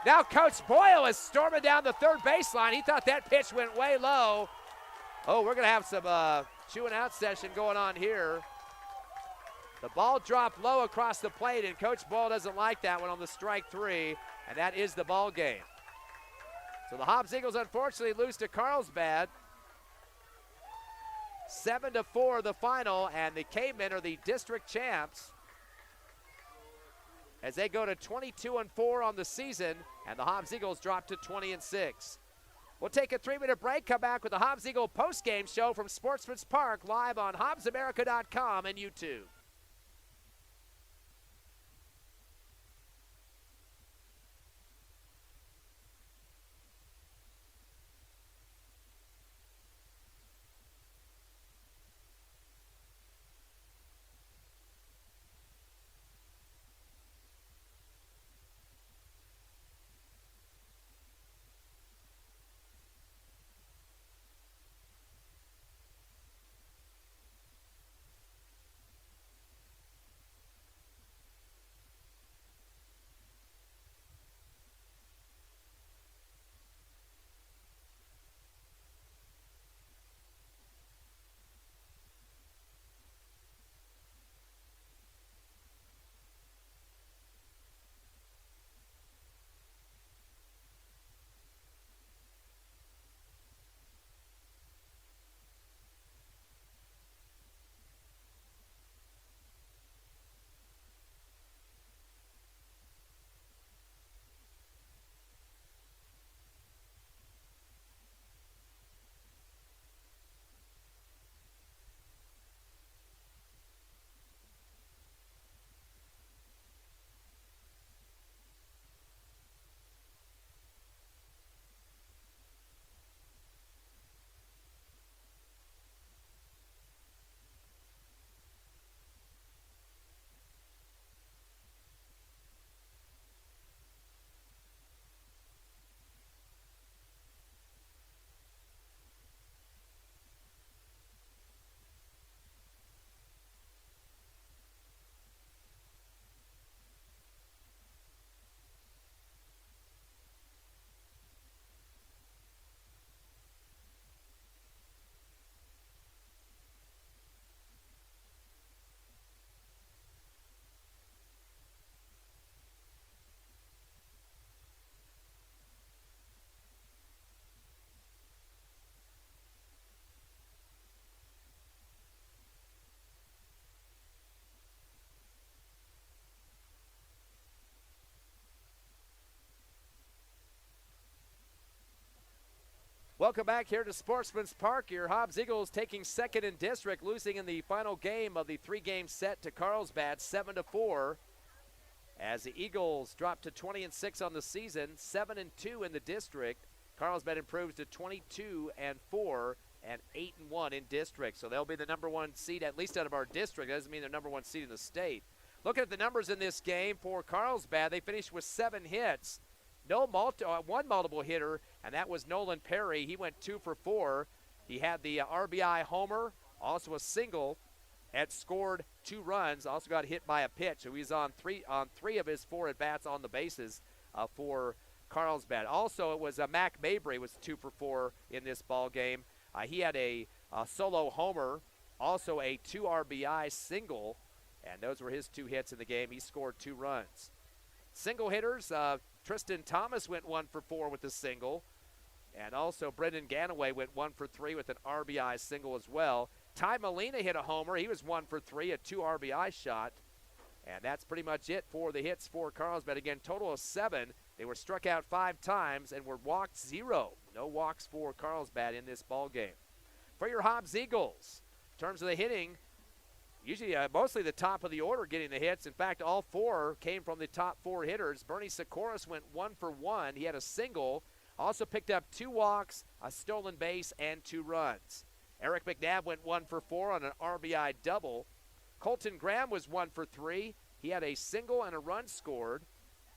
Now Coach Boyle is storming down the third baseline. He thought that pitch went way low. Oh, we're going to have some chewing out session going on here. The ball dropped low across the plate, and Coach Boyle doesn't like that one on the strike 3, and that is the ball game. So the Hobbs Eagles unfortunately lose to Carlsbad. 7-4 the final, and the Cavemen are the district champs as they go to 22-4 on the season, and the Hobbs Eagles drop to 20-6. We'll take a 3-minute break, come back with the Hobbs Eagle postgame show from Sportsman's Park live on HobbsAmerica.com and YouTube. Welcome back here to Sportsman's Park. Your Hobbs Eagles taking second in district, losing in the final game of the 3-game set to Carlsbad, 7-4. As the Eagles drop to 20-6 on the season, 7-2 in the district. Carlsbad improves to 22-4 and 8-1 in district. So they'll be the number 1 seed, at least out of our district. That doesn't mean they're number 1 seed in the state. Looking at the numbers in this game for Carlsbad, they finished with 7 hits. One multiple hitter, and that was Nolan Perry. He went 2 for 4. He had the RBI homer, also a single, had scored 2 runs, also got hit by a pitch. So he's on three of his 4 at-bats on the bases for Carlsbad. Also, it was Mac Mabry was 2 for 4 in this ball game. He had a solo homer, also a 2 RBI single, and those were his 2 hits in the game. He scored 2 runs. Single hitters, Tristan Thomas went 1 for 4 with a single, And also Brendan Ganaway went 1 for 3 with an RBI single as well. Ty Molina hit a homer. He was 1 for 3, a 2 RBI shot. And that's pretty much it for the hits for Carlsbad. Again, total of 7. They were struck out 5 times and were walked 0. No walks for Carlsbad in this ball game. For your Hobbs Eagles, in terms of the hitting, usually mostly the top of the order getting the hits. In fact, all 4 came from the top 4 hitters. Bernie Socarios went 1 for 1. He had a single. Also picked up 2 walks, a stolen base, and 2 runs. Eric Mcnabb went 1 for 4 on an RBI double. Colton Graham was 1 for 3. He had a single and a run scored.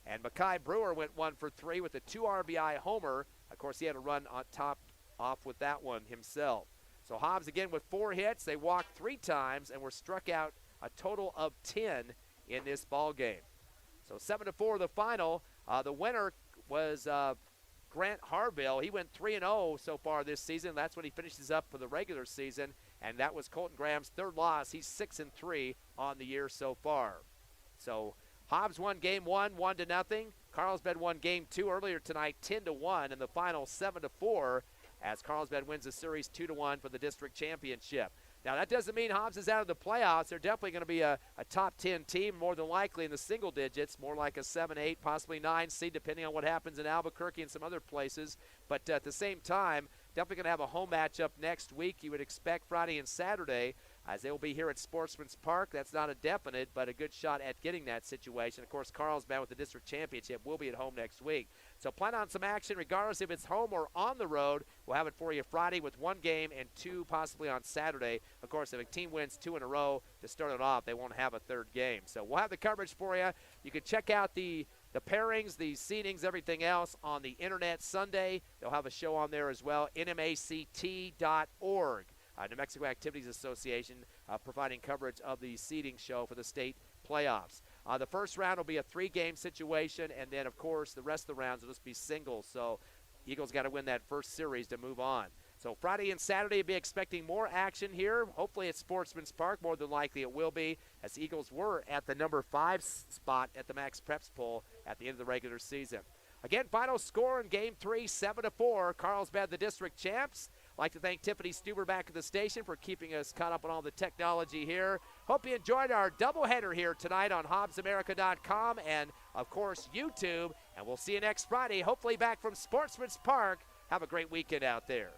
And Mackay Brewer went 1 for 3 with a 2 RBI homer. Of course, he had a run on top off with that one himself. So Hobbs again with 4 hits. They walked 3 times and were struck out a total of 10 in this ball game. So 7-4 the final. The winner was Grant Harville. He went 3-0 so far this season. That's what he finishes up for the regular season. And that was Colton Graham's 3rd loss. He's 6-3 on the year so far. So Hobbs won game 1, 1-0. Carlsbad won game 2 earlier tonight, 10-1, and the final 7-4 as Carlsbad wins the series 2-1 for the district championship. Now, that doesn't mean Hobbs is out of the playoffs. They're definitely going to be a top 10 team, more than likely in the single digits, more like a 7, 8, possibly 9 seed, depending on what happens in Albuquerque and some other places. But at the same time, definitely going to have a home matchup next week. You would expect Friday and Saturday, as they will be here at Sportsman's Park. That's not a definite, but a good shot at getting that situation. Of course, Carlsbad with the district championship will be at home next week. So plan on some action regardless if it's home or on the road. We'll have it for you Friday with 1 game and 2 possibly on Saturday. Of course, if a team wins 2 in a row to start it off, they won't have a 3rd game. So we'll have the coverage for you. You can check out the pairings, the seedings, everything else on the internet Sunday. They'll have a show on there as well, nmact.org. New Mexico Activities Association providing coverage of the seeding show for the state playoffs. The first round will be a 3-game situation, and then, of course, the rest of the rounds will just be singles. So Eagles got to win that first series to move on. So Friday and Saturday, we'll be expecting more action here. Hopefully at Sportsman's Park. More than likely it will be, as the Eagles were at the number 5 spot at the Max Preps poll at the end of the regular season. Again, final score in Game 3, 7-4. Carlsbad, the district champs. I'd like to thank Tiffany Stuber back at the station for keeping us caught up on all the technology here. Hope you enjoyed our doubleheader here tonight on HobbsAmerica.com and, of course, YouTube. And we'll see you next Friday, hopefully back from Sportsman's Park. Have a great weekend out there.